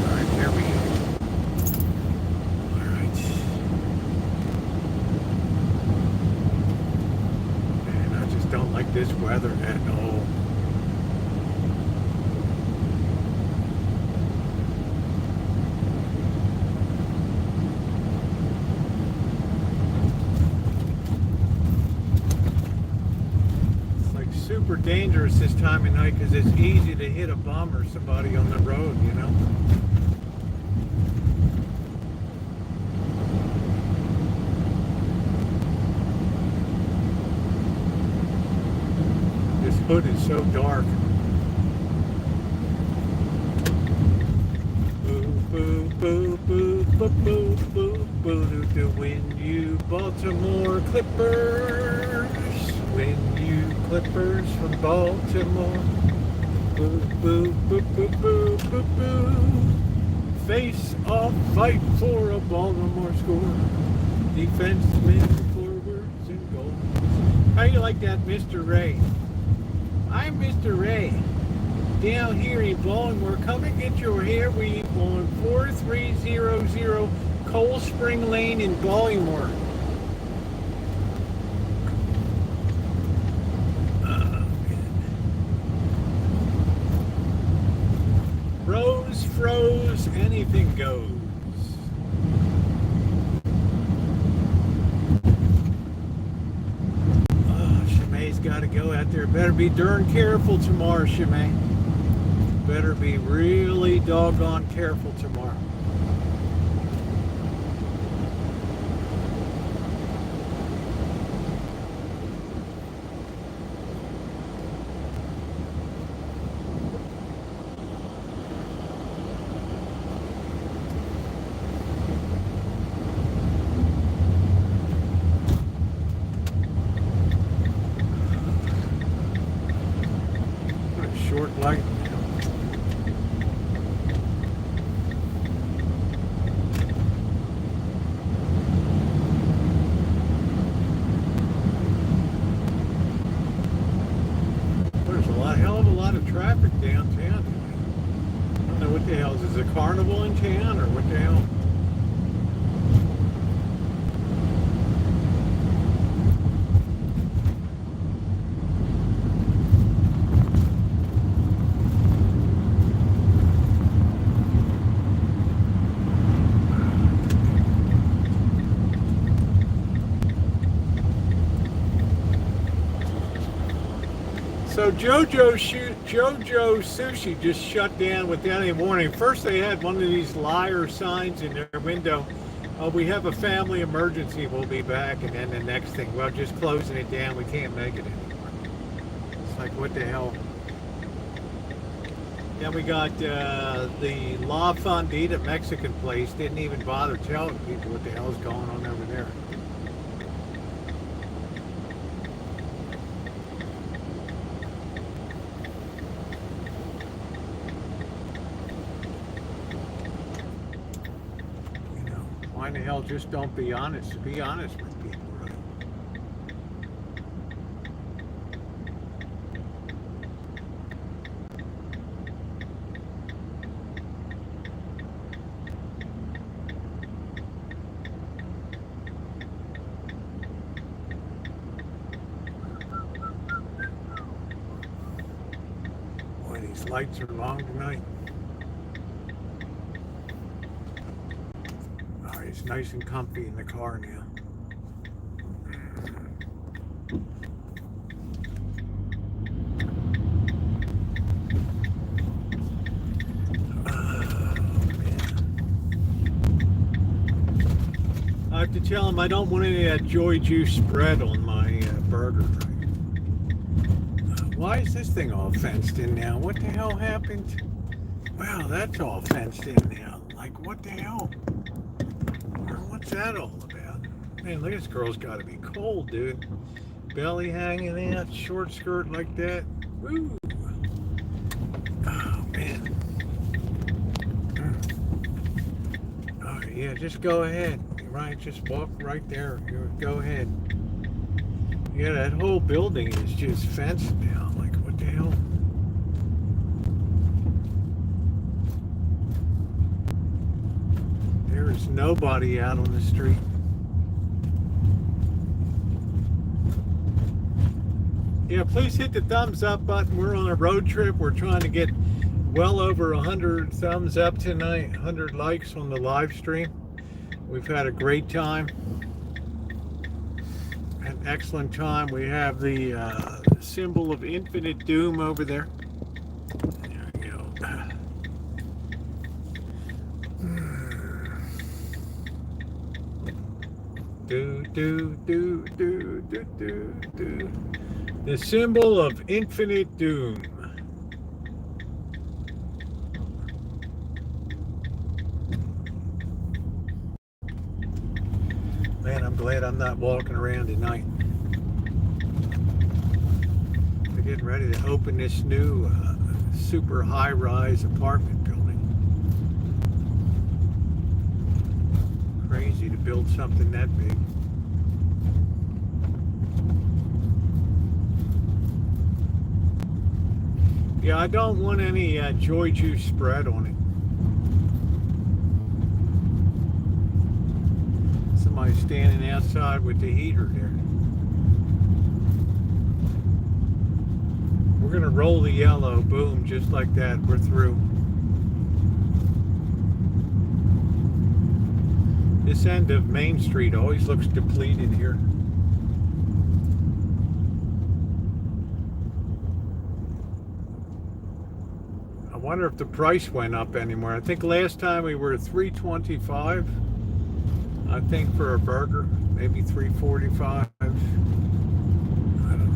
Alright, there we go. Alright. Man, I just don't like this weather at all. Super dangerous this time of night because it's easy to hit a bum or somebody on the road, you know. This hood is so dark. Boo, boo, boo, boo, boo, boo, boo, boo, to win you Baltimore Clippers. When you Clippers from Baltimore, boo, boo, boo, boo, boo, boo, boo. Face off, fight for a Baltimore score. Defensemen, forwards, and goals. How you like that, Mr. Ray? I'm Mr. Ray. Down here in Baltimore, come and get your hair weave on 4300 Cold Spring Lane in Baltimore. Rose, froze, anything goes. Oh, Shemai's got to go out there. Better be darn careful tomorrow, Shemai. Better be really doggone careful tomorrow. Short light. There's a hell of a lot of traffic downtown. I don't know what the hell is a carnival in town or what the hell? JoJo Sushi just shut down without any warning. First, they had one of these liar signs in their window. Oh, we have a family emergency. We'll be back. And then the next thing, well, just closing it down. We can't make it anymore. It's like, what the hell? Then we got the La Fondita Mexican place. Didn't even bother telling people what the hell's going on over there. Why in the hell just don't be honest? Be honest with people, right? Boy, these lights are long tonight. It's nice and comfy in the car now. I have to tell him I don't want any of that joy juice spread on my burger. Why is this thing all fenced in now? What the hell happened? Wow, that's all fenced in now. Like, what the hell? What's that all about? Man, look, this girl's got to be cold, dude. Belly hanging out, short skirt like that. Woo! Oh, man. Oh, yeah, just go ahead. Right, just walk right there. Go ahead. Yeah, that whole building is just fenced now. Like, what the hell? There is nobody out on the street. Yeah, please hit the thumbs up button. We're on a road trip. We're trying to get well over 100 thumbs up tonight, 100 likes on the live stream. We've had a great time. An excellent time. We have the symbol of infinite doom over there. There we go. The symbol of infinite doom. Man, I'm glad I'm not walking around tonight. They're getting ready to open this new super high-rise apartment building. Crazy to build something that big. Yeah, I don't want any joy juice spread on it. Somebody's standing outside with the heater there. We're going to roll the yellow. Boom, just like that. We're through. This end of Main Street always looks depleted here. I wonder if the price went up anymore. I think last time we were $3.25. I think for a burger, maybe $3.45. I don't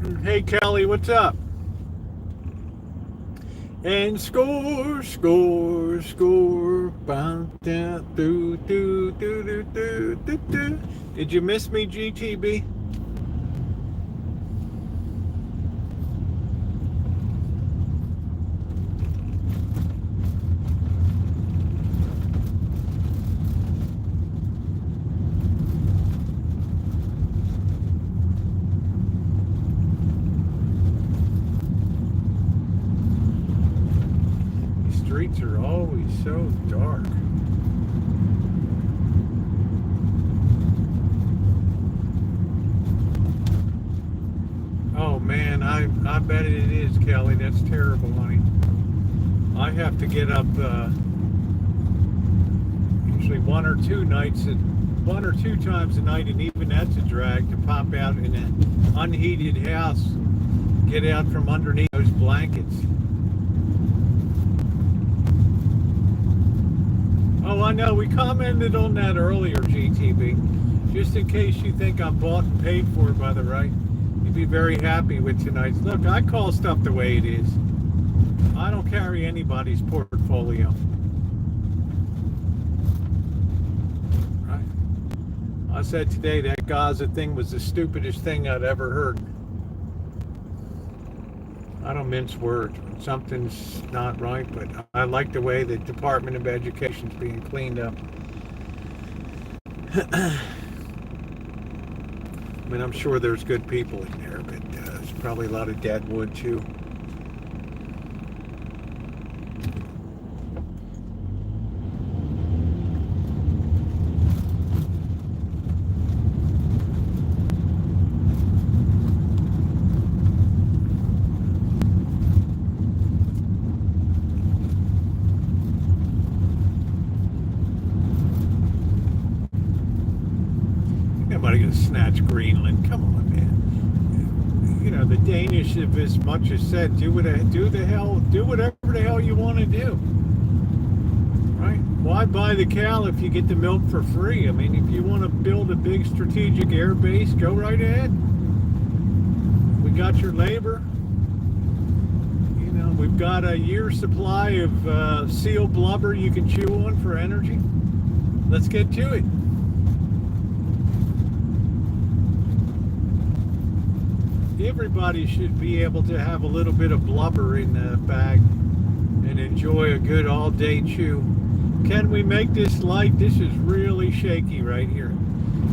know. Hey Kelly, what's up? And score, score, score. Did you miss me, GTB? Streets are always so dark. Oh man, man. I bet it is, Kelly. That's terrible, honey. I have to get up usually one or two times a night, and even that's a drag to pop out in an unheated house, get out from underneath those blankets. Oh, I know. We commented on that earlier, GTB. Just in case you think I'm bought and paid for, by the right, you'd be very happy with tonight's. Look, I call stuff the way it is. I don't carry anybody's portfolio. Right? I said today that Gaza thing was the stupidest thing I'd ever heard. I don't mince words when something's not right, but I like the way the Department of Education's being cleaned up. I mean, I'm sure there's good people in there, but there's probably a lot of dead wood too. Nobody gonna snatch Greenland. Come on, man. You know, the Danish have as much as said, do whatever the hell you want to do. Right? Why buy the cow if you get the milk for free? I mean, if you want to build a big strategic air base, go right ahead. We got your labor. You know, we've got a year's supply of seal blubber you can chew on for energy. Let's get to it. Everybody should be able to have a little bit of blubber in the bag and enjoy a good all-day chew. Can we make this light? This is really shaky right here.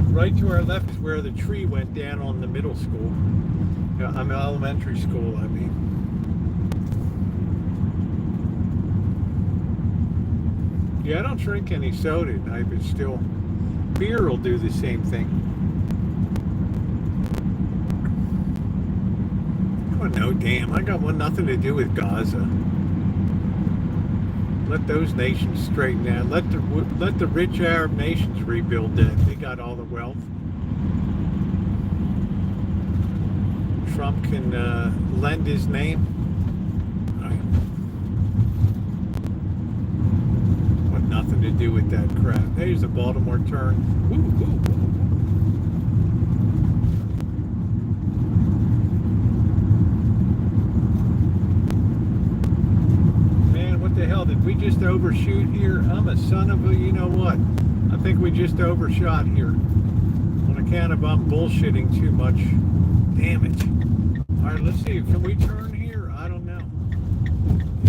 Right to our left is where the tree went down on the middle school. I'm elementary school, I mean. Yeah, I don't drink any soda tonight, but still, beer will do the same thing. No, damn, I got nothing to do with Gaza. Let those nations straighten out. Let the rich Arab nations rebuild that. They got all the wealth. Trump can lend his name. Right. Want nothing to do with that crap. There's a Baltimore turn. Ooh, ooh, ooh. Did we just overshoot here? I'm a son of a, you know what? I think we just overshot here. On account of I'm bullshitting too much. Damn it. Alright, let's see. Can we turn here? I don't know.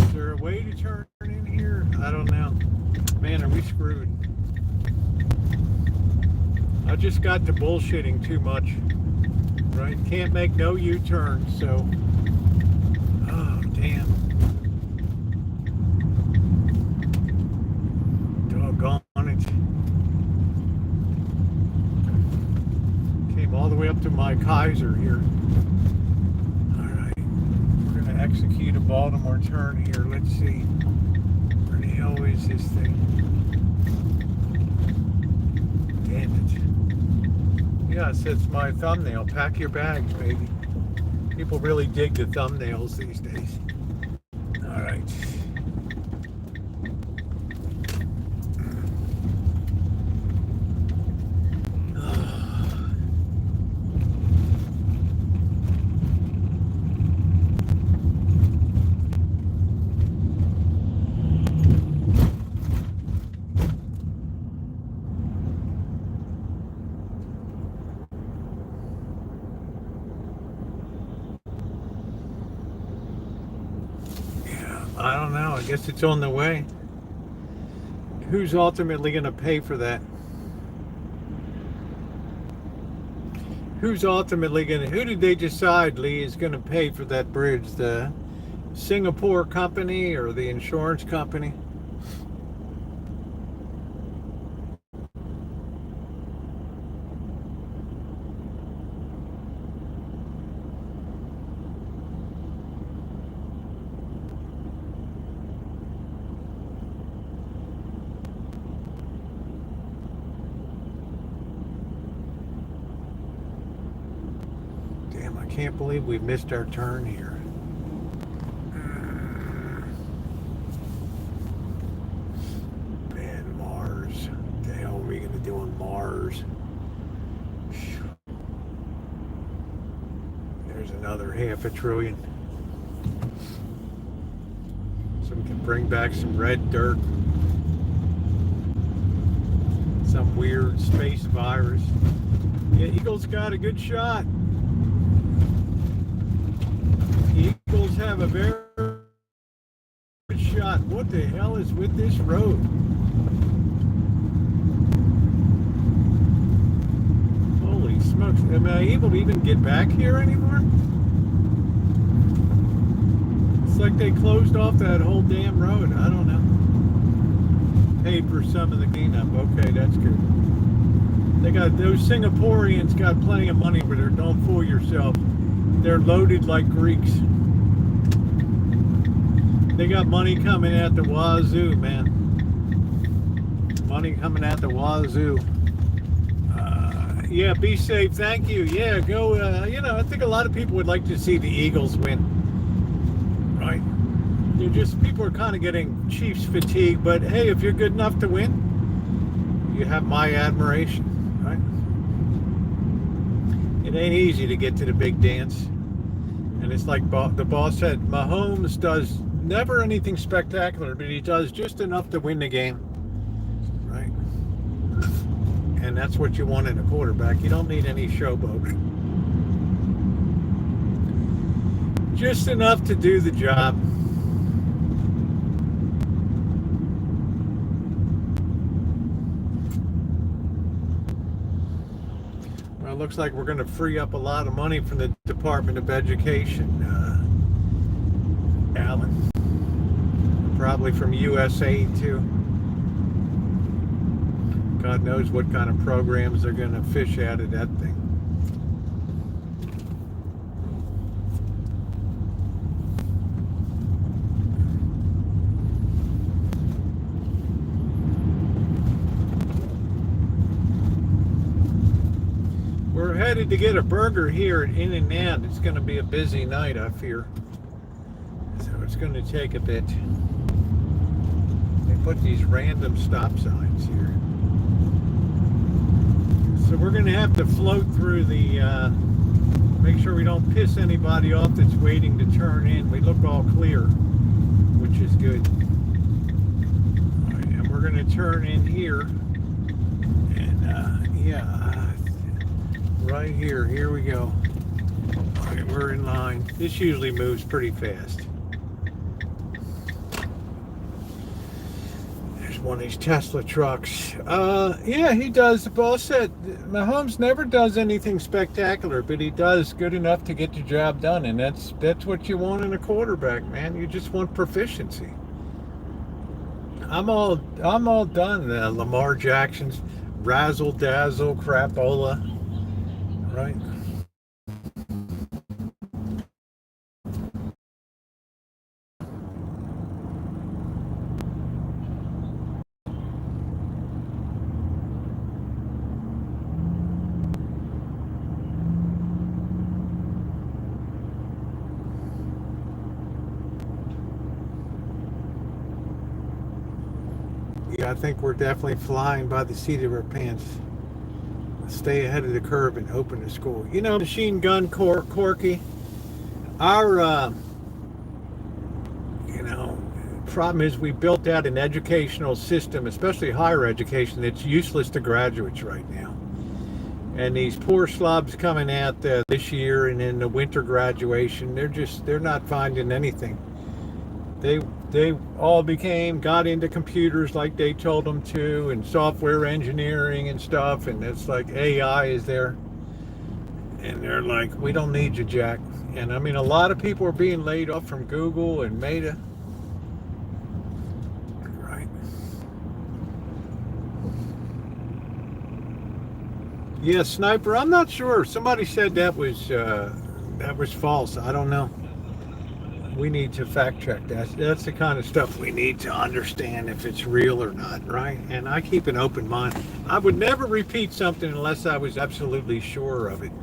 Is there a way to turn in here? I don't know. Man, are we screwed. I just got to bullshitting too much. Right? Can't make no U-turn, so. Oh, damn. Doggone it. Came all the way up to my Kaiser here. Alright. We're going to execute a Baltimore turn here. Let's see. Where the hell is this thing? Damn it. Yeah, it says my thumbnail. Pack your bags, baby. People really dig the thumbnails these days. Alright. I don't know. I guess it's on the way. Who's ultimately going to pay for that? Who's ultimately going to... Who did they decide, Lee, is going to pay for that bridge? The Singapore company or the insurance company? can't believe we missed our turn here. Man, Mars. What the hell are we going to do on Mars? There's another $500 billion. So we can bring back some red dirt. Some weird space virus. Yeah, Eagles got a good shot. The Eagles have a very good shot. What the hell is with this road? Holy smokes. Am I able to even get back here anymore? It's like they closed off that whole damn road. I don't know. Paid for some of the cleanup. Okay, that's good. They got, those Singaporeans got plenty of money, but don't fool yourself. They're loaded like Greeks. They got money coming at the wazoo, man. Money coming at the wazoo. Yeah, be safe. Thank you. Yeah, go. I think a lot of people would like to see the Eagles win. Right? People are kind of getting Chiefs fatigue, but hey, if you're good enough to win, you have my admiration, right? It ain't easy to get to the big dance. And it's like the boss said, Mahomes does never anything spectacular, but he does just enough to win the game, right? And that's what you want in a quarterback. You don't need any showboat. Just enough to do the job. Well, it looks like we're going to free up a lot of money from the Department of Education, Alan. Probably from USA too. God knows what kind of programs they're going to fish out of that thing. We're headed to get a burger here at In-N-Out. It's going to be a busy night, I fear. So it's going to take a bit. They put these random stop signs here. So we're going to have to float through the, make sure we don't piss anybody off that's waiting to turn in. We look all clear, which is good. All right, and we're going to turn in here. And right here we go. All right, we're in line. This usually moves pretty fast. One of these Tesla trucks. Yeah, he does. The boss said Mahomes never does anything spectacular, but he does good enough to get the job done, and that's what you want in a quarterback, man. You just want proficiency. I'm all done. Lamar Jackson's razzle dazzle crapola, right? Yeah, I think we're definitely flying by the seat of our pants. Stay ahead of the curve and open the school. You know, machine gun Corky. Our, problem is we built out an educational system, especially higher education, that's useless to graduates right now. And these poor slobs coming out this year and in the winter graduation, they're not finding anything. They all got into computers like they told them to, and software engineering and stuff, and it's like AI is there. And they're like, we don't need you, Jack. And I mean, a lot of people are being laid off from Google and Meta. Right. Yeah, Sniper, I'm not sure. Somebody said that was false. I don't know. We need to fact check that. That's the kind of stuff we need to understand if it's real or not, right? And I keep an open mind. I would never repeat something unless I was absolutely sure of it.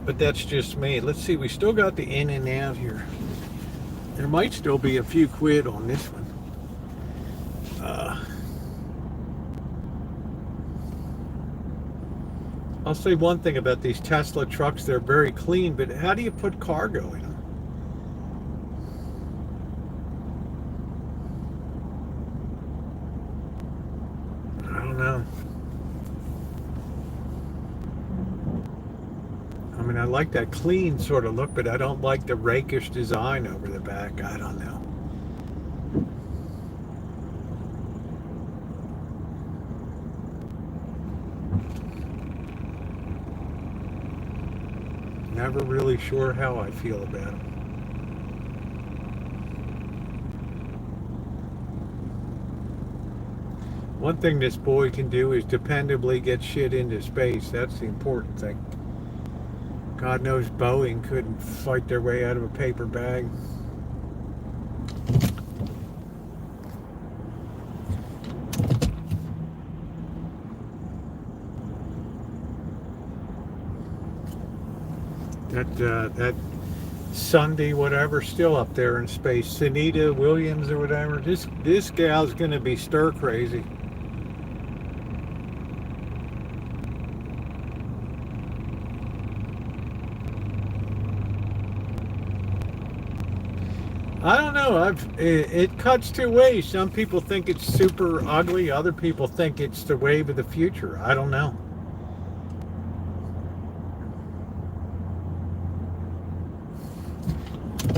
But that's just me. Let's see, we still got the in and out here. There might still be a few quid on this one. I'll say one thing about these Tesla trucks, they're very clean, but how do you put cargo in them? I don't know. I mean, I like that clean sort of look, but I don't like the rakish design over the back. I don't know. Never really sure how I feel about them. One thing this boy can do is dependably get shit into space. That's the important thing. God knows Boeing couldn't fight their way out of a paper bag. That Sunday, whatever, still up there in space. Sunita Williams or whatever. This gal's gonna be stir crazy. I don't know. It cuts two ways. Some people think it's super ugly. Other people think it's the wave of the future. I don't know.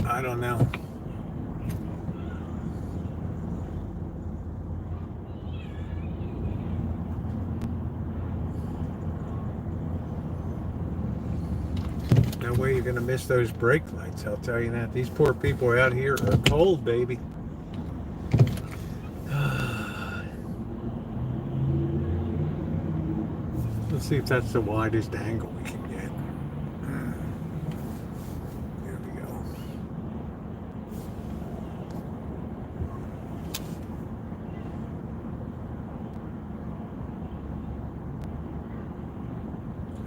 I don't know. No way you're going to miss those brake lights, I'll tell you that. These poor people out here are cold, baby. Let's see if that's the widest angle we can get. There we go.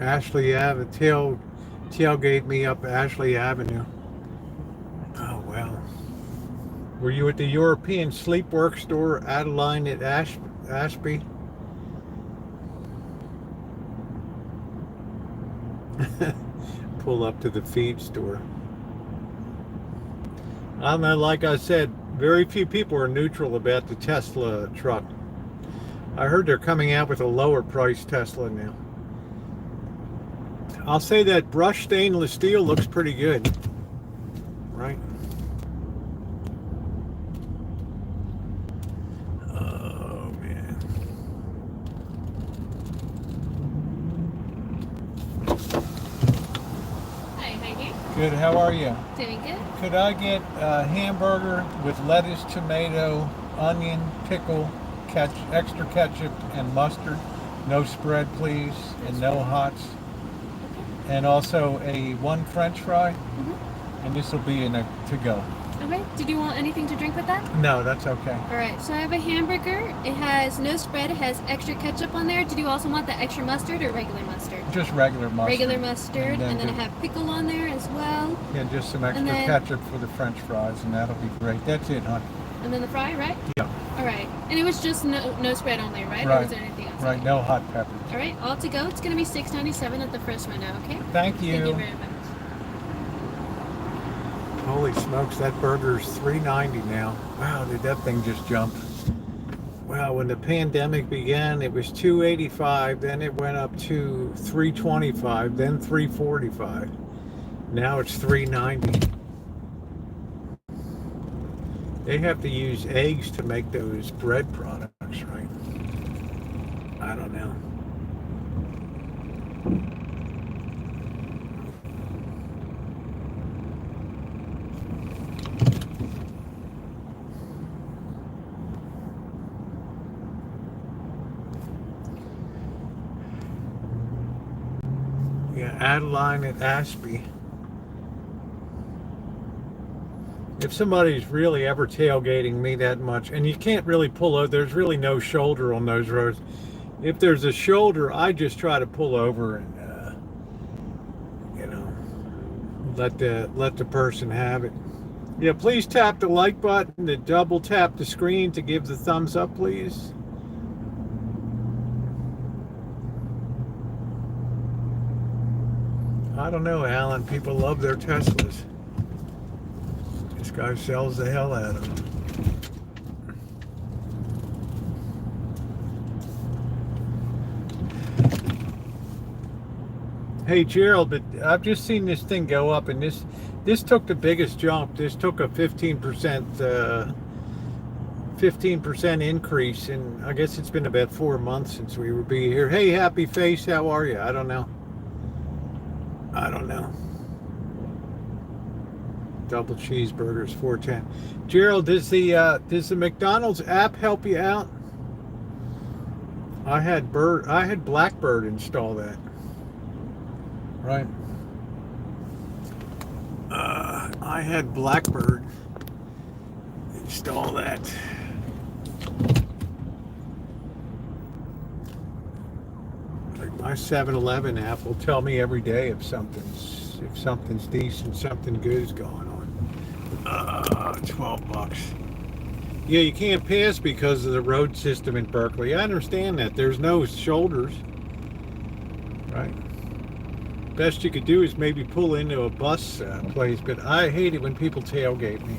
Ashley Avenue. Tailgate me up Ashley Avenue. Oh, well. Were you at the European Sleepwork store, Adeline at Ashby? Pull up to the feed store. I don't know, like I said, very few people are neutral about the Tesla truck. I heard they're coming out with a lower price Tesla now. I'll say that brushed stainless steel looks pretty good, right? Oh, man. Hi, how are you? Good, how are you? Doing good. Could I get a hamburger with lettuce, tomato, onion, pickle, extra ketchup, and mustard? No spread, please, and no hots. And also one French fry, and this will be in a to-go. Okay. Did you want anything to drink with that? No, that's okay. All right. So I have a hamburger. It has no spread. It has extra ketchup on there. Did you also want the extra mustard or regular mustard? Just regular mustard. Regular mustard, and then I have pickle on there as well. Yeah, just some extra ketchup for the French fries, and that'll be great. That's it, hon. And then the fry, right? Yeah. All right. And it was just no spread only, right? Or was there anything else? Right. No hot peppers. All right. All to go. It's gonna be $6.97 at the first window. Okay. Thank you. Thank you very much. Holy smokes, that burger's $3.90 now. Wow, did that thing just jump? Wow, when the pandemic began, it was $2.85, then it went up to $3.25, then $3.45. Now it's $3.90. They have to use eggs to make those bread products, right? I don't know. Yeah, Adeline at Ashby. If somebody's really ever tailgating me that much, and you can't really pull over, there's really no shoulder on those roads. If there's a shoulder, I just try to pull over and, you know, let the person have it. Yeah, please tap the like button, to double tap the screen to give the thumbs up, please. I don't know, Alan. People love their Teslas. This guy sells the hell out of them. Hey Gerald, but I've just seen this thing go up, and this took the biggest jump. This took a 15% increase, and I guess it's been about 4 months since we were here. Hey, Happy Face, how are you? I don't know. Double cheeseburgers, $4.10. Gerald, does the McDonald's app help you out? I had Blackbird install that. Right. I had Blackbird install that. Like my 7-Eleven app will tell me every day if something's decent, something good is going on. $12. Yeah, you can't pass because of the road system in Berkeley. I understand that. There's no shoulders. Right. Best you could do is maybe pull into a bus place, but I hate it when people tailgate me.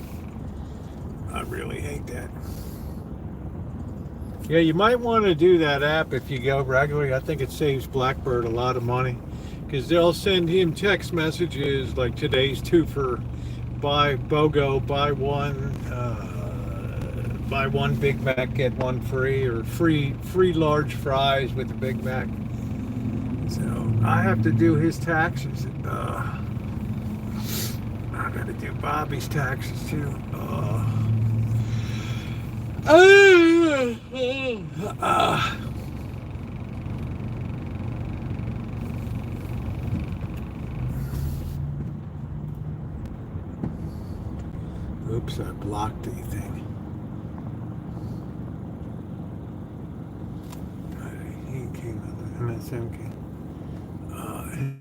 I really hate that. Yeah, you might want to do that app if you go regularly. I think it saves Blackbird a lot of money, because they'll send him text messages like today's 2 for buy BOGO, buy one Big Mac, get one free, or free large fries with the Big Mac. So I have to do his taxes. I got to do Bobby's taxes too. Oops, I blocked the thing. He came out of MSNBC.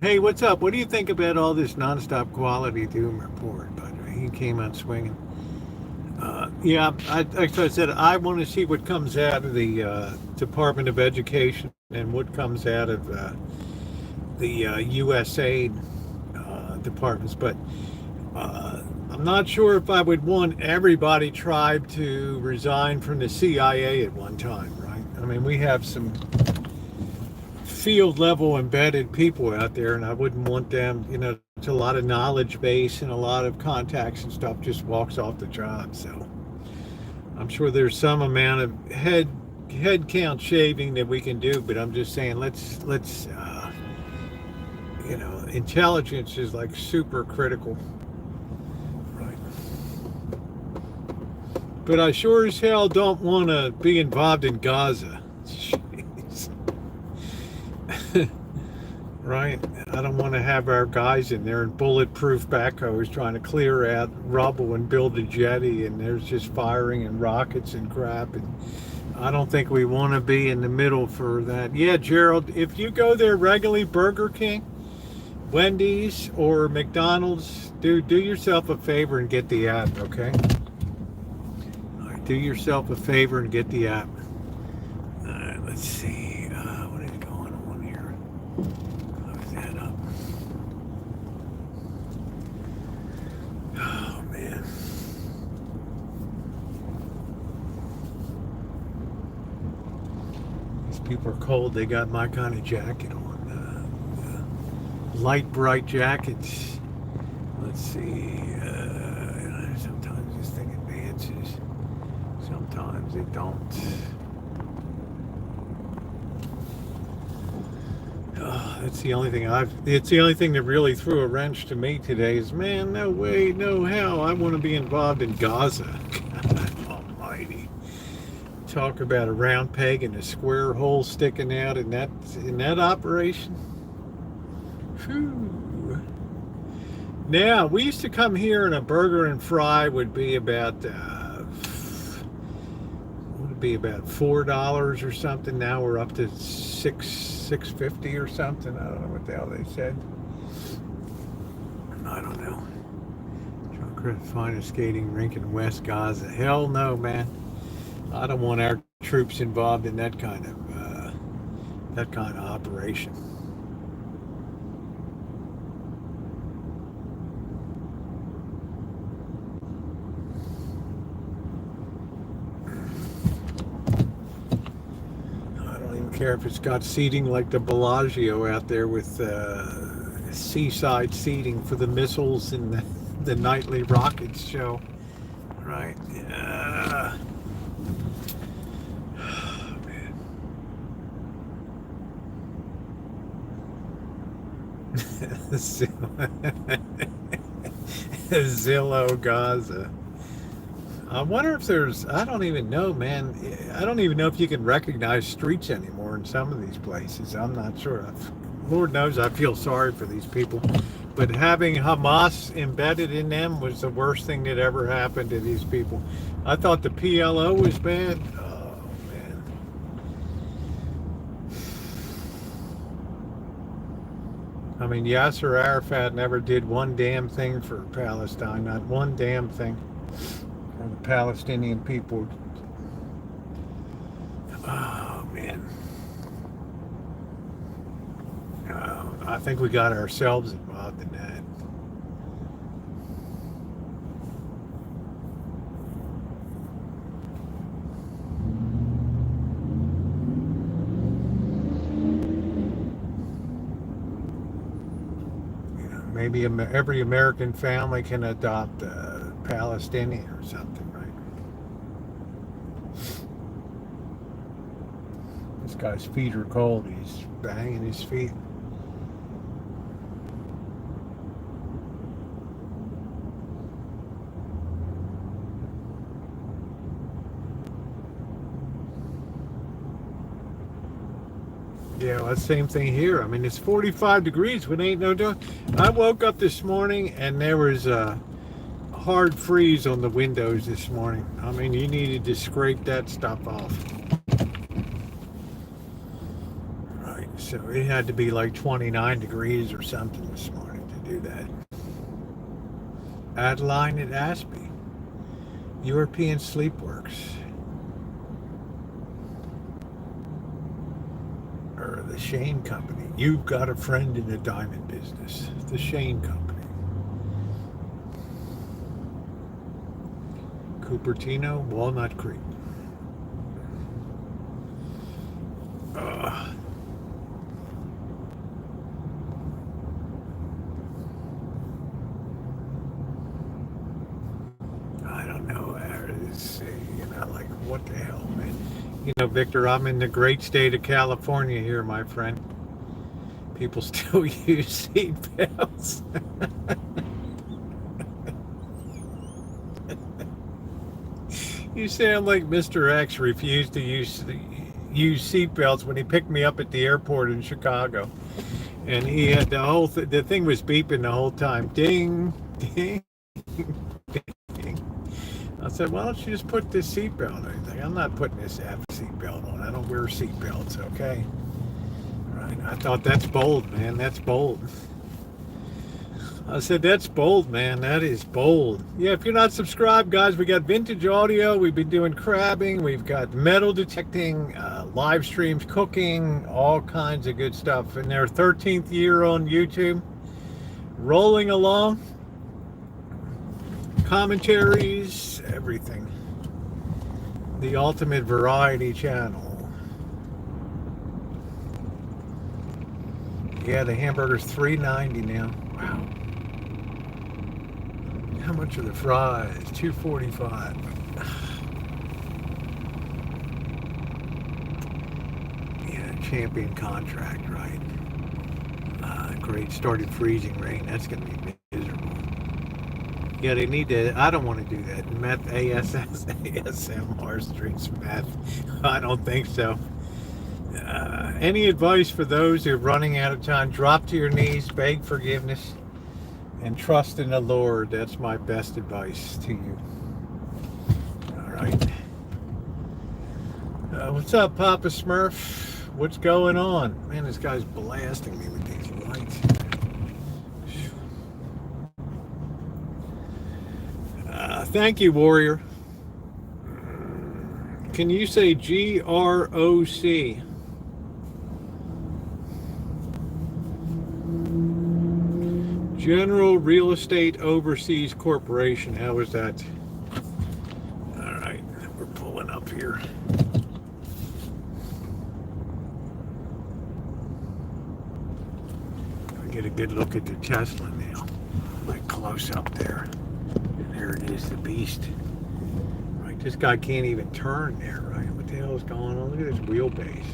Hey, what's up? What do you think about all this nonstop quality doom report? By the way, he came out swinging. Yeah, like I said, I want to see what comes out of the Department of Education and what comes out of the USAID departments. But I'm not sure if I would want everybody tribe to resign from the CIA at one time, right? I mean, we have some field level embedded people out there, and I wouldn't want them, it's a lot of knowledge base and a lot of contacts and stuff just walks off the job. So I'm sure there's some amount of head count shaving that we can do, but I'm just saying let's intelligence is like super critical, right? But I sure as hell don't want to be involved in Gaza. Right? I don't want to have our guys in there in bulletproof backhoes trying to clear out rubble and build a jetty, and there's just firing and rockets and crap, and I don't think we want to be in the middle for that. Yeah, Gerald, if you go there regularly, Burger King, Wendy's, or McDonald's, do yourself a favor and get the app, okay? All right, do yourself a favor and get the app. All right, let's see. What is going on here? Close that up. Oh, man. These people are cold. They got my kind of jacket on. Light, bright jackets. Let's see. Sometimes this thing advances. Sometimes it don't. Oh, it's the only thing that really threw a wrench to me today is, man, no way, no how. I want to be involved in Gaza. God almighty. Talk about a round peg and a square hole sticking out in that operation. Whew. Now, we used to come here and a burger and fry would be about $4 or something. Now we're up to $6.50 or something. I don't know what the hell they said. I don't know. Trying to find a skating rink in West Gaza. Hell no, man. I don't want our troops involved in that kind of operation. I don't even care if it's got seating like the Bellagio out there with seaside seating for the missiles and the nightly rockets show. Right? Yeah. Oh, man. Zillow Gaza. I wonder if there's, I don't even know, man. I don't even know if you can recognize streets anymore in some of these places. I'm not sure. Lord knows I feel sorry for these people. But having Hamas embedded in them was the worst thing that ever happened to these people. I thought the PLO was bad. Oh, man. I mean, Yasser Arafat never did one damn thing for Palestine. Not one damn thing. For the Palestinian people. Oh, man. I think we got ourselves involved in that. You know, maybe every American family can adopt a Palestinian or something, right? This guy's feet are cold. He's banging his feet. Yeah, well, same thing here. I mean, it's 45 degrees when ain't no doing. I woke up this morning and there was a hard freeze on the windows this morning. I mean, you needed to scrape that stuff off. Right, so it had to be like 29 degrees or something this morning to do that. Adeline at Aspie. European Sleepworks. Or the Shane Company. You've got a friend in the diamond business. The Shane Company. Cupertino, Walnut Creek. I don't know. It's, you know, like, what the hell, man? You know, Victor, I'm in the great state of California here, my friend. People still use seat belts. You sound like Mr. X refused to use seat belts when he picked me up at the airport in Chicago. And he had the thing was beeping the whole time. Ding, ding, ding. I said, why don't you just put this seatbelt on? He's like, I'm not putting this seatbelt on. I don't wear seatbelts, okay? Right? I thought, that's bold, man. That's bold. I said, that's bold, man. That is bold. Yeah, if you're not subscribed, guys, we got vintage audio. We've been doing crabbing. We've got metal detecting, live streams, cooking, all kinds of good stuff. In their 13th year on YouTube, rolling along. Commentaries, everything. The ultimate variety channel. Yeah, the hamburger's $3.90 now. Wow. How much are the fries? $2.45. Yeah, champion contract, right? Great. Started freezing rain. That's going to be miserable. Yeah, they need to. I don't want to do that. Meth, ASMR streets meth. I don't think so. Any advice for those who are running out of time? Drop to your knees, beg forgiveness, and trust in the Lord. That's my best advice to you. All right. What's up, Papa Smurf? What's going on? Man, this guy's blasting me with these lights. Thank you, Warrior. Can you say GROC? General Real Estate Overseas Corporation. How is that? All right, we're pulling up here. I get a good look at the Tesla now. Like close up there. And there it is, the beast. Right, this guy can't even turn there, right? What the hell is going on? Look at this wheelbase.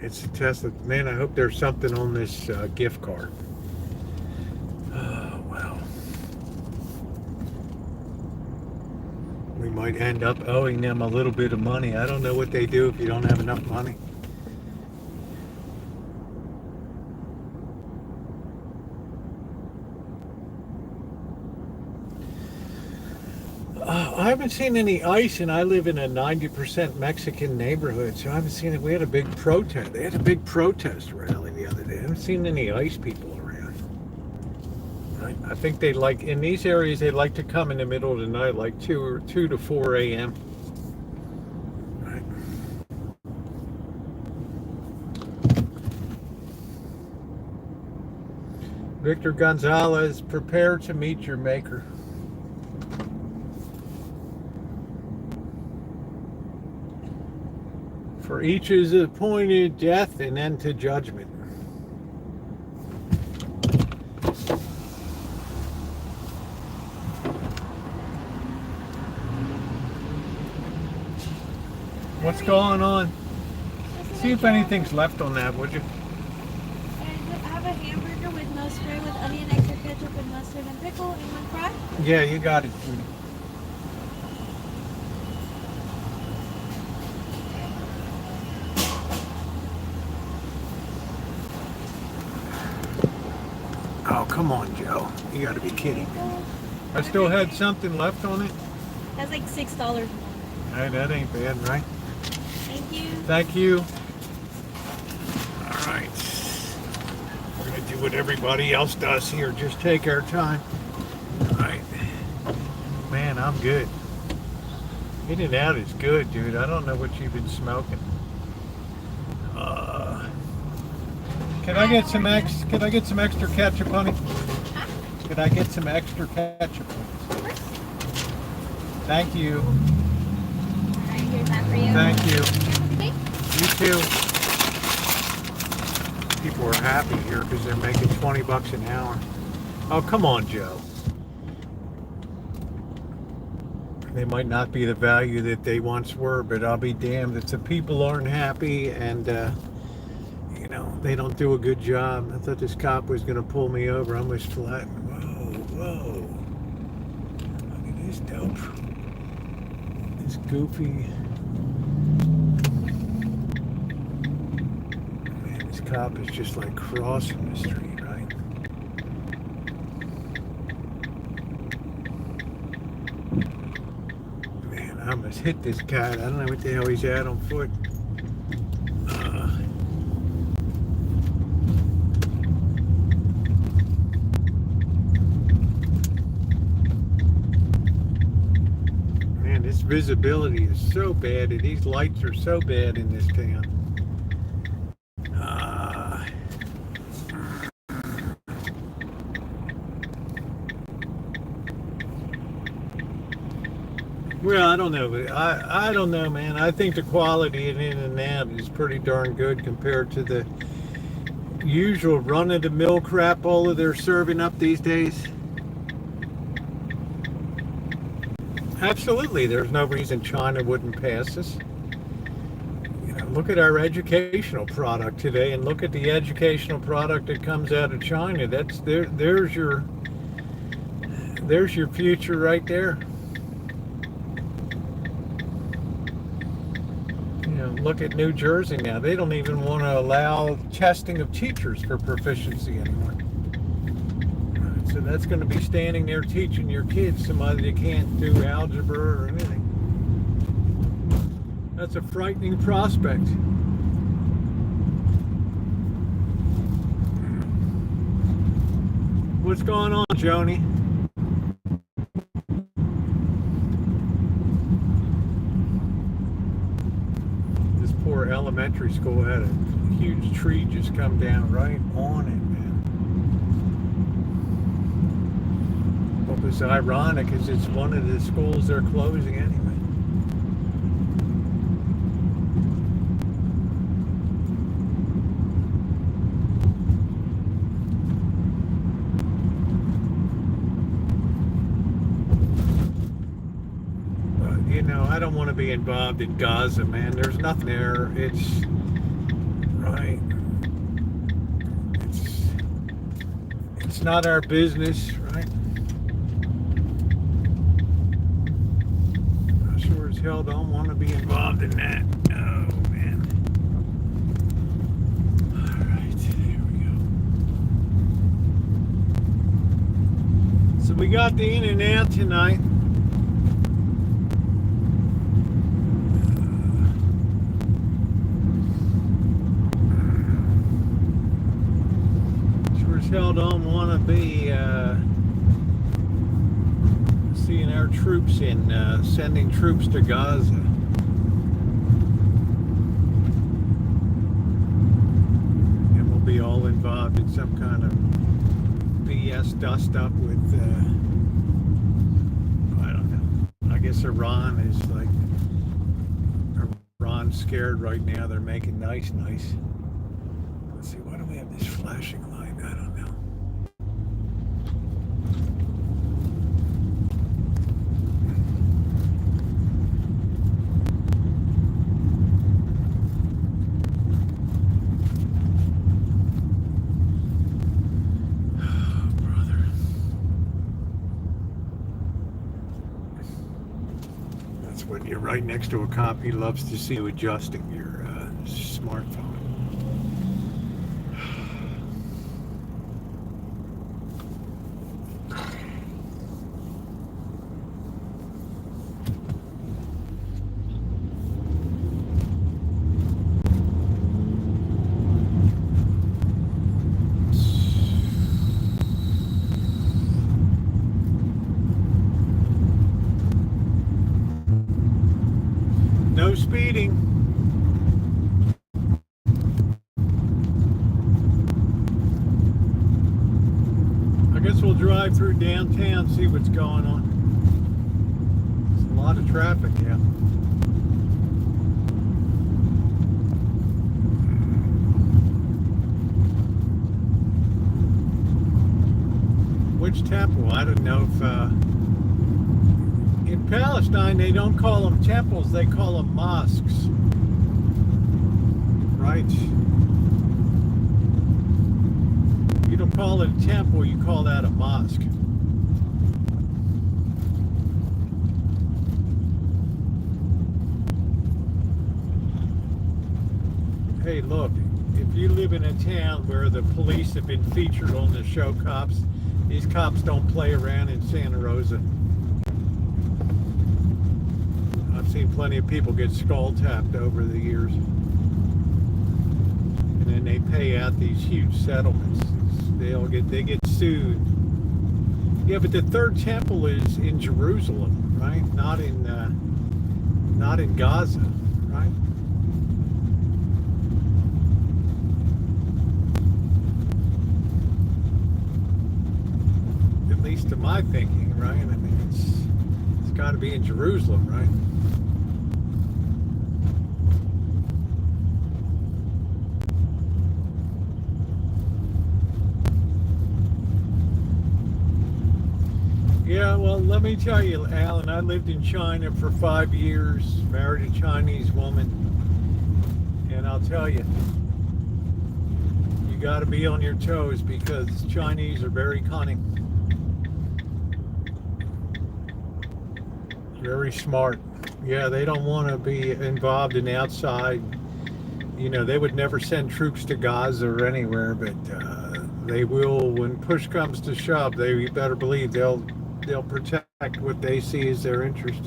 It's a Tesla. Man, I hope there's something on this gift card. Oh, wow. We might end up owing them a little bit of money. I don't know what they do if you don't have enough money. I haven't seen any ice, and I live in a 90% Mexican neighborhood, so I haven't seen it. We had a big protest. They had a big protest rally the other day. I haven't seen any ice people around. I think they like, in these areas, they like to come in the middle of the night, like 2 to 4 a.m. Right. Victor Gonzalez, prepare to meet your maker. For each is appointed death and then to judgment. What's going on? See if anything's left on that, would you? I have a hamburger with no spray with onion, extra ketchup, and mustard and pickle and one fry. Yeah, you got it. Oh, come on, Joe. You got to be kidding me. I still had something left on it? That's like $6 more. Hey, that ain't bad, right? Thank you. Thank you. All right. We're going to do what everybody else does here. Just take our time. All right. Man, I'm good. In and out is good, dude. I don't know what you've been smoking. Can I get some extra ketchup, honey? Could I get some extra ketchup, please? Thank you. Alright, here's that for you. Thank you. Okay. You too. People are happy here because they're making $20 an hour. Oh, come on, Joe. They might not be the value that they once were, but I'll be damned if the people aren't happy and, you know, they don't do a good job. I thought this cop was going to pull me over. I almost flattened. Whoa. Look at this dope. This goofy. Man, this cop is just like crossing the street, right? Man, I almost hit this guy. I don't know what the hell he's at on foot. Visibility is so bad, and these lights are so bad in this town. Well, I don't know, but I don't know, man. I think the quality in and out is pretty darn good compared to the usual run-of-the-mill crap all of they're serving up these days. Absolutely, there's no reason China wouldn't pass us. You know, look at our educational product today, and look at the educational product that comes out of China. That's there's your future right there. You know, look at New Jersey now. They don't even want to allow testing of teachers for proficiency anymore. So that's going to be standing there teaching your kids somebody that can't do algebra or anything. That's a frightening prospect. What's going on, Joni? This poor elementary school had a huge tree just come down right on it, man. What was ironic is it's one of the schools they're closing anyway. I don't want to be involved in Gaza, man. There's nothing there. It's right. It's not our business, right? I sure as hell don't want to be involved in that. Oh, man. All right, here we go. So we got the in and out tonight. Sure don't want to be seeing our troops in sending troops to Gaza. And we'll be all involved in some kind of BS dust up with I don't know. I guess Iran is like Iran's scared right now. They're making nice. Let's see, why do we have this flashing light? I don't know. When you're right next to a cop, he loves to see you adjusting your smartphone. No speeding. I guess we'll drive through downtown, see what's going on. There's a lot of traffic, yeah. Which temple? I don't know if in Palestine, they don't call them temples, they call them mosques. Right? You don't call it a temple, you call that a mosque. Hey, look, if you live in a town where the police have been featured on the show Cops, these cops don't play around in Santa Rosa. I've seen plenty of people get skull tapped over the years. And then they pay out these huge settlements. They get sued. Yeah, but the third temple is in Jerusalem, right? Not in Gaza, right? At least to my thinking, right? I mean, it's got to be in Jerusalem, right? Yeah, well, let me tell you, Alan, I lived in China for 5 years, married a Chinese woman, and I'll tell you, you got to be on your toes because Chinese are very cunning, very smart. Yeah, they don't want to be involved in outside. You know, they would never send troops to Gaza or anywhere, but they will when push comes to shove. You better believe they'll protect what they see as their interest.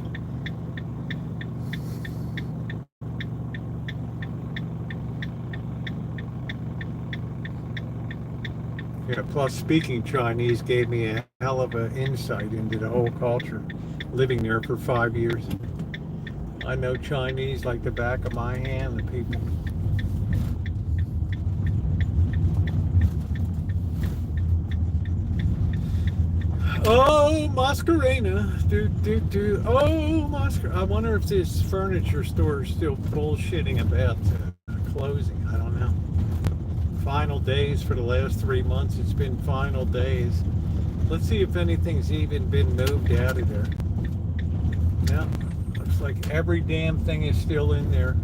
Yeah, plus speaking Chinese gave me a hell of an insight into the whole culture, living there for 5 years. I know Chinese like the back of my hand, the people. Oh, Mascarena. Oh, I wonder if this furniture store is still bullshitting about closing. I don't know. Final days for the last 3 months. It's been final days. Let's see if anything's even been moved out of there. No, looks like every damn thing is still in there.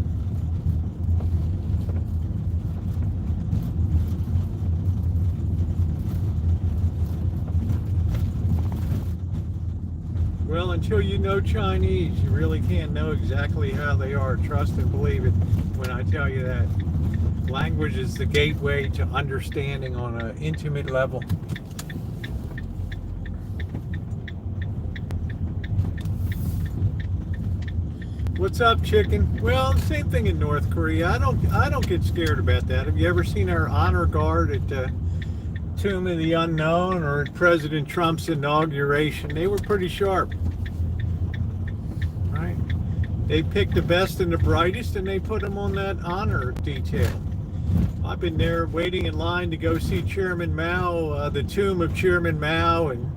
Well, until you know Chinese, you really can't know exactly how they are. Trust and believe it when I tell you that. Language is the gateway to understanding on an intimate level. What's up, chicken? Well, same thing in North Korea. I don't get scared about that. Have you ever seen our honor guard at the Tomb of the Unknown or at President Trump's inauguration? They were pretty sharp. Right? They picked the best and the brightest and they put them on that honor detail. I've been there waiting in line to go see Chairman Mao, the tomb of Chairman Mao, and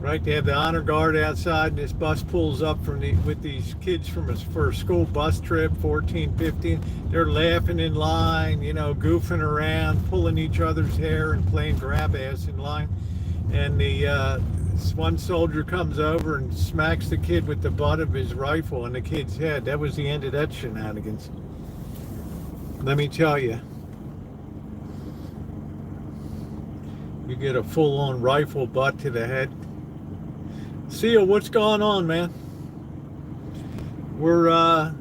right, they have the honor guard outside, and this bus pulls up with these kids for a school bus trip, 14, 15. They're laughing in line, you know, goofing around, pulling each other's hair and playing grab ass in line. And this one soldier comes over and smacks the kid with the butt of his rifle on the kid's head. That was the end of that shenanigans. Let me tell you. You get a full-on rifle butt to the head. Seal, what's going on, man? We're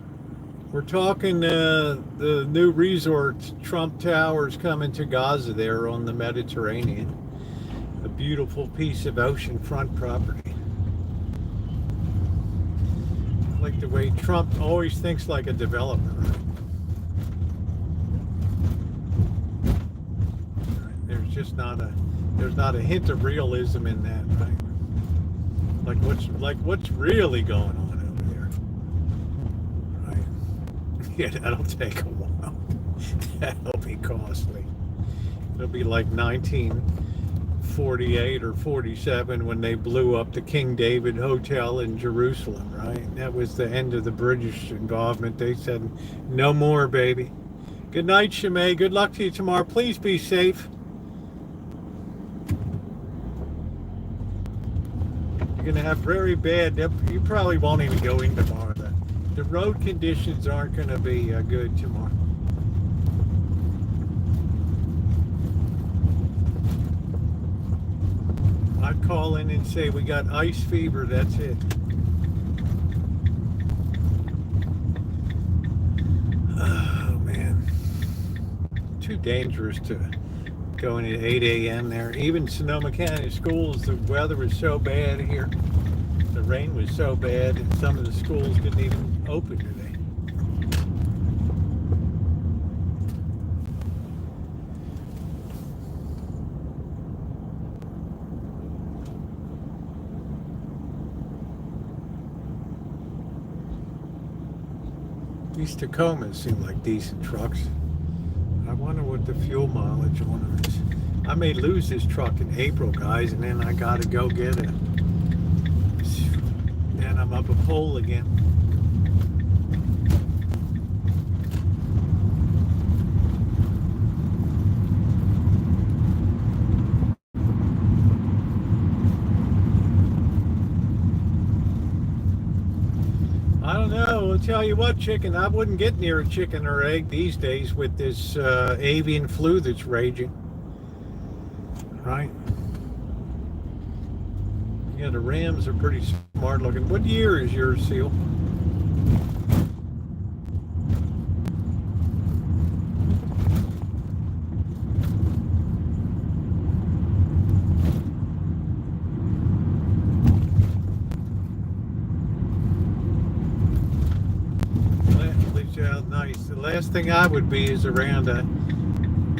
talking the new resort, Trump Towers, coming to Gaza there on the Mediterranean. A beautiful piece of oceanfront property. I like the way Trump always thinks like a developer. There's just not a hint of realism in that, right? Like what's really going on over there, right? Yeah, that'll take a while. That'll be costly. It'll be like 1948 or 47 when they blew up the King David Hotel in Jerusalem, right? That was the end of the British involvement. They said, no more, baby. Good night, Shimei. Good luck to you tomorrow. Please be safe. Going to have very bad, you probably won't even go in tomorrow. The road conditions aren't going to be good tomorrow. I'd call in and say we got ice fever, that's it. Oh man, too dangerous to going at 8 a.m. there. Even Sonoma County schools, the weather was so bad here. The rain was so bad, and some of the schools didn't even open today. These Tacomas seem like decent trucks. I wonder what the fuel mileage on them is. I may lose this truck in April, guys, and then I gotta go get it. And I'm up a pole again. I don't know. I'll tell you what, chicken, I wouldn't get near a chicken or egg these days with this avian flu that's raging. Right? Yeah, the Rams are pretty smart looking. What year is yours, Seal? Nice. The last thing I would be is around a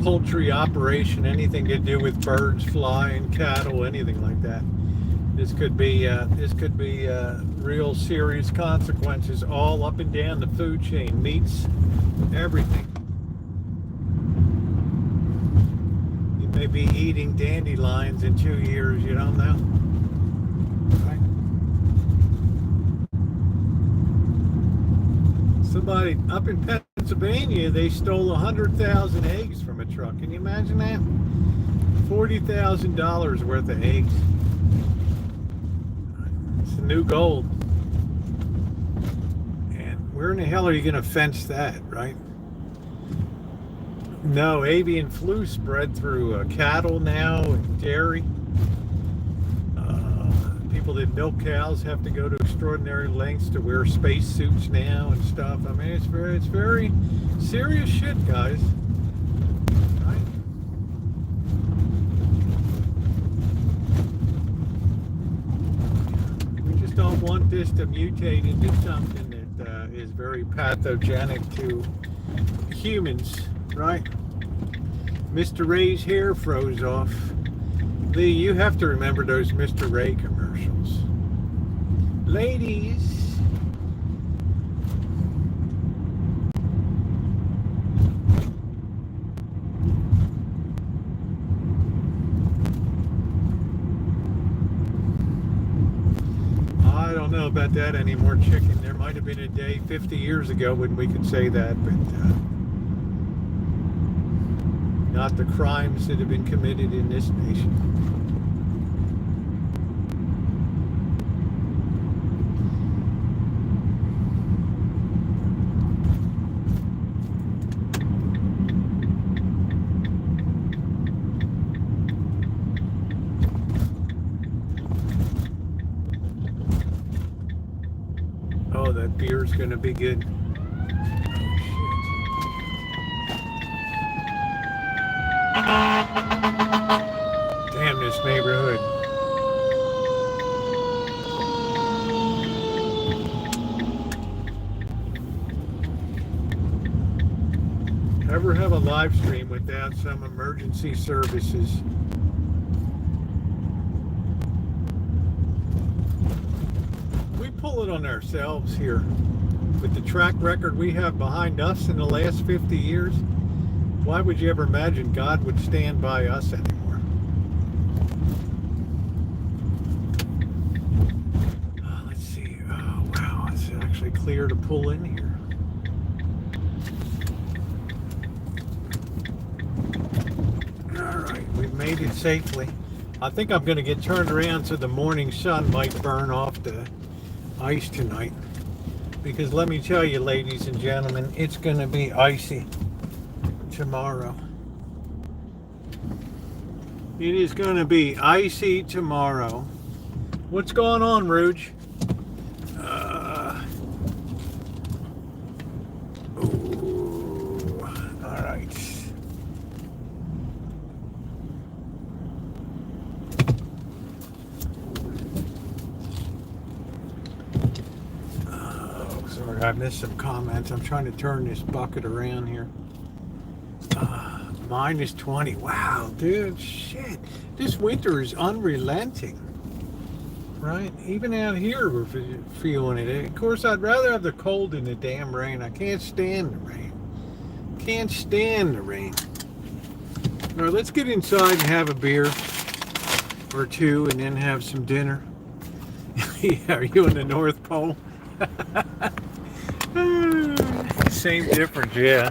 poultry operation, anything to do with birds, flying, cattle, anything like that. This could be real serious consequences all up and down the food chain, meats, everything. You may be eating dandelions in 2 years, you don't know. Right? Somebody up in Pennsylvania, they stole 100,000 eggs from a truck. Can you imagine that? $40,000 worth of eggs. It's the new gold. And where in the hell are you going to fence that, right? No, avian flu spread through cattle now and dairy. People that milk cows have to go to extraordinary lengths to wear spacesuits now and stuff. I mean, it's very serious shit, guys. Right? We just don't want this to mutate into something that is very pathogenic to humans, right? Mr. Ray's hair froze off. Lee, you have to remember those Mr. Ray commercials. Ladies. I don't know about that anymore, chicken. There might have been a day 50 years ago when we could say that, but not the crimes that have been committed in this nation. Oh, that beer's gonna be good. Damn this neighborhood. Ever have a live stream without some emergency services? We pull it on ourselves here. With the track record we have behind us in the last 50 years, why would you ever imagine God would stand by us anymore? Let's see. Oh, wow. It's actually clear to pull in here. All right. We've made it safely. I think I'm going to get turned around so the morning sun might burn off the ice tonight. Because let me tell you, ladies and gentlemen, it's going to be icy tomorrow. It is going to be icy tomorrow. What's going on, Rouge? All right. Sorry, I missed some comments. I'm trying to turn this bucket around here. Minus 20. Wow, dude, shit. This winter is unrelenting. Right? Even out here, we're feeling it. Of course, I'd rather have the cold than the damn rain. I can't stand the rain. Can't stand the rain. All right, let's get inside and have a beer or two and then have some dinner. Yeah, are you in the North Pole? Same difference, yeah.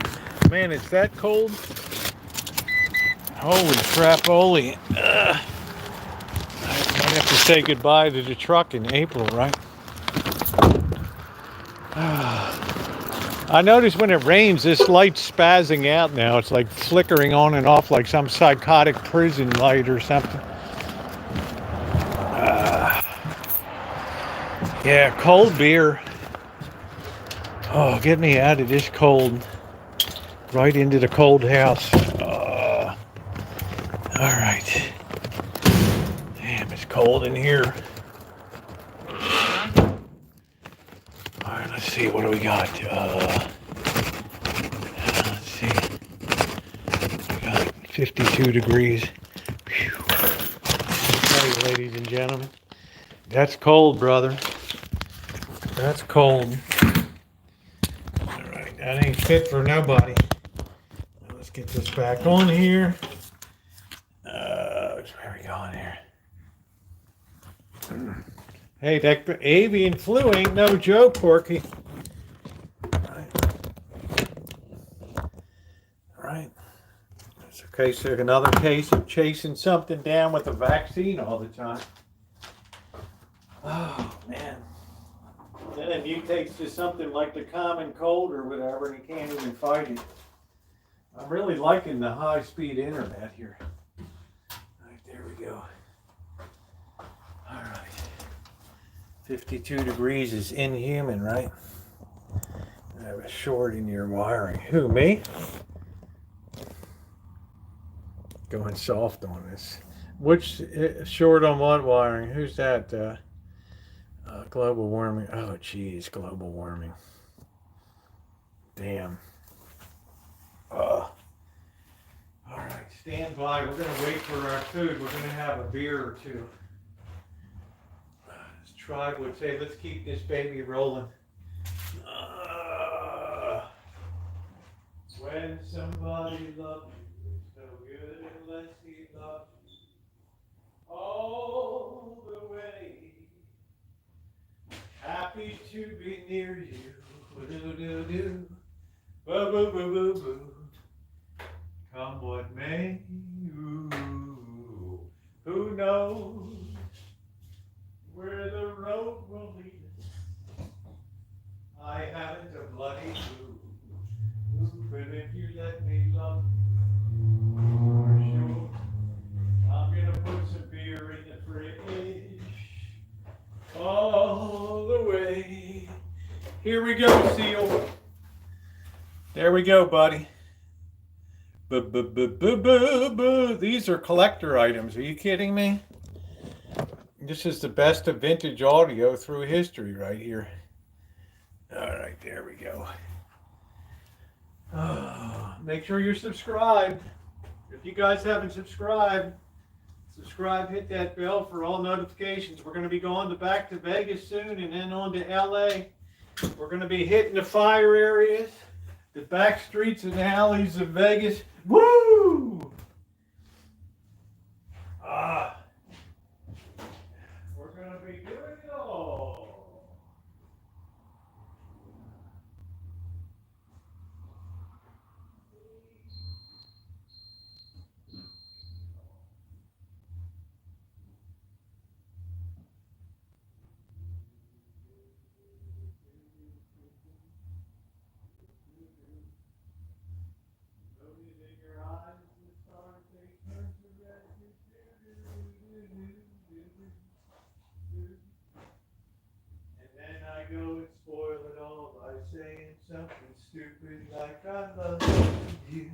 Man, it's that cold. Holy crap-oli. I might have to say goodbye to the truck in April, right? I notice when it rains, this light's spazzing out now. It's like flickering on and off like some psychotic prison light or something. Yeah, cold beer. Oh, get me out of this cold. Right into the cold house. All right. Damn, it's cold in here. All right, let's see. What do we got? Let's see. We got 52 degrees. Phew. Hey, ladies and gentlemen. That's cold, brother. That's cold. All right, that ain't fit for nobody. Let's get this back on here. Where are we going here? Hey, that avian flu ain't no joke, Porky. All right. It's a case of another case of chasing something down with a vaccine all the time. Oh, man. Then it mutates to something like the common cold or whatever, and you can't even fight it. I'm really liking the high-speed internet here. All right, there we go. All right. 52 degrees is inhuman, right? I have a short in your wiring. Who, me? Going soft on this. Which short on what wiring? Who's that? Global warming. Oh, geez, global warming. Damn. All right, stand by. We're going to wait for our food. We're going to have a beer or two. As Tribe would say, let's keep this baby rolling. When somebody loves you, it's no good unless he loves you all the way. Happy to be near you. Boo-doo-doo-doo. Boo-boo-boo-boo-boo. Come what may. Ooh. Who knows where the road will lead us? I haven't a bloody clue. But if you let me love you, for sure, I'm gonna put some beer in the fridge all the way. Here we go, Seal. There we go, buddy. These are collector items. Are you kidding me? This is the best of vintage audio through history right here. All right, there we go. Make sure you're subscribed. If you guys haven't subscribed, subscribe, hit that bell for all notifications. We're going to be going back to Vegas soon and then on to LA. We're going to be hitting the fire areas, the back streets and alleys of Vegas. Woo! We're going to be doing it all. Go and spoil it all by saying something stupid like I love you.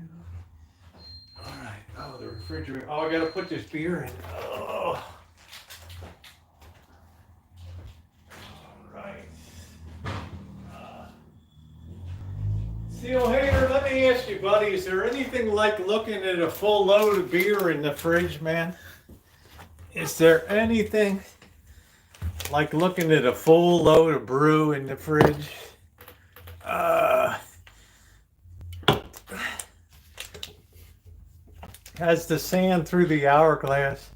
Alright, oh, the refrigerator. Oh, I gotta put this beer in. Oh. Alright. Seal Hater, let me ask you, buddy, is there anything like looking at a full load of beer in the fridge, man? Is there anything like looking at a full load of brew in the fridge? As the sand through the hourglass,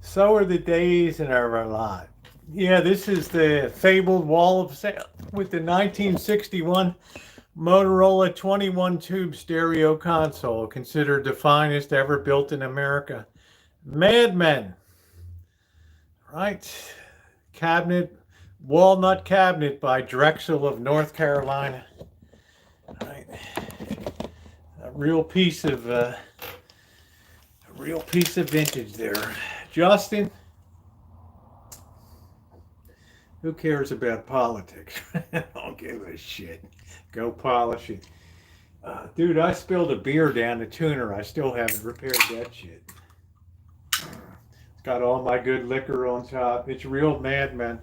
so are the days in our life. Yeah, this is the fabled wall of sound with the 1961 Motorola 21-tube stereo console, considered the finest ever built in America. Madmen, right? Cabinet, walnut cabinet by Drexel of North Carolina. Right. A real piece of vintage there. Justin, who cares about politics? I don't give a shit. Go polish it. Dude, I spilled a beer down the tuner. I still haven't repaired that shit. It's got all my good liquor on top. It's real madman.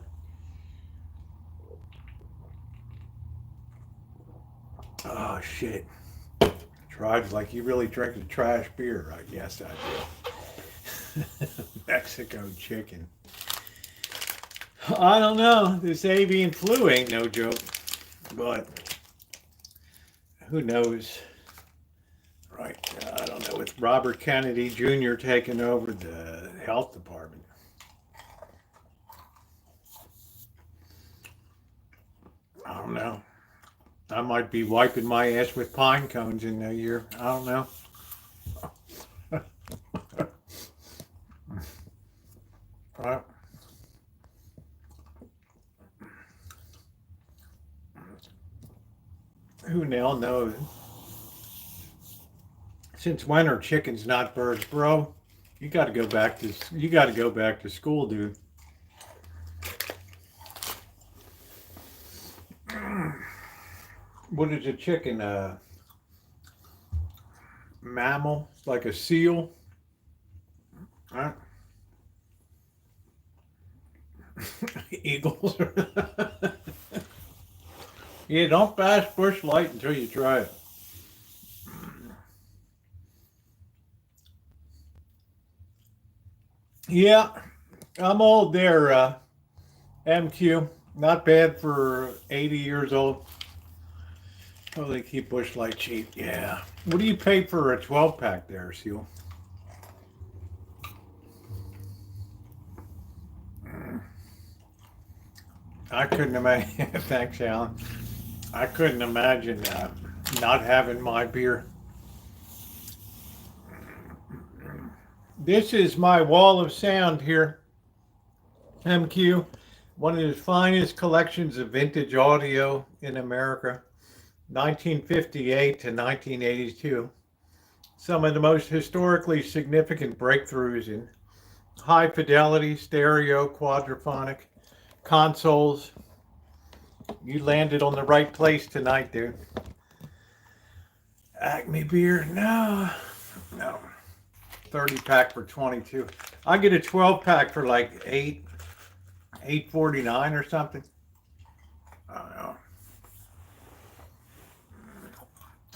Oh, shit. Drives like you really drink the trash beer, right? Yes, I do. Mexico chicken. I don't know. This avian flu ain't no joke, but who knows? Right. I don't know. With Robert Kennedy Jr. taking over the health department. I don't know. I might be wiping my ass with pine cones in a year. I don't know. Well, who now knows? Since when are chickens not birds, bro? You got to go back to school, dude. What is a chicken? A mammal, like a seal? Huh? Eagles. Yeah, don't bash Bush Light until you try it. Yeah, I'm old there, MQ. Not bad for 80 years old. Oh, they keep Bush Light cheap. Yeah. What do you pay for a 12-pack there, Seal? I couldn't imagine. Thanks, Alan. I couldn't imagine not having my beer. This is my wall of sound here, MQ. One of the finest collections of vintage audio in America, 1958 to 1982. Some of the most historically significant breakthroughs in high fidelity, stereo, quadraphonic, consoles. You landed on the right place tonight, dude. Acme beer, no. 30 pack for 22. I get a 12 pack for like $8.49 or something. I don't know.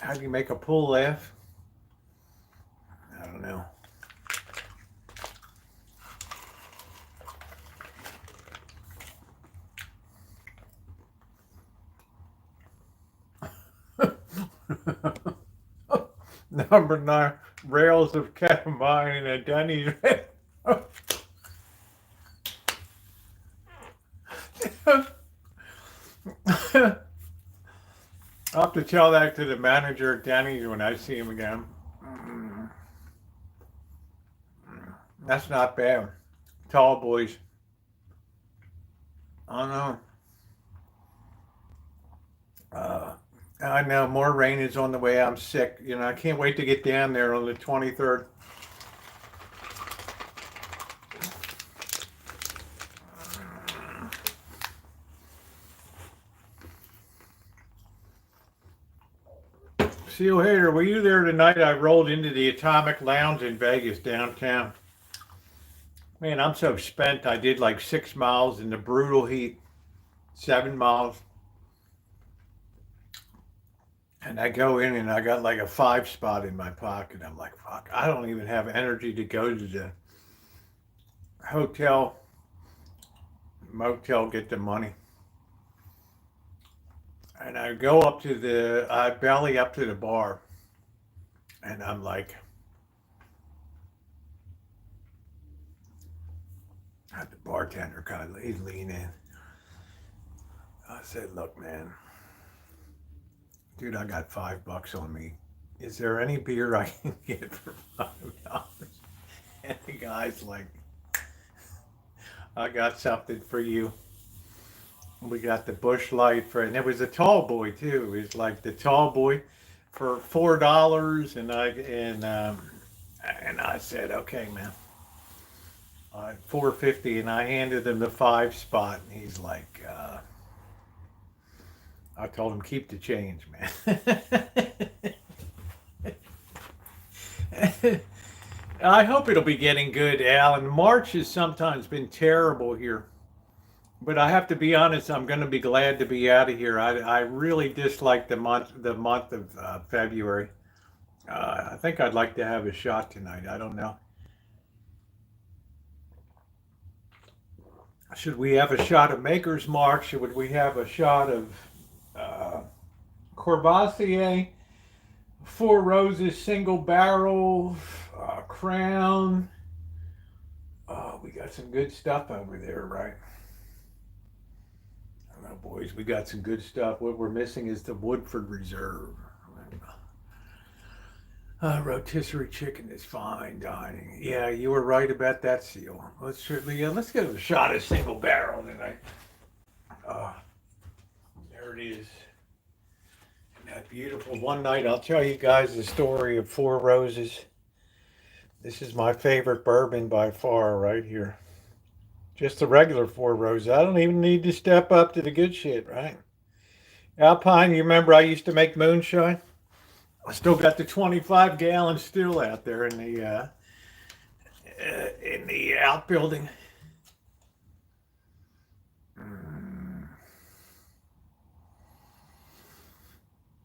How do you make a pool laugh? I don't know. Number 9, rails of ketamine and a Denny's. I'll have to tell that to the manager at Denny's when I see him again. That's not bad. Tall boys. I don't know. I know more rain is on the way. I'm sick. You know, I can't wait to get down there on the 23rd. Seal Hater, were you there tonight? I rolled into the Atomic Lounge in Vegas downtown. Man, I'm so spent. I did like 6 miles in the brutal heat. 7 miles. And I go in and I got like a 5 spot in my pocket. I'm like, fuck, I don't even have energy to go to the hotel, motel, get the money. And I go up to I belly up to the bar. And I'm like, the bartender he's leaning in. I said, look, man. Dude, I got $5 on me. Is there any beer I can get for $5? And the guy's like, I got something for you. We got the Bush Light and it was a tall boy too. It was like the tall boy for $4, and I said, okay, man. $4.50, and I handed him the 5 spot, and he's like, I told him, keep the change, man. I hope it'll be getting good, Alan. March has sometimes been terrible here. But I have to be honest, I'm going to be glad to be out of here. I really dislike the month of February. I think I'd like to have a shot tonight. I don't know. Should we have a shot of Maker's Mark? Should we have a shot of Courvoisier, Four Roses single barrel, Crown? Oh, we got some good stuff over there, right? I don't know, boys. We got some good stuff. What we're missing is the Woodford Reserve. Rotisserie chicken is fine dining. Yeah, you were right about that, Seal. Let's get a shot of single barrel tonight. There it is. And that beautiful one night. I'll tell you guys the story of Four Roses. This is my favorite bourbon by far, right here. Just the regular Four Roses. I don't even need to step up to the good shit, right? Alpine, you remember I used to make moonshine? I still got the 25 gallons still out there in the outbuilding.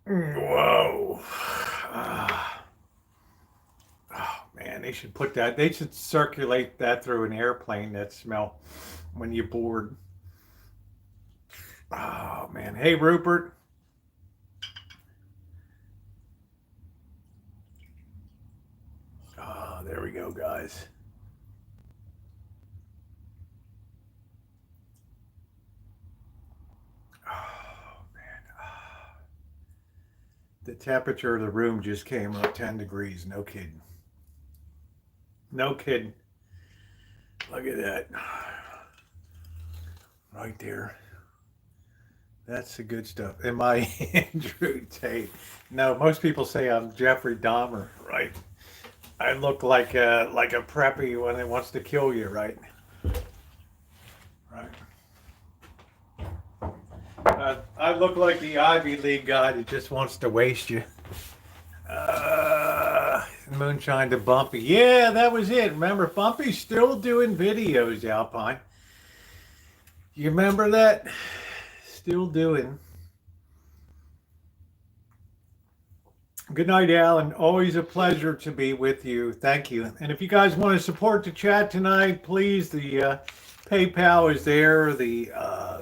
Whoa. Oh man, they should put that. They should circulate that through an airplane. That smell when you're bored. Oh man. Hey Rupert. There we go, guys. Oh, man. The temperature of the room just came up 10 degrees. No kidding. No kidding. Look at that. Right there. That's the good stuff. Am I Andrew Tate? No, most people say I'm Jeffrey Dahmer, right? I look like a preppy when it wants to kill you, right? Right. I look like the Ivy League guy that just wants to waste you. Moonshine to Bumpy. Yeah, that was it. Remember, Bumpy's still doing videos, Alpine. You remember that? Still doing. Good night, Alan. Always a pleasure to be with you. Thank you. And if you guys want to support the chat tonight, please, the PayPal is there, the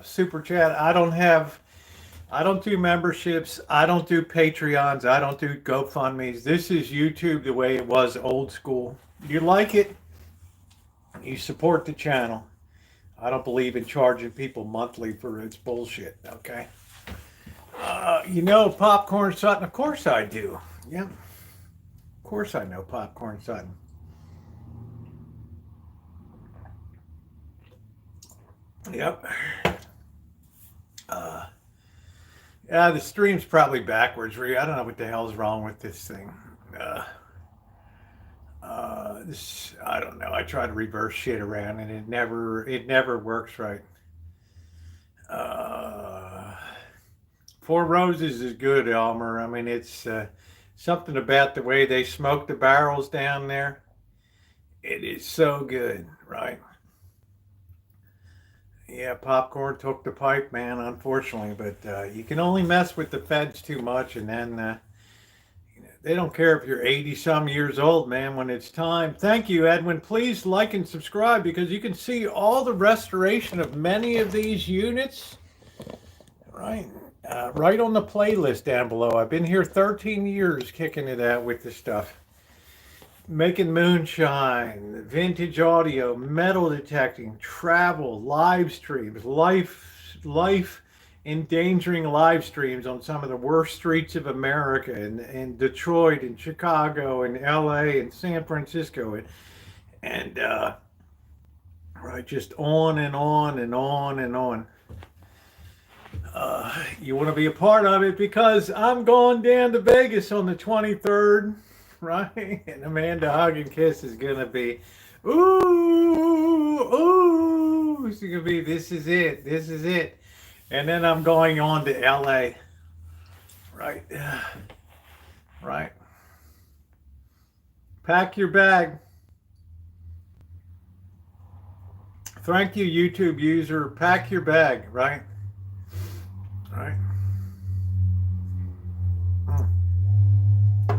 Super Chat. I don't do memberships. I don't do Patreons. I don't do GoFundMes. This is YouTube the way it was old school. You like it, you support the channel. I don't believe in charging people monthly for its bullshit, okay? You know Popcorn Sutton? Of course I do. Yeah. Of course I know Popcorn Sutton. Yep. Yeah, the stream's probably backwards. I don't know what the hell's wrong with this thing. I don't know. I try to reverse shit around and it never works right. Four Roses is good, Elmer. I mean, it's something about the way they smoke the barrels down there. It is so good, right? Yeah, popcorn took the pipe, man, unfortunately. But you can only mess with the feds too much, and then they don't care if you're 80-some years old, man, when it's time. Thank you, Edwin. Please like and subscribe because you can see all the restoration of many of these units, right? Right on the playlist down below. I've been here 13 years kicking it out with this stuff. Making moonshine, vintage audio, metal detecting, travel, live streams, life endangering live streams on some of the worst streets of America in Detroit and Chicago and LA and San Francisco and right, just on and on and on and on. You want to be a part of it because I'm going down to Vegas on the 23rd, right? And Amanda Hug and Kiss is going to be, ooh, it's going to be, this is it. And then I'm going on to LA, right? Right. Pack your bag. Thank you, YouTube user. Pack your bag, right? Right.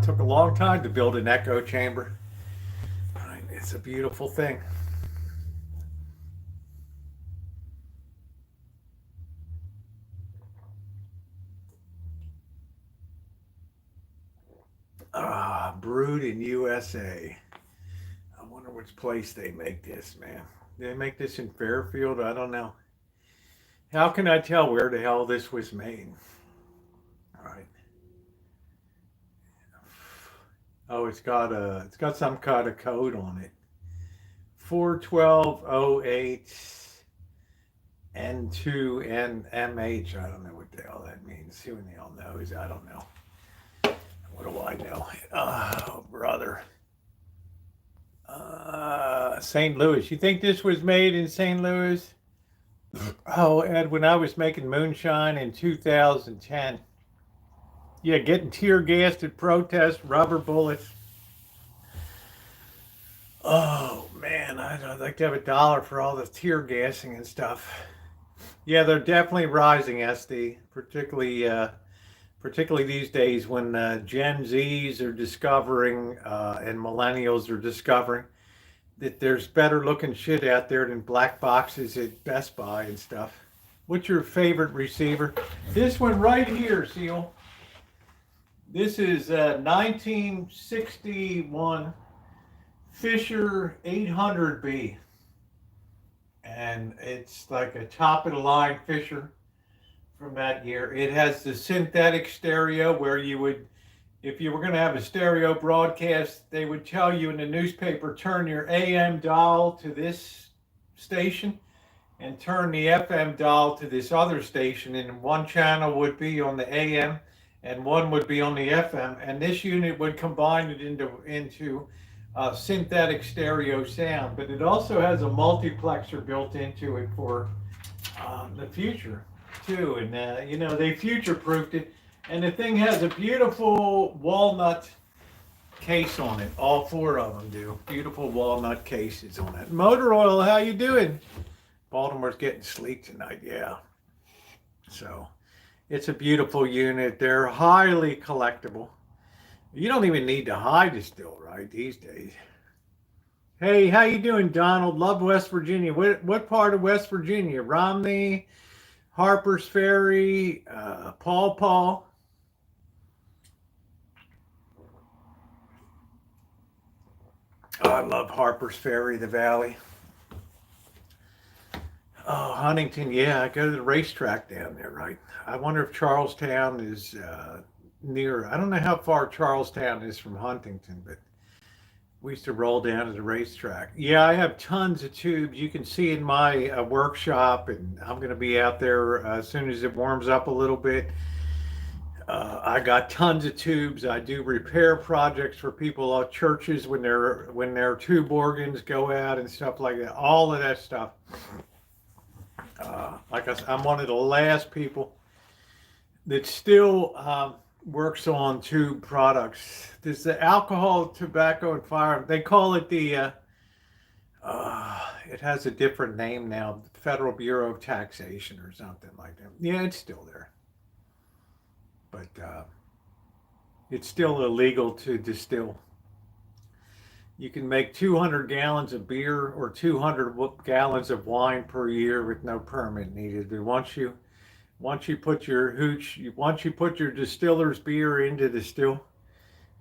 took a long time to build an echo chamber. Right, it's a beautiful thing. Brewed in USA. I wonder which place they make this, man. They make this in Fairfield? I don't know. How can I tell where the hell this was made? All right. Oh, it's got some kind of code on it. 41208 N2NMH. I don't know what the hell that means. Who in the hell knows? I don't know. What do I know? Oh, brother. St. Louis. You think this was made in St. Louis? Oh, Ed, when I was making moonshine in 2010. Yeah, getting tear gassed at protest, rubber bullets. Oh, man, I'd like to have $1 for all the tear gassing and stuff. Yeah, they're definitely rising, SD, particularly these days when Gen Zs are discovering and millennials are discovering that there's better looking shit out there than black boxes at Best Buy and stuff. What's your favorite receiver? This one right here, Seal. This is 1961 Fisher 800B. And it's like a top of the line Fisher from that year. It has the synthetic stereo where you would, if you were going to have a stereo broadcast, they would tell you in the newspaper, turn your AM dial to this station and turn the FM dial to this other station. And one channel would be on the AM and one would be on the FM. And this unit would combine it into synthetic stereo sound. But it also has a multiplexer built into it for the future too. And, they future-proofed it. And the thing has a beautiful walnut case on it. All four of them do. Beautiful walnut cases on it. Motor Oil, how you doing? Baltimore's getting sleek tonight, yeah. So, it's a beautiful unit. They're highly collectible. You don't even need to hide it still, right, these days. Hey, how you doing, Donald? Love West Virginia. What part of West Virginia? Romney, Harper's Ferry, Paw Paw. Oh, I love Harper's Ferry, the Valley. Oh, Huntington, yeah, I go to the racetrack down there, right? I wonder if Charlestown is near. I don't know how far Charlestown is from Huntington, but we used to roll down to the racetrack. Yeah, I have tons of tubes. You can see in my workshop, and I'm going to be out there as soon as it warms up a little bit. I got tons of tubes. I do repair projects for people at churches when their tube organs go out and stuff like that. All of that stuff. Like I said, I'm one of the last people that still works on tube products. There's the alcohol, tobacco, and fire. They call it the. It has a different name now, the Federal Bureau of Taxation or something like that. Yeah, it's still there. But it's still illegal to distill. You can make 200 gallons of beer or 200 gallons of wine per year with no permit needed. But once you put your distiller's beer into the still,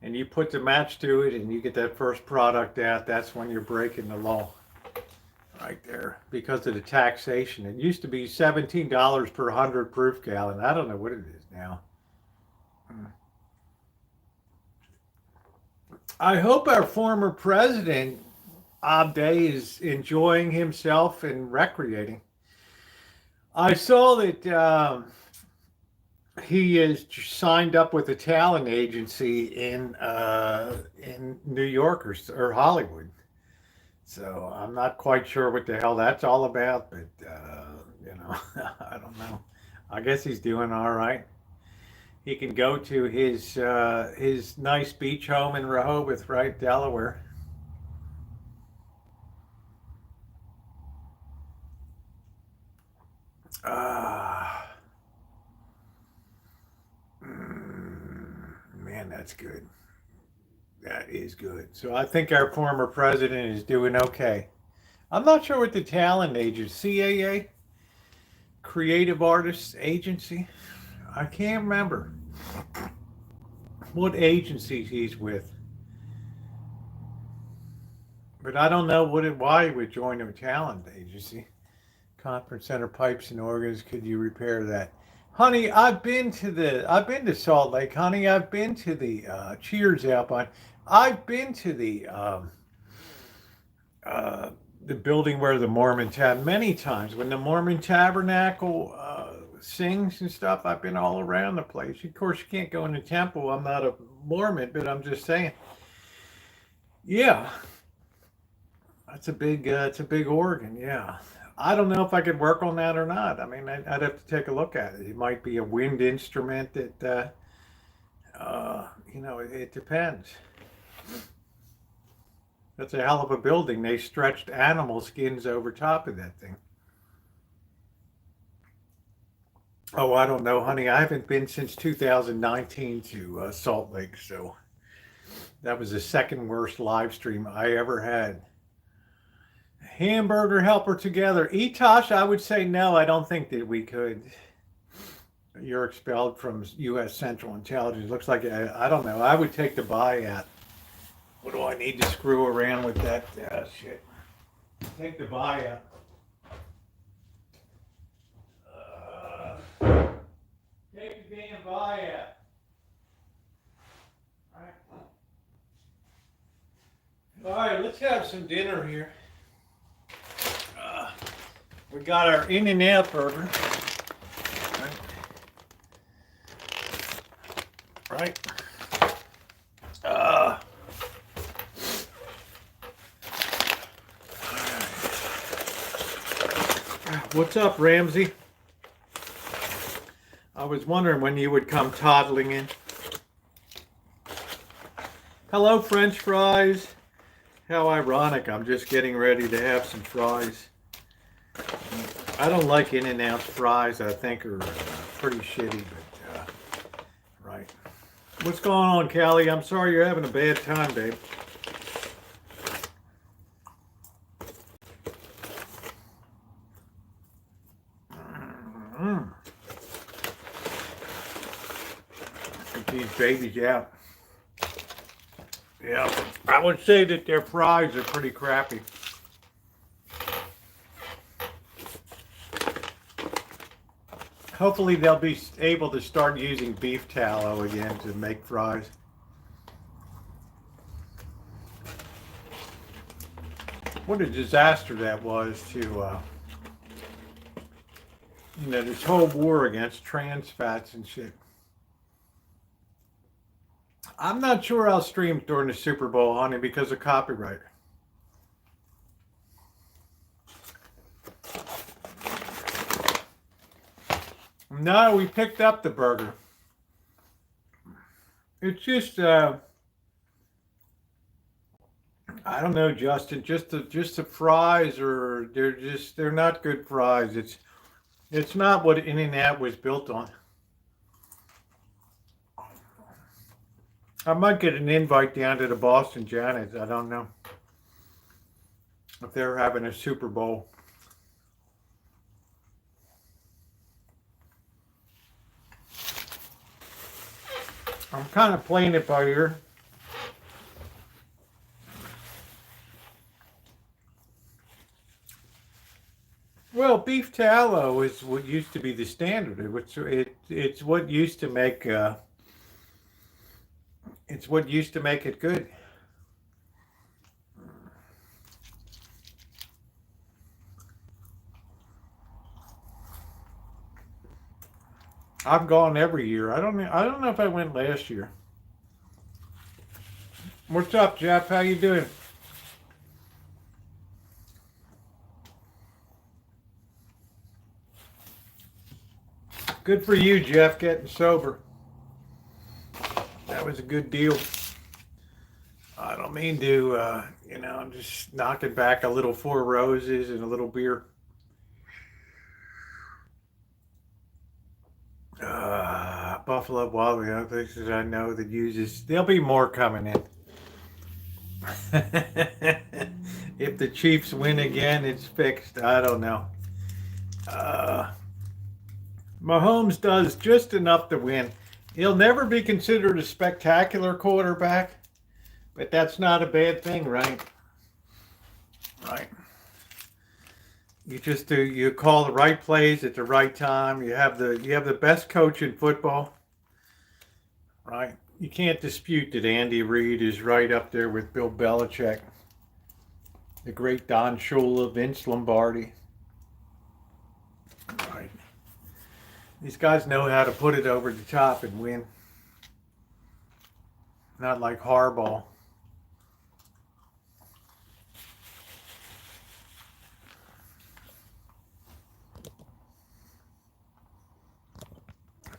and you put the match to it, and you get that first product out, that's when you're breaking the law. Right there, because of the taxation. It used to be $17 per 100 proof gallon. I don't know what it is now. I hope our former president, Abday, is enjoying himself and recreating. I saw that he is signed up with a talent agency in New York or Hollywood. So I'm not quite sure what the hell that's all about, but I don't know. I guess he's doing all right. He can go to his nice beach home in Rehoboth, right, Delaware. Man, that's good. That is good. So I think our former president is doing okay. I'm not sure what the talent agency, CAA, Creative Artists Agency. I can't remember what agency he's with. But I don't know why he would join a talent agency. Conference Center pipes and organs. Could you repair that, honey? I've been to Salt Lake, honey. I've been to the Cheers Alpine. I've been to the building where the Mormon many times when the Mormon Tabernacle sings and stuff. I've been all around the place. Of course, you can't go in the temple. I'm not a Mormon, but I'm just saying. Yeah. It's a big organ, yeah. I don't know if I could work on that or not. I mean, I'd have to take a look at it. It might be a wind instrument that, it depends. That's a hell of a building. They stretched animal skins over top of that thing. Oh, I don't know, honey. I haven't been since 2019 to Salt Lake, so that was the second worst live stream I ever had. Hamburger helper together. Etosh, I would say no, I don't think that we could. You're expelled from U.S. Central Intelligence. Looks like, I don't know. I would take the buyout. What do I need to screw around with that shit? Take the buyout. Take the damn buyout. All right, let's have some dinner here. We got our In-N-Out burger. Right. What's up, Ramsay? I was wondering when you would come toddling in. Hello, French fries. How ironic. I'm just getting ready to have some fries. I don't like In-N-Out fries. I think are pretty shitty, but right. What's going on, Callie? I'm sorry you're having a bad time, babe. Get these babies out. Yeah, I would say that their fries are pretty crappy. Hopefully they'll be able to start using beef tallow again to make fries. What a disaster that was to, this whole war against trans fats and shit. I'm not sure I'll stream during the Super Bowl, honey, because of copyright. No, we picked up the burger. It's just, I don't know, Justin. Just the fries, or they're not good fries. It's not what In-N-Out was built on. I might get an invite down to the Boston Janets. I don't know if they're having a Super Bowl. I'm kind of playing it by ear. Well, beef tallow is what used to be the standard. It's what used to make it good. I've gone every year. I don't know if I went last year. What's up, Jeff? How you doing? Good for you, Jeff, getting sober. That was a good deal. I don't mean to, I'm just knocking back a little Four Roses and a little beer. Buffalo Wild Wings, places I know that uses, there'll be more coming in. If the Chiefs win again, it's fixed. I don't know. Mahomes does just enough to win. He'll never be considered a spectacular quarterback, but that's not a bad thing, right? Right. You call the right plays at the right time. You have the best coach in football, right? You can't dispute that Andy Reid is right up there with Bill Belichick, the great Don Shula, Vince Lombardi. Right. These guys know how to put it over the top and win. Not like Harbaugh.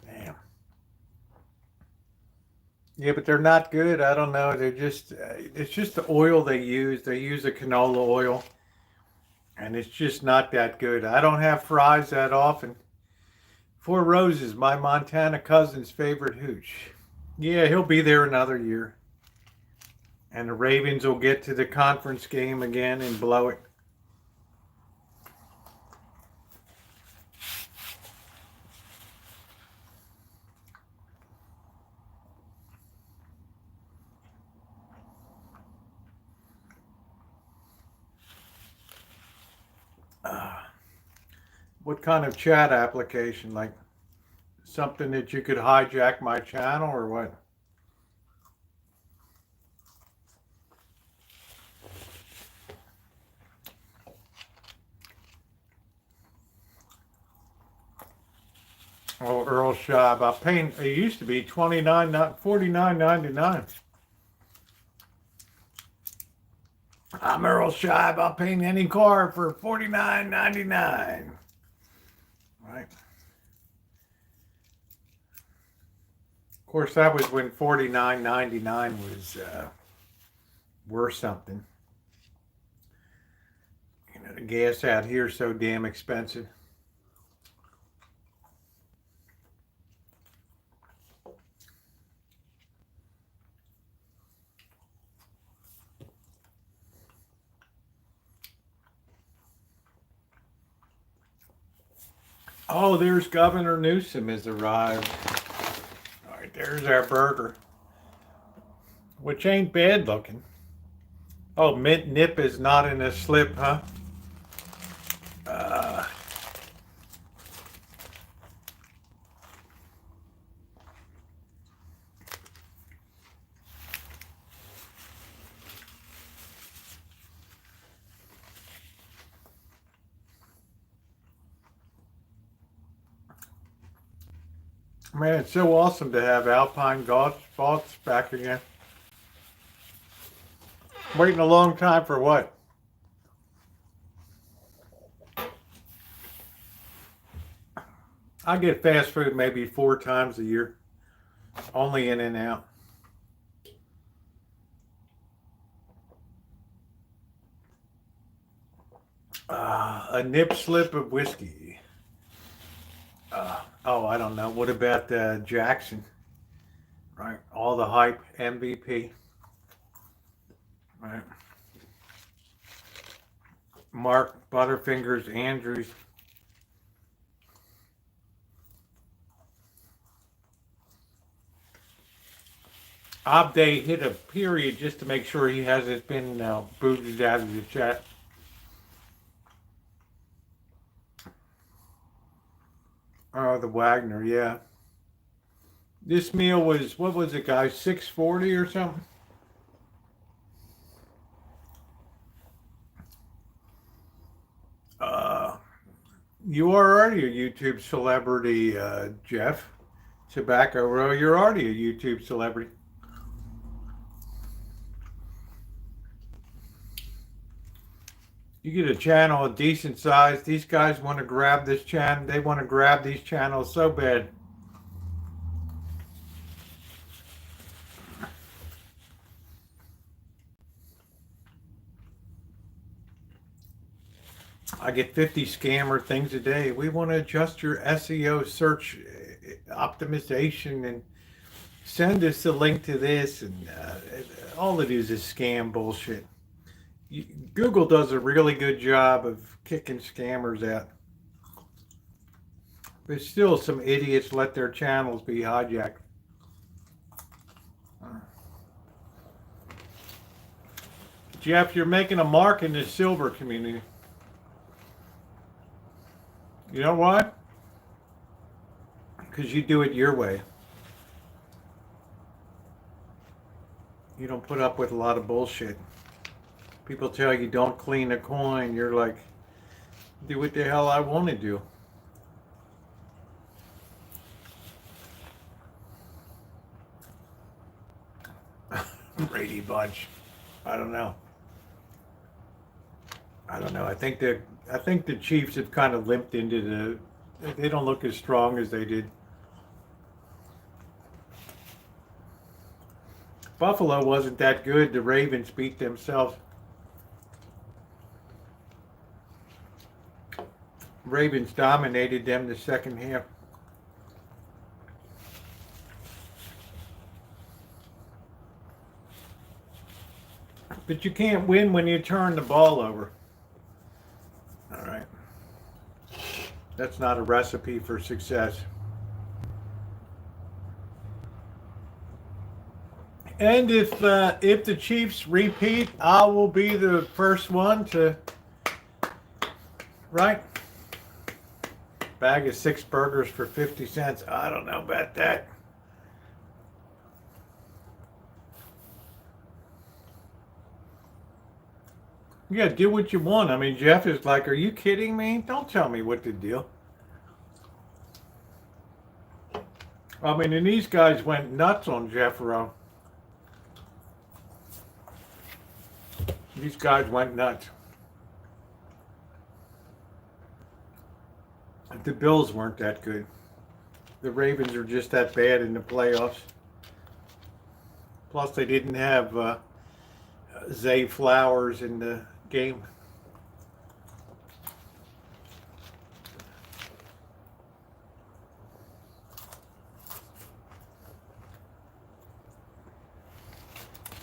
Damn. Yeah, but they're not good. I don't know. They're just, it's just the oil they use. They use a canola oil. And it's just not that good. I don't have fries that often. Four Roses, my Montana cousin's favorite hooch. Yeah, he'll be there another year. And the Ravens will get to the conference game again and blow it. What kind of chat application? Like something that you could hijack my channel or what? Oh, Earl Scheib. I'm paying, it used to be $49.99. I'm Earl Scheib. I'll paint any car for $49.99. Right. Of course, that was when $49.99 was worth something. You know, the gas out here is so damn expensive. Oh, there's Governor Newsom has arrived. All right, there's our burger, which ain't bad looking. Oh, mint nip is not in a slip, huh? Man, it's so awesome to have Alpine Vaults back again. Waiting a long time for what? I get fast food maybe 4 times a year. Only in and out. A nip slip of whiskey. Oh, I don't know. What about Jackson? Right. All the hype. MVP. Right. Mark Butterfingers Andrews. Abde hit a period just to make sure he hasn't been booted out of the chat. Oh, the Wagner, yeah. This meal was, what was it, guys? $6.40 or something? You are already a YouTube celebrity, Jeff. Tobacco Row, you're already a YouTube celebrity. You get a channel a decent size. These guys want to grab this channel. They want to grab these channels so bad. I get 50 scammer things a day. We want to adjust your SEO search optimization and send us the link to this, and all it is scam bullshit. Google does a really good job of kicking scammers out. But still, some idiots let their channels be hijacked. Jeff, you're making a mark in the silver community. You know why? Because you do it your way. You don't put up with a lot of bullshit. People tell you don't clean a coin. You're like, do what the hell I want to do. Brady Bunch. I don't know. I think the Chiefs have kind of limped into they don't look as strong as they did. Buffalo wasn't that good. The Ravens beat themselves. Ravens dominated them the second half. But you can't win when you turn the ball over. All right. That's not a recipe for success. And if the Chiefs repeat, I will be the first one to, right? Bag of 6 burgers for 50 cents. I don't know about that. Yeah, do what you want. I mean, Jeff is like, are you kidding me? Don't tell me what to do. I mean, and these guys went nuts on Jeffro. These guys went nuts. The Bills weren't that good. The Ravens are just that bad in the playoffs. Plus, they didn't have Zay Flowers in the game.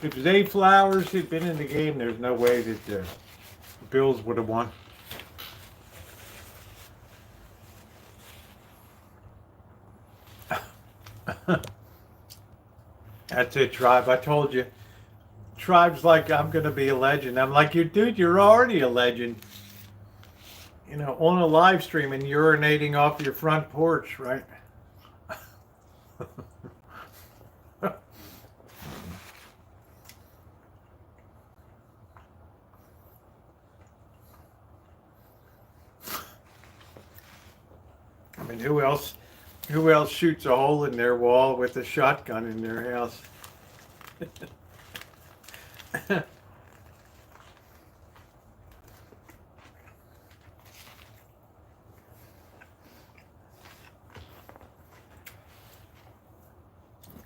If Zay Flowers had been in the game, there's no way that the Bills would have won. That's it, Tribe. I told you. Tribe's like, I'm going to be a legend. I'm like, dude, you're already a legend. You know, on a live stream and urinating off your front porch, right? I mean, who else shoots a hole in their wall with a shotgun in their house?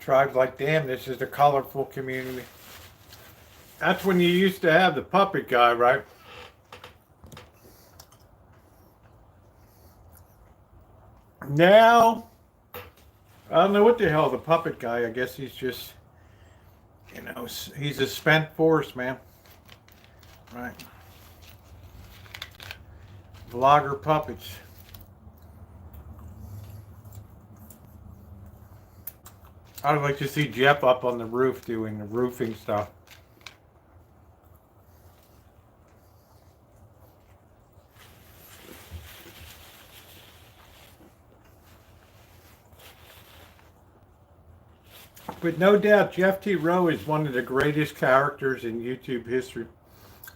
Tribe's like, damn, this is a colorful community. That's when you used to have the puppet guy, right? Now, I don't know what the hell the puppet guy. I guess he's just, you know, he's a spent force, man. Right. Vlogger puppets. I'd like to see Jeff up on the roof doing the roofing stuff. But no doubt, Jeff T. Rowe is one of the greatest characters in YouTube history.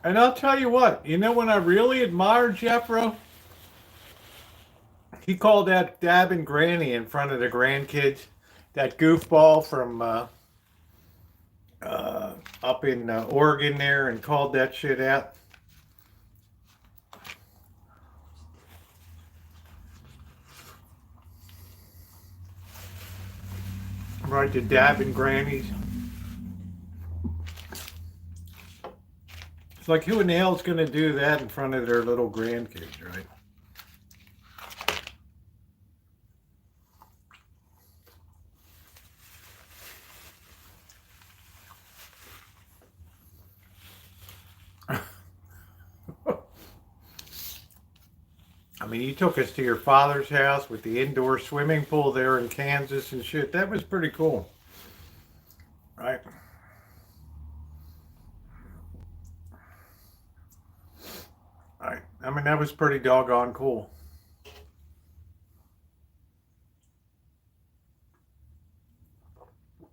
And I'll tell you what, you know when I really admired Jeff Rowe? He called that dabbing granny in front of the grandkids. That goofball from up in Oregon there, and called that shit out. Right, the dabbing grannies. It's like, who in the hell's going to do that in front of their little grandkids, right? I mean, you took us to your father's house with the indoor swimming pool there in Kansas and shit. That was pretty cool. Right? Right. I mean, that was pretty doggone cool.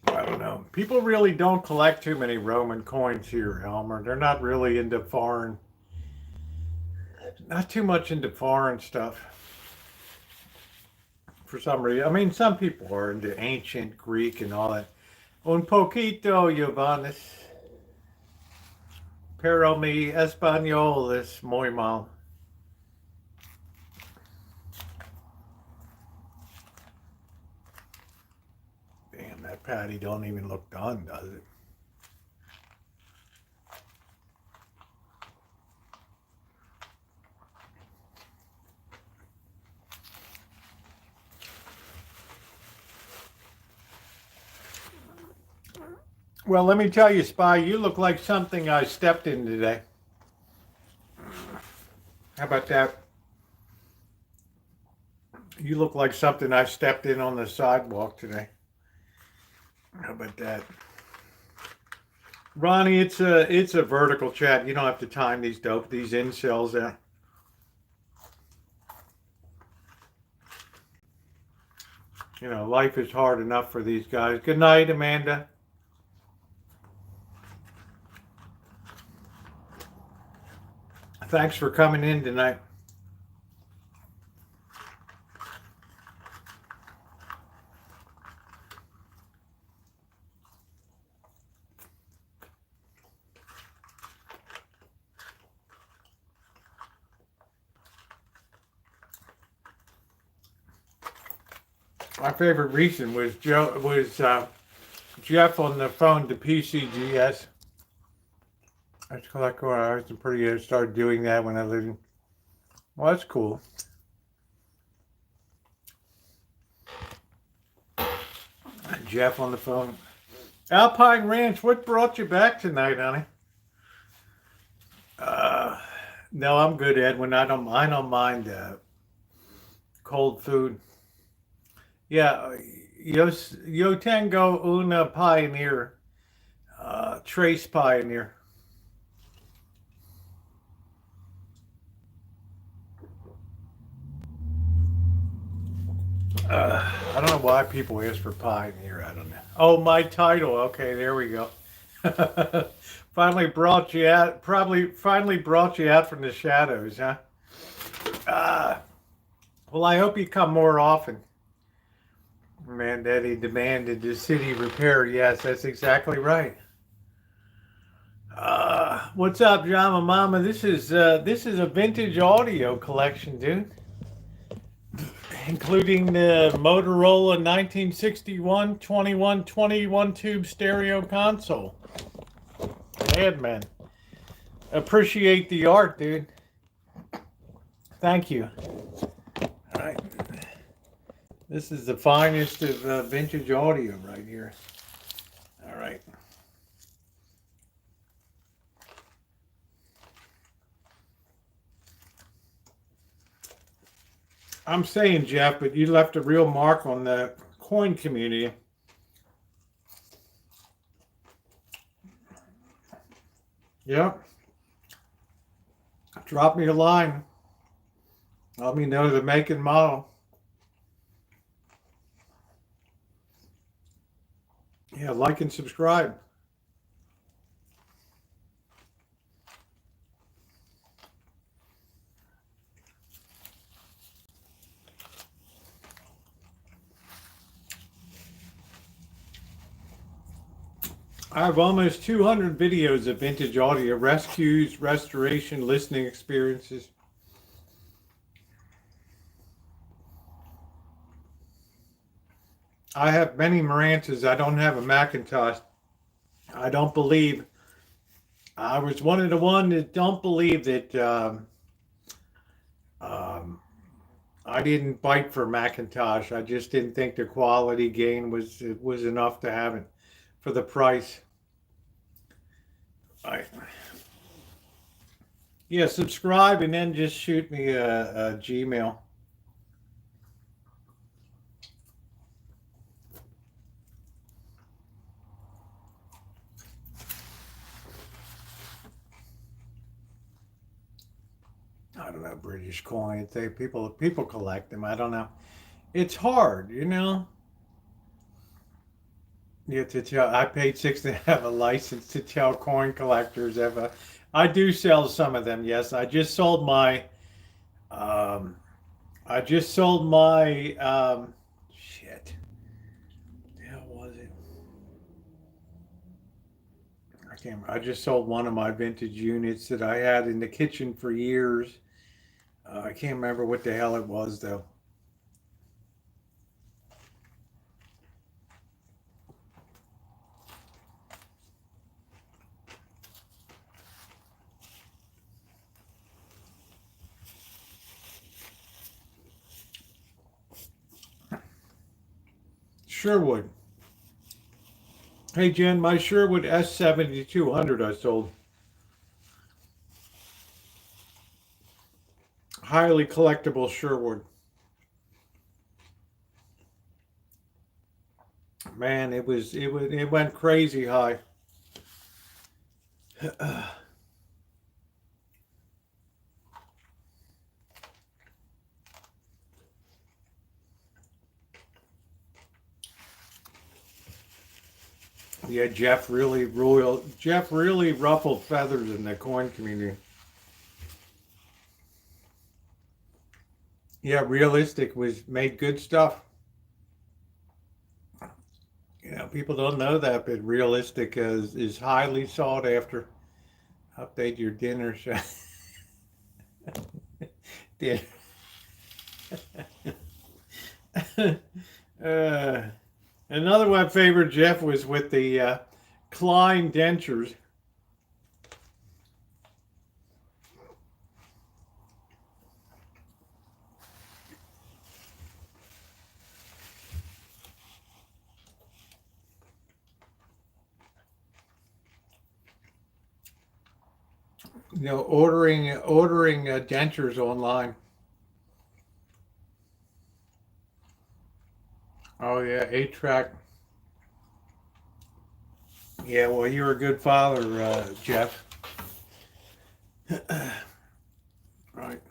I don't know. People really don't collect too many Roman coins here, Elmer. They're not really into foreign, not too much into foreign stuff. For some reason. I mean, some people are into ancient Greek and all that. Un poquito, Giovannis. Pero mi español es muy mal. Damn, that patty don't even look done, does it? Well, let me tell you, Spy, you look like something I stepped in today. How about that? You look like something I stepped in on the sidewalk today. How about that? Ronnie, it's a vertical chat. You don't have to time these incels out. You know, life is hard enough for these guys. Good night, Amanda. Thanks for coming in tonight. My favorite reason was Jeff on the phone to PCGS. I collect I started doing that when I lived in. Well, that's cool. Jeff on the phone. Alpine Ranch, what brought you back tonight, honey? No, I'm good, Edwin. I don't mind cold food. Yeah, yo tengo una pioneer. Trace Pioneer. I don't know why people ask for Pioneer. I don't know. Oh, my title. Okay, there we go. Finally brought you out. Finally brought you out from the shadows, huh? Well, I hope you come more often. Mandetti demanded the city repair. Yes, that's exactly right. What's up, Jama Mama? This is a vintage audio collection, dude. Including the Motorola 1961 21 tube stereo console. Man. Appreciate the art, dude. Thank you. All right. This is the finest of vintage audio right here. All right. I'm saying, Jeff, but you left a real mark on the coin community. Yep. Drop me a line. Let me know the make and model. Yeah, like and subscribe. I have almost 200 videos of vintage audio, rescues, restoration, listening experiences. I have many Marantas. I don't have a Macintosh. I don't believe. I was one of the one that don't believe that I didn't bite for Macintosh. I just didn't think the quality gain was enough to have it for the price. Yeah, subscribe and then just shoot me a Gmail. I don't know, British coins. People collect them. I don't know. It's hard, you know. Yeah, to tell. I paid $6 to have a license to tell coin collectors. I do sell some of them. Yes, I just sold my. Um, I just sold my. Shit. What the hell was it? I can't remember. I just sold one of my vintage units that I had in the kitchen for years. I can't remember what the hell it was though. Sherwood. Hey Jen, my Sherwood S7200 I sold. Highly collectible Sherwood. Man, it went crazy high. Yeah, Jeff really ruffled feathers in the coin community. Yeah, Realistic made good stuff. You know, people don't know that, but Realistic is highly sought after. Update your dinner show. Dinner. Another one favorite, Jeff, was with the Klein dentures. You know, ordering dentures online. Oh yeah, 8-track. Yeah, well, you're a good father, Jeff. Right.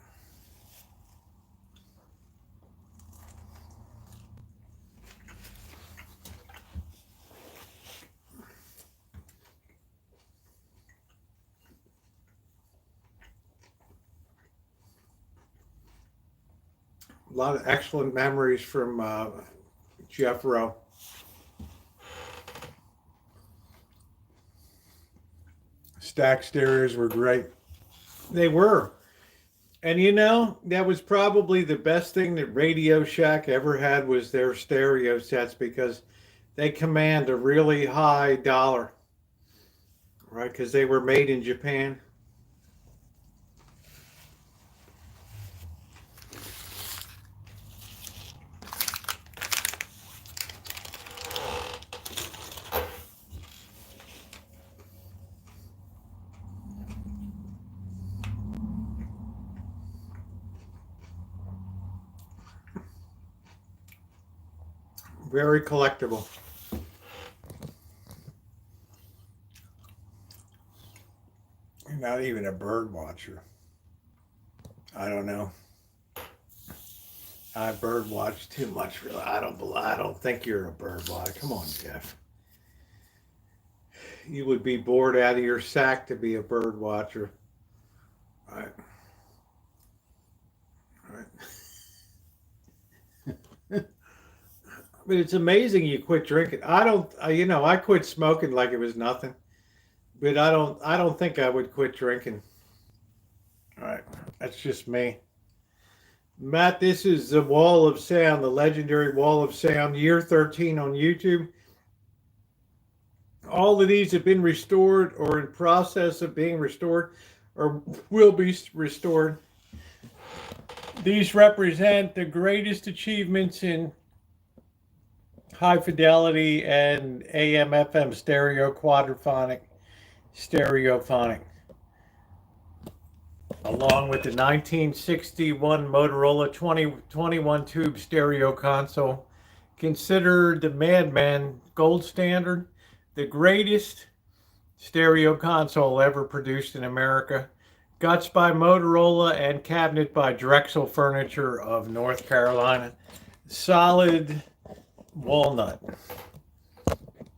A lot of excellent memories from Jeff Rowe. Stack stereos were great. They were. And you know, that was probably the best thing that Radio Shack ever had was their stereo sets because they command a really high dollar, right? Because they were made in Japan. Very collectible. You're not even a bird watcher. I don't know. I bird watch too much. Really, I don't think you're a bird watcher. Come on, Jeff. You would be bored out of your sack to be a bird watcher. All right. All right. But it's amazing you quit drinking. I quit smoking like it was nothing. But I don't think I would quit drinking. All right. That's just me. Matt, this is the Wall of Sound, the legendary Wall of Sound, year 13 on YouTube. All of these have been restored or in process of being restored or will be restored. These represent the greatest achievements in high fidelity and AM FM stereophonic. along with the 1961 Motorola 21 tube stereo console, considered the Madman gold standard, the greatest stereo console ever produced in America. Guts by Motorola and cabinet by Drexel Furniture of North Carolina. Solid walnut,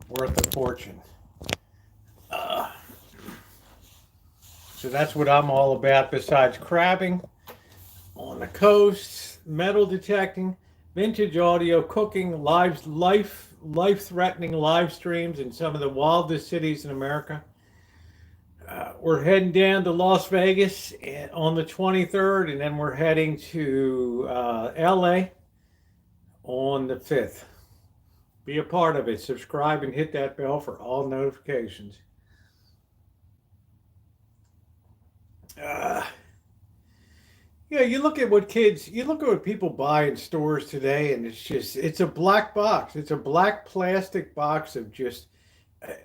worth a fortune. So that's what I'm all about, besides crabbing on the coast, metal detecting, vintage audio, cooking, life-threatening live streams in some of the wildest cities in America. We're heading down to Las Vegas on the 23rd, and then we're heading to LA on the 5th. Be a part of it. Subscribe and hit that bell for all notifications. Yeah, you look at what people buy in stores today, and it's a black box. It's a black plastic box of just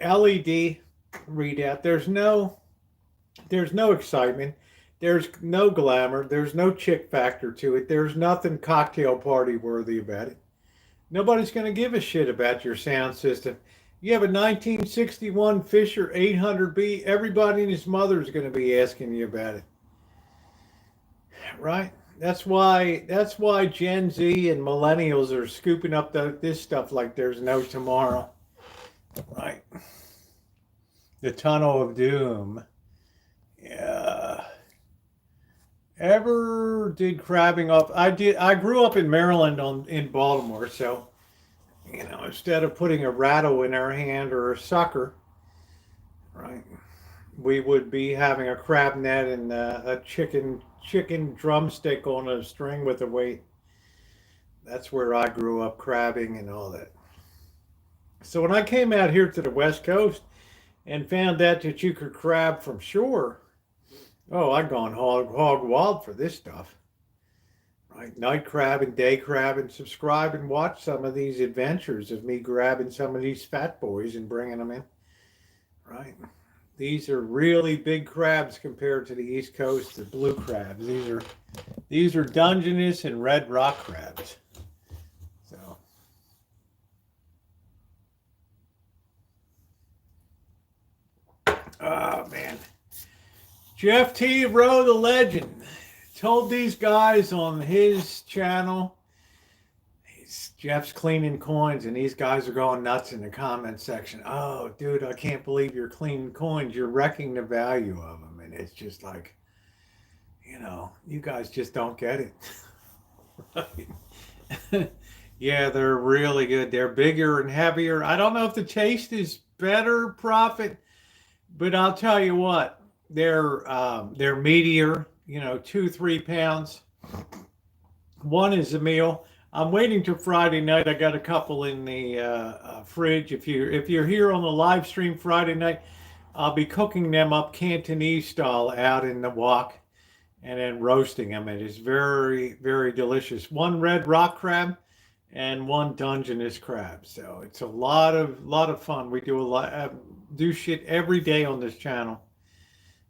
LED readout. There's no excitement. There's no glamour. There's no chick factor to it. There's nothing cocktail party worthy about it. Nobody's going to give a shit about your sound system. You have a 1961 Fisher 800B, everybody and his mother is going to be asking you about it. Right? That's why Gen Z and millennials are scooping up this stuff like there's no tomorrow. Right? The tunnel of doom. Yeah. Ever did crabbing off? I did. I grew up in Maryland in Baltimore, so instead of putting a rattle in our hand or a sucker, right, we would be having a crab net and a chicken drumstick on a string with a weight. That's where I grew up crabbing and all that. So when I came out here to the West Coast and found out that you could crab from shore, oh, I'd gone hog wild for this stuff. Right, night crabbing, day crabbing. Subscribe and watch some of these adventures of me grabbing some of these fat boys and bringing them in. Right, these are really big crabs compared to the East Coast, the blue crabs. These are Dungeness and red rock crabs. So, oh man, Jeff T. Rowe, the legend, told these guys on his channel, Jeff's cleaning coins, and these guys are going nuts in the comment section. Oh, dude, I can't believe you're cleaning coins. You're wrecking the value of them. And it's just like, you guys just don't get it. Right? Yeah, they're really good. They're bigger and heavier. I don't know if the taste is better, Prophet, but I'll tell you what, they're meatier, 2-3 pounds. One is a meal. I'm waiting till Friday night. I got a couple in the fridge. If you're here on the live stream Friday night, I'll be cooking them up Cantonese style out in the wok and then roasting them. It is very, very delicious. One red rock crab and one Dungeness crab. So it's a lot of fun. We do shit every day on this channel.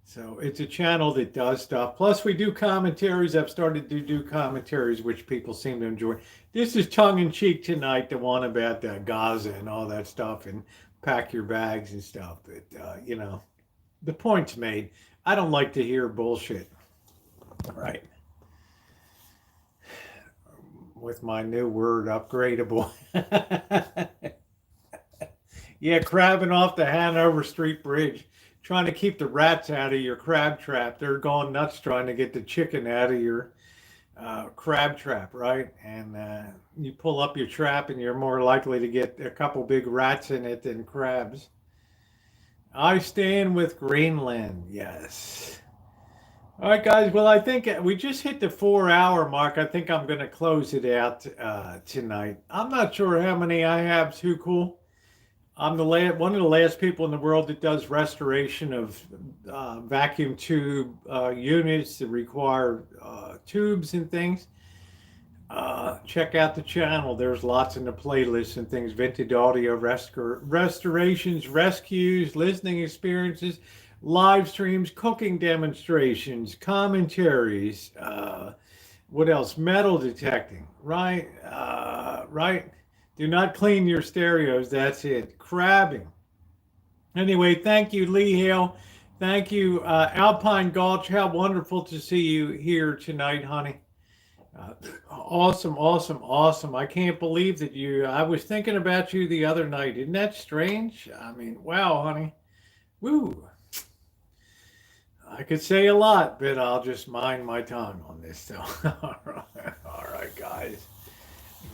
So it's a channel that does stuff. Plus we do commentaries. I've started to do commentaries, which people seem to enjoy. This is tongue-in-cheek tonight, the one about Gaza and all that stuff and pack your bags and stuff. But, the point's made. I don't like to hear bullshit. Right. With my new word, upgradable. Yeah, crabbing off the Hanover Street Bridge. Trying to keep the rats out of your crab trap. They're going nuts trying to get the chicken out of your crab trap, right? And you pull up your trap and you're more likely to get a couple big rats in it than crabs. I stand with Greenland, yes. All right, guys. Well, I think we just hit the 4-hour mark. I think I'm going to close it out tonight. I'm not sure how many I have. Too cool. I'm one of the last people in the world that does restoration of vacuum tube units that require tubes and things. Check out the channel. There's lots in the playlist and things. Vintage audio restorations, rescues, listening experiences, live streams, cooking demonstrations, commentaries, what else? Metal detecting, right? Right? Do not clean your stereos. That's it. Crabbing. Anyway, thank you, Lee Hale. Thank you, Alpine Gulch. How wonderful to see you here tonight, honey. Awesome, awesome, awesome. I can't believe that I was thinking about you the other night. Isn't that strange? I mean, wow, honey. Woo. I could say a lot, but I'll just mind my tongue on this. So, all right, guys.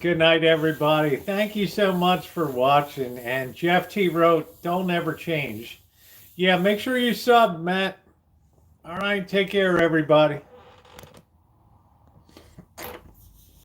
Good night, everybody. Thank you so much for watching. And Jeff T wrote, don't ever change. Yeah, make sure you sub, Matt. All right, take care, everybody.